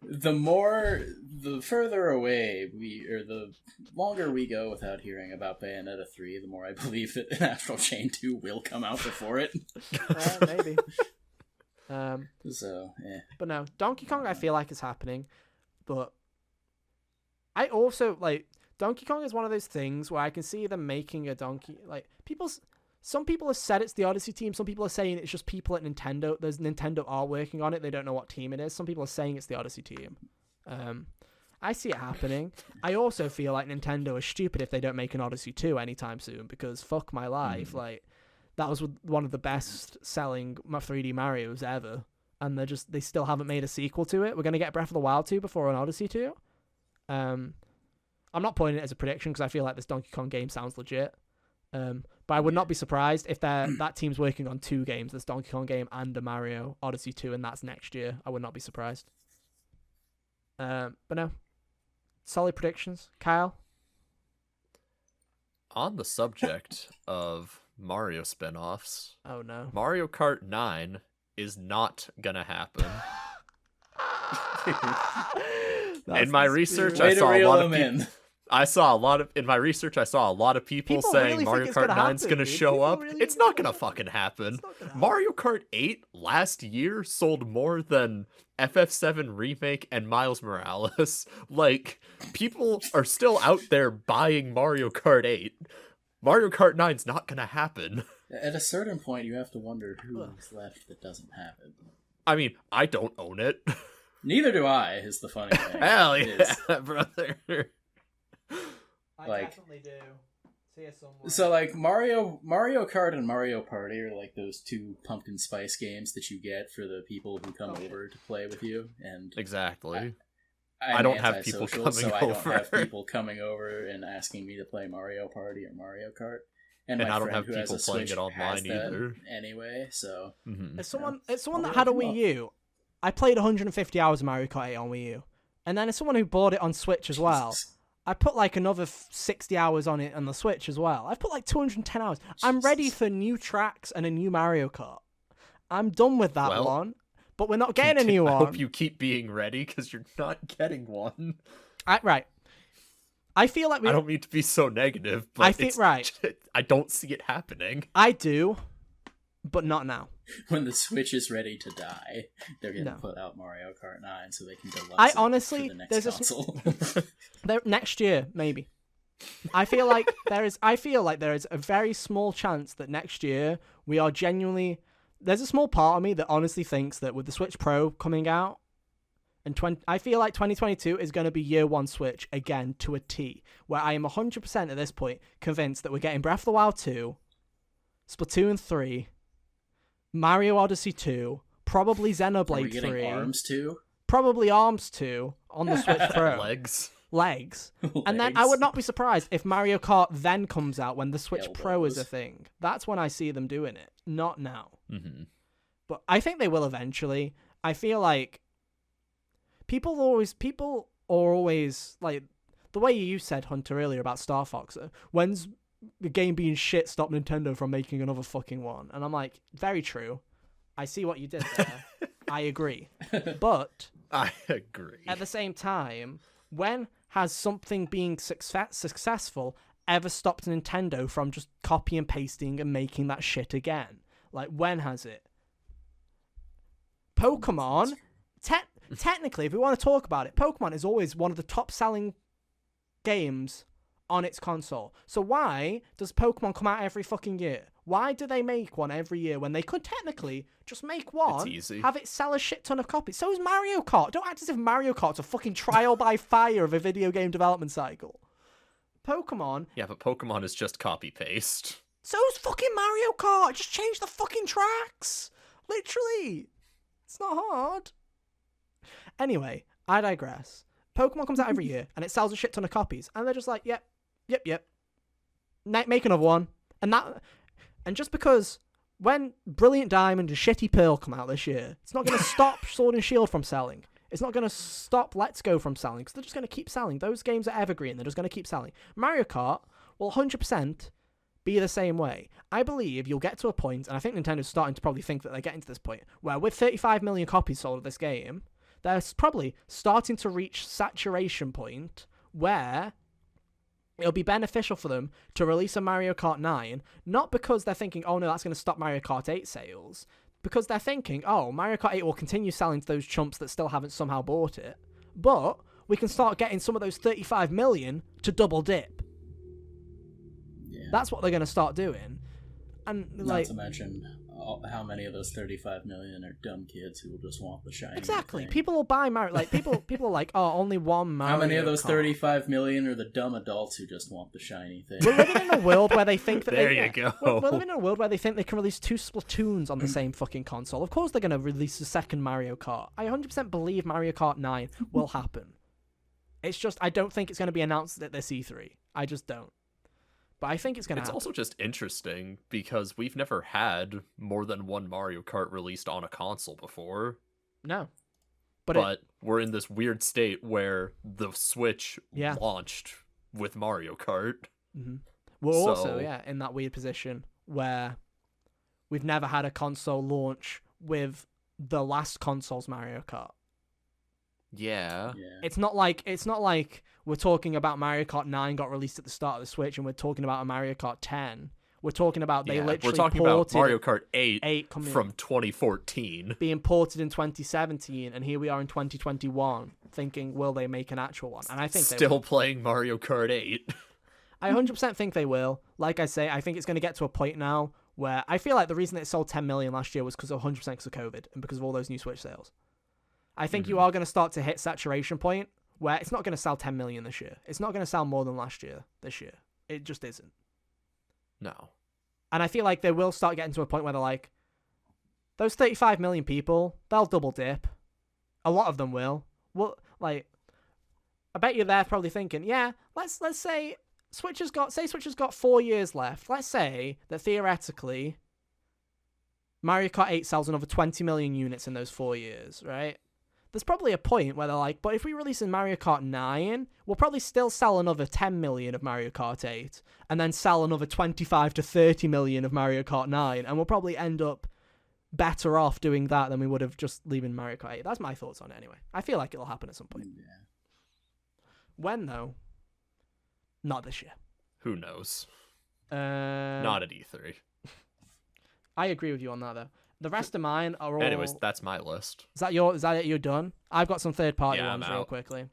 the further away the longer we go without hearing about Bayonetta 3, the more I believe that an Astral Chain 2 will come out before it. Maybe. So, yeah. But no, Donkey Kong I feel like is happening, but I also, like, Donkey Kong is one of those things where I can see them making a Donkey, like, some people have said it's the Odyssey team, some people are saying it's just people at Nintendo. Nintendo are working on it, they don't know what team it is. Some people are saying it's the Odyssey team. I see it happening. I also feel like Nintendo is stupid if they don't make an Odyssey 2 anytime soon, because fuck my life, like, that was one of the best selling 3D Marios ever, and they still haven't made a sequel to it. We're going to get Breath of the Wild 2 before an Odyssey 2. I'm not putting it as a prediction because I feel like this Donkey Kong game sounds legit. But I would not be surprised if that team's working on 2 games, this Donkey Kong game and a Mario Odyssey 2, and that's next year. I would not be surprised. But no. Solid predictions. Kyle? On the subject of Mario spin-offs, Oh no. Mario Kart 9 is not gonna happen. In my research, Way I to saw a reel lot them of people. in. In my research, I saw a lot of people saying really Mario think it's Kart gonna 9's happen, gonna dude. show People up. really It's think not it's gonna gonna fucking happen. It's not gonna happen. Mario Kart 8 last year sold more than FF7 Remake and Miles Morales. Like, people are still out there buying Mario Kart 8. Mario Kart 9's not gonna happen. At a certain point, you have to wonder who's left that doesn't have it. I mean, I don't own it. Neither do I, is the funny thing. Hell It yeah, is. brother. I Like- definitely do. See you somewhere. So, like, Mario Kart and Mario Party are like those 2 pumpkin spice games that you get for the people who come Okay. over to play with you. And Exactly. I'm I don't have people antisocial, coming so I don't over. have people coming over and asking me to play Mario Party or Mario Kart. And And my I don't friend have who has people a playing Switch it online has that either. Anyway, so Mhm. As someone I'll that be had a like, Wii U, I played 150 hours of Mario Kart 8 on Wii U. And then as someone who bought it on Switch as well, I put like another 60 hours on it on the Switch as well. I've put like 210 hours. I'm ready for new tracks and a new Mario Kart. I'm done with that one, but we're not getting a new one. I hope you keep being ready, because you're not getting one. Right. I feel like I don't mean to be so negative, but I don't see it happening. I do, but not now. When the Switch is ready to die, they're going to put out Mario Kart 9 so they can deluxe I it honestly, for the next console. Next year, maybe. I feel like there is a very small chance that next year we are genuinely. There's a small part of me that honestly thinks that with the Switch Pro coming out, I feel like 2022 is going to be year one Switch again to a T, where I am 100% at this point convinced that we're getting Breath of the Wild 2, Splatoon 3, Mario Odyssey 2, probably Xenoblade 3. Are we getting ARMS 2? Probably ARMS 2 on the Switch Pro. Legs. And then I would not be surprised if Mario Kart then comes out when the Switch Pro is a thing. That's when I see them doing it, not now. Mm-hmm. But I think they will eventually. I feel like people are always like the way you said, Hunter, earlier about Star Fox. When's the game being shit stop Nintendo from making another fucking one? And I'm like, very true. I see what you did there. I agree. But I agree. At the same time, when has something being successful ever stopped Nintendo from just copy and pasting and making that shit again? Like, when has it? Pokemon, technically, if we want to talk about it, Pokemon is always one of the top-selling games on its console. So why does Pokemon come out every fucking year? Why do they make one every year when they could technically just make one, have it sell a shit ton of copies? So is Mario Kart. Don't act as if Mario Kart's a fucking trial by fire of a video game development cycle. Pokemon... Yeah, but Pokemon is just copy-paste. So is fucking Mario Kart. Just change the fucking tracks. Literally. It's not hard. Anyway, I digress. Pokemon comes out every year, and it sells a shit ton of copies. And they're just like, yep. Make another one. And just because when Brilliant Diamond and Shitty Pearl come out this year, it's not going to stop Sword and Shield from selling. It's not going to stop Let's Go from selling, because they're just going to keep selling. Those games are evergreen. They're just going to keep selling. Mario Kart will 100% be the same way. I believe you'll get to a point, and I think Nintendo's starting to probably think that they're getting to this point, where with 35 million copies sold of this game, they're probably starting to reach saturation point where it'll be beneficial for them to release a Mario Kart 9, not because they're thinking, oh no, that's going to stop Mario Kart 8 sales, because they're thinking, oh, Mario Kart 8 will continue selling to those chumps that still haven't somehow bought it, but we can start getting some of those 35 million to double dip. Yeah. That's what they're going to start doing. And not to mention how many of those 35 million are dumb kids who will just want the shiny Exactly. thing. People will buy Mario. Like people are like, oh, only one Mario. How many of those Kart. 35 million are the dumb adults who just want the shiny thing? We're living in a world where they think that there you go. We're living in a world where they think they can release 2 Splatoons on the same fucking console. Of course they're going to release a second Mario Kart. I 100% believe Mario Kart 9 will happen. It's just I don't think it's going to be announced at this E3. I just don't. But I think it's going to happen. It's also just interesting because we've never had more than one Mario Kart released on a console before. No. But we're in this weird state where the Switch launched with Mario Kart. Mm-hmm. We're also in that weird position where we've never had a console launch with the last console's Mario Kart. Yeah. It's not like we're talking about Mario Kart 9 got released at the start of the Switch and we're talking about a Mario Kart 10. We're talking about we're talking about Mario Kart 8 from 2014 being ported in 2017, and here we are in 2021 thinking, will they make an actual one? And I think still they will. Playing Mario Kart 8. I 100% think they will. Like I say, I think it's going to get to a point now where I feel like the reason it sold 10 million last year was because of 100% because of COVID and because of all those new Switch sales. I think you are going to start to hit saturation point where it's not going to sell 10 million this year. It's not going to sell more than last year this year. It just isn't. No. And I feel like they will start getting to a point where they're like, those 35 million people, they'll double dip. A lot of them will. Well, like, I bet you they're probably thinking, yeah, let's say Switch has got 4 years left. Let's say that theoretically Mario Kart 8 sells another 20 million units in those 4 years, right? There's probably a point where they're like, but if we release in Mario Kart 9, we'll probably still sell another 10 million of Mario Kart 8, and then sell another 25 to 30 million of Mario Kart 9, and we'll probably end up better off doing that than we would have just leaving Mario Kart 8. That's my thoughts on it anyway. I feel like it'll happen at some point. Yeah. When, though? Not this year. Who knows? Not at E3. I agree with you on that, though. The rest of mine are all... Anyways, that's my list. Is that it? You're done? I've got some third-party ones I'm real out. quickly.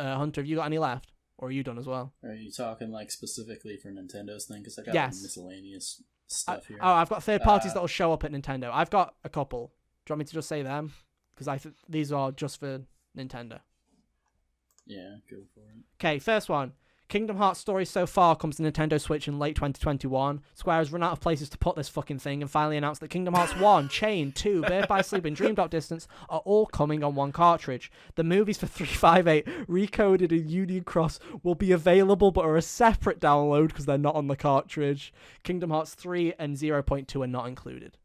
Hunter, have you got any left? Or are you done as well? Are you talking like specifically for Nintendo's thing? Because I got Yes. miscellaneous stuff here. I've got third parties that'll show up at Nintendo. I've got a couple. Do you want me to just say them? Because these are just for Nintendo. Yeah, go for it. Okay, first one. Kingdom Hearts story so far comes to Nintendo Switch in late 2021. Square has run out of places to put this fucking thing and finally announced that Kingdom Hearts 1, Chain, 2, Birth by Sleep and Dream Drop Distance are all coming on one cartridge. The movies for 358, recoded in Union Cross, will be available but are a separate download because they're not on the cartridge. Kingdom Hearts 3 and 0.2 are not included.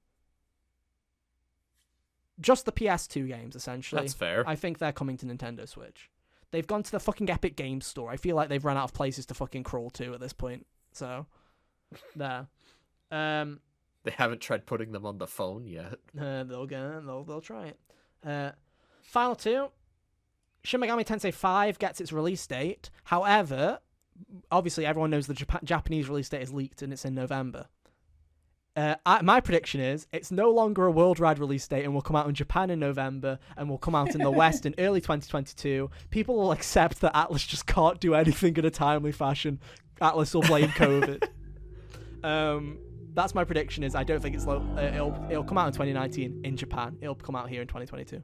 Just the PS2 games, essentially. That's fair. I think they're coming to Nintendo Switch. They've gone to the fucking Epic Games Store. I feel like they've run out of places to fucking crawl to at this point. So, there. They haven't tried putting them on the phone yet. They'll try it. Final two. Shin Megami Tensei 5 gets its release date. However, obviously everyone knows the Japanese release date is leaked and it's in November. My prediction is it's no longer a worldwide release date and will come out in Japan in November and will come out in the West in early 2022. People will accept that Atlas just can't do anything in a timely fashion. Atlas will blame COVID. That's my prediction. Is I don't think it'll come out in 2019 in Japan. It'll come out here in 2022.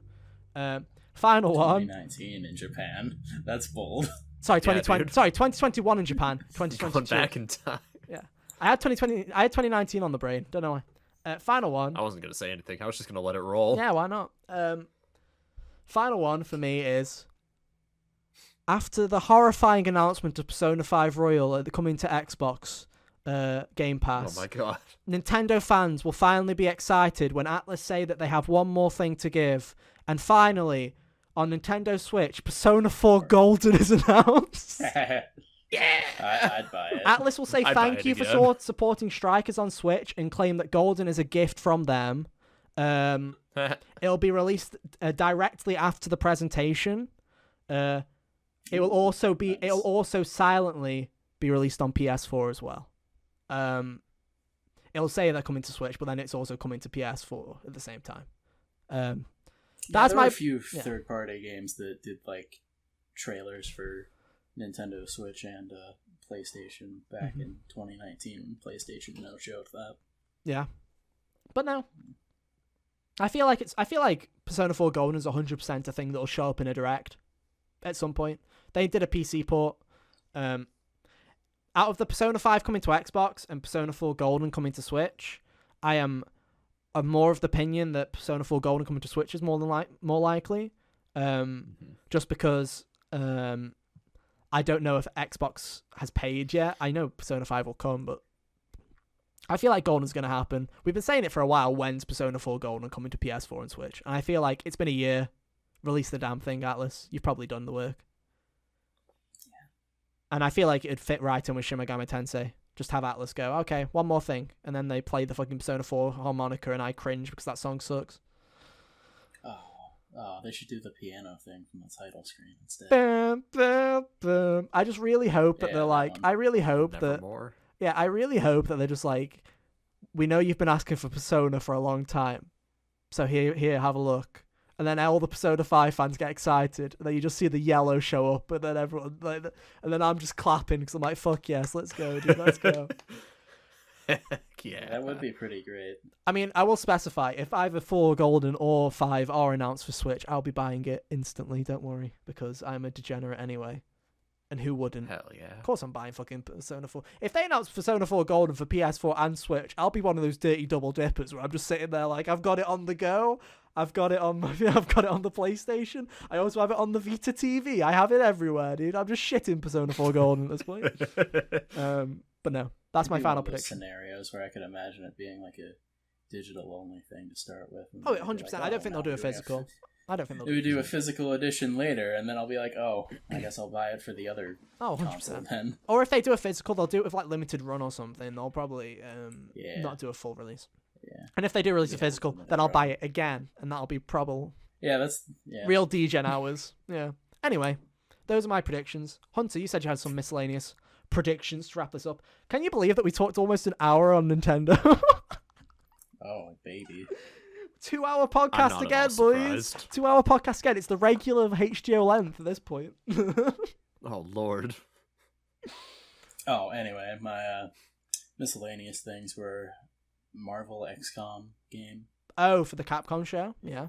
Final one. 2019 in Japan. That's bold. Sorry, 2020. Dude. Sorry, 2021 in Japan. 2022. Going back in time. Yeah. I had 2019 on the brain. Don't know why. Final one. I wasn't going to say anything. I was just going to let it roll. Yeah, why not? Final one for me is after the horrifying announcement of Persona 5 Royal coming to Xbox Game Pass. Oh my god. Nintendo fans will finally be excited when Atlus say that they have one more thing to give. And finally, on Nintendo Switch, Persona 4 Golden is announced. Yeah, I'd buy it. Atlus will say thank you for supporting Strikers on Switch and claim that Golden is a gift from them. It'll be released directly after the presentation. It will also silently be released on PS4 as well. It'll say they're coming to Switch, but then it's also coming to PS4 at the same time. That's there were a few third-party games that did like trailers for Nintendo Switch and PlayStation back in 2019. PlayStation showed that. Yeah, but no. I feel like Persona 4 Golden is 100% a thing that'll show up in a direct at some point. They did a PC port. Out of the Persona 5 coming to Xbox and Persona 4 Golden coming to Switch, I am more of the opinion that Persona 4 Golden coming to Switch is more likely. Just because I don't know if Xbox has paid yet. I know Persona 5 will come, but I feel like Golden's going to happen. We've been saying it for a while. When's Persona 4 Golden coming to PS4 and Switch? And I feel like it's been a year. Release the damn thing, Atlas. You've probably done the work. Yeah. And I feel like it'd fit right in with Shin Megami Tensei. Just have Atlas go, okay, one more thing. And then they play the fucking Persona 4 harmonica and I cringe because that song sucks. Oh, they should do the piano thing from the title screen instead. Bum, bum, bum. I just really hope that they're like, one. I really hope Nevermore. I really hope that they're just like, we know you've been asking for Persona for a long time. So here, have a look. And then all the Persona 5 fans get excited. And then you just see the yellow show up. And then everyone, and then I'm just clapping because I'm like, fuck yes, let's go, dude, let's go. Yeah. That would be pretty great. I mean, I will specify, if either 4 Golden or 5 are announced for Switch, I'll be buying it instantly, don't worry, because I'm a degenerate anyway. And who wouldn't? Hell yeah. Of course I'm buying fucking Persona 4. If they announce Persona 4 Golden for PS4 and Switch, I'll be one of those dirty double dippers where I'm just sitting there like, I've got it on the go, I've got it on the PlayStation, I also have it on the Vita TV, I have it everywhere, dude. I'm just shitting Persona 4 Golden at this point. But no, that's my final prediction. Scenarios where I could imagine it being like a digital only thing to start with. Oh, 100%. I don't think they'll do a physical. I don't think they'll do a physical edition later, and then I'll be like, oh, I guess I'll buy it for the other 100%. console then. Or if they do a physical, they'll do it with like limited run or something. They'll probably not do a full release. Yeah. And if they do release a physical, then I'll buy it again, and that'll be real degen hours. Yeah. Anyway, those are my predictions. Hunter, you said you had some miscellaneous predictions to wrap this up. Can you believe that we talked almost an hour on Nintendo? Oh, baby. 2-hour podcast again, boys. 2-hour podcast again. It's the regular HGO length at this point. Oh, Lord. Oh, anyway, my miscellaneous things were Marvel XCOM game. Oh, for the Capcom show? Yeah.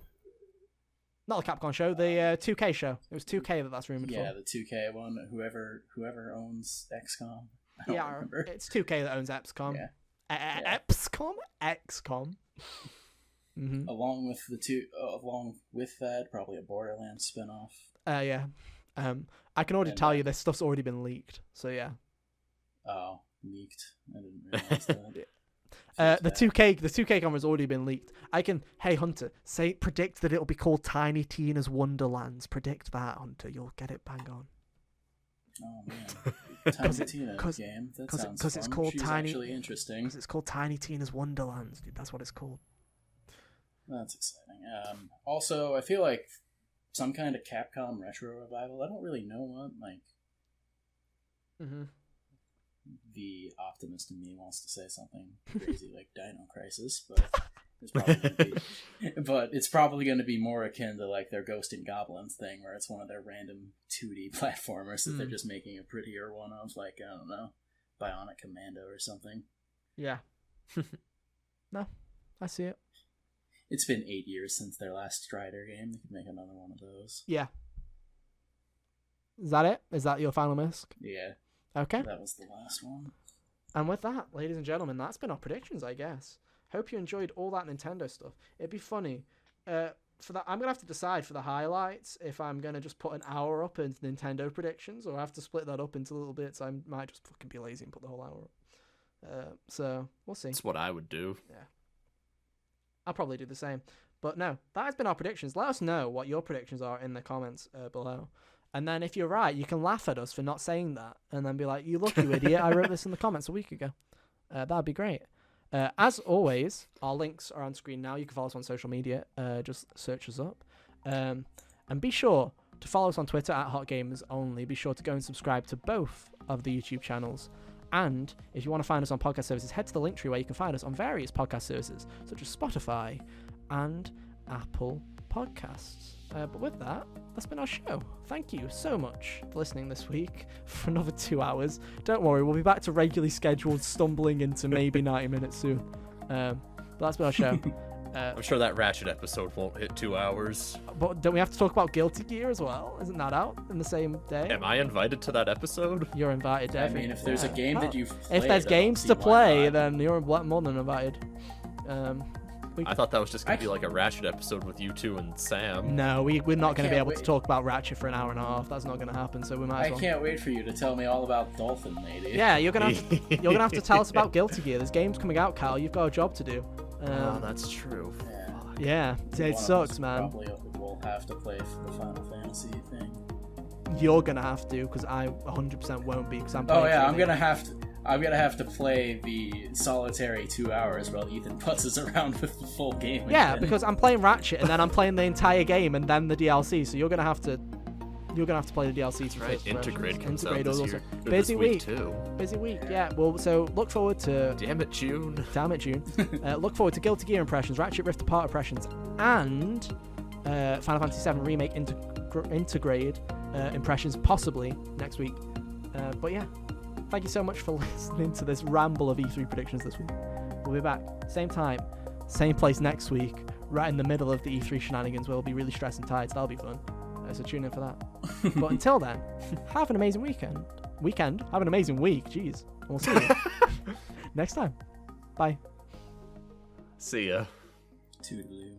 Not the Capcom show, the 2K show. It was 2K that's rumored for. Yeah, the 2K one. Whoever owns XCOM. I don't remember. It's 2K that owns XCOM. Yeah. XCOM? Mm-hmm. Along with that, probably a Borderlands spinoff. Yeah. I can already tell you this stuff's already been leaked. So yeah. Oh, leaked. I didn't realize that. The 2K camera's already been leaked. Hey Hunter, predict that it'll be called Tiny Tina's Wonderlands. Predict that, Hunter. You'll get it bang on. Oh man, Tiny Tina game. That sounds fun. It's called She's actually interesting. Because it's called Tiny Tina's Wonderlands, dude. That's what it's called. That's exciting. Also, I feel like some kind of Capcom retro revival. I don't really know what. The optimist in me wants to say something crazy like Dino Crisis, but it's probably going to be more akin to like their Ghost and Goblins thing, where it's one of their random 2D platformers that they're just making a prettier one of, like, I don't know, Bionic Commando or something. Yeah. No, I see it. It's been 8 years since their last Strider game. They could make another one of those. Yeah. Is that it? Is that your final misc? Yeah. Okay. That was the last one. And with that, ladies and gentlemen, that's been our predictions, I guess. Hope you enjoyed all that Nintendo stuff. It'd be funny. For that, I'm going to have to decide for the highlights if I'm going to just put an hour up into Nintendo predictions, or I have to split that up into little bits. I might just fucking be lazy and put the whole hour up. So, we'll see. That's what I would do. Yeah. I'll probably do the same. But no, that has been our predictions. Let us know what your predictions are in the comments below. And then if you're right, you can laugh at us for not saying that. And then be like, you look, you idiot, I wrote this in the comments a week ago. That'd be great. As always, our links are on screen now. You can follow us on social media. Just search us up. And be sure to follow us on Twitter at HotGamersOnly. Be sure to go and subscribe to both of the YouTube channels. And if you want to find us on podcast services, head to the link tree where you can find us on various podcast services, such as Spotify and Apple Podcasts. But with that, that's been our show. Thank you so much for listening this week for another 2 hours. Don't worry, we'll be back to regularly scheduled stumbling into maybe 90 minutes soon. But that's been our show. I'm sure that Ratchet episode won't hit 2 hours. But don't we have to talk about Guilty Gear as well? Isn't that out in the same day? Am I invited to that episode? You're invited, Dev. I mean, if there's a game that you've played, if there's games to play, then you're more than invited. I thought that was just going to be like a Ratchet episode with you two and Sam. No, we're not going to be able to talk about Ratchet for an hour and a half. That's not going to happen, so we might as well. I can't wait for you to tell me all about Dolphin Lady. Yeah, you're going to have to tell us about Guilty Gear. There's games coming out, Cal. You've got a job to do. Oh, that's true. Yeah, it sucks, man. Probably will have to play for the Final Fantasy thing. You're going to have to, because I 100% won't be, because I'm playing. Oh yeah, I'm going to have to play the solitary 2 hours while Ethan putzes around with the full game. Yeah, because I'm playing Ratchet and then I'm playing the entire game and then the DLC. So you're gonna have to play the DLC. Right, Integrate comes out this year. Busy week too. Busy week. Yeah. Well, so look forward to. Damn it, June. Look forward to Guilty Gear impressions, Ratchet Rift Apart impressions, and Final Fantasy VII Remake Integrate impressions possibly next week. But yeah. Thank you so much for listening to this ramble of E3 predictions this week. We'll be back, same time, same place next week, right in the middle of the E3 shenanigans where we'll be really stressed and tired, so that'll be fun. So tune in for that. But until then, have an amazing weekend. Have an amazing week, jeez. And we'll see you next time. Bye. See ya. Toodaloo.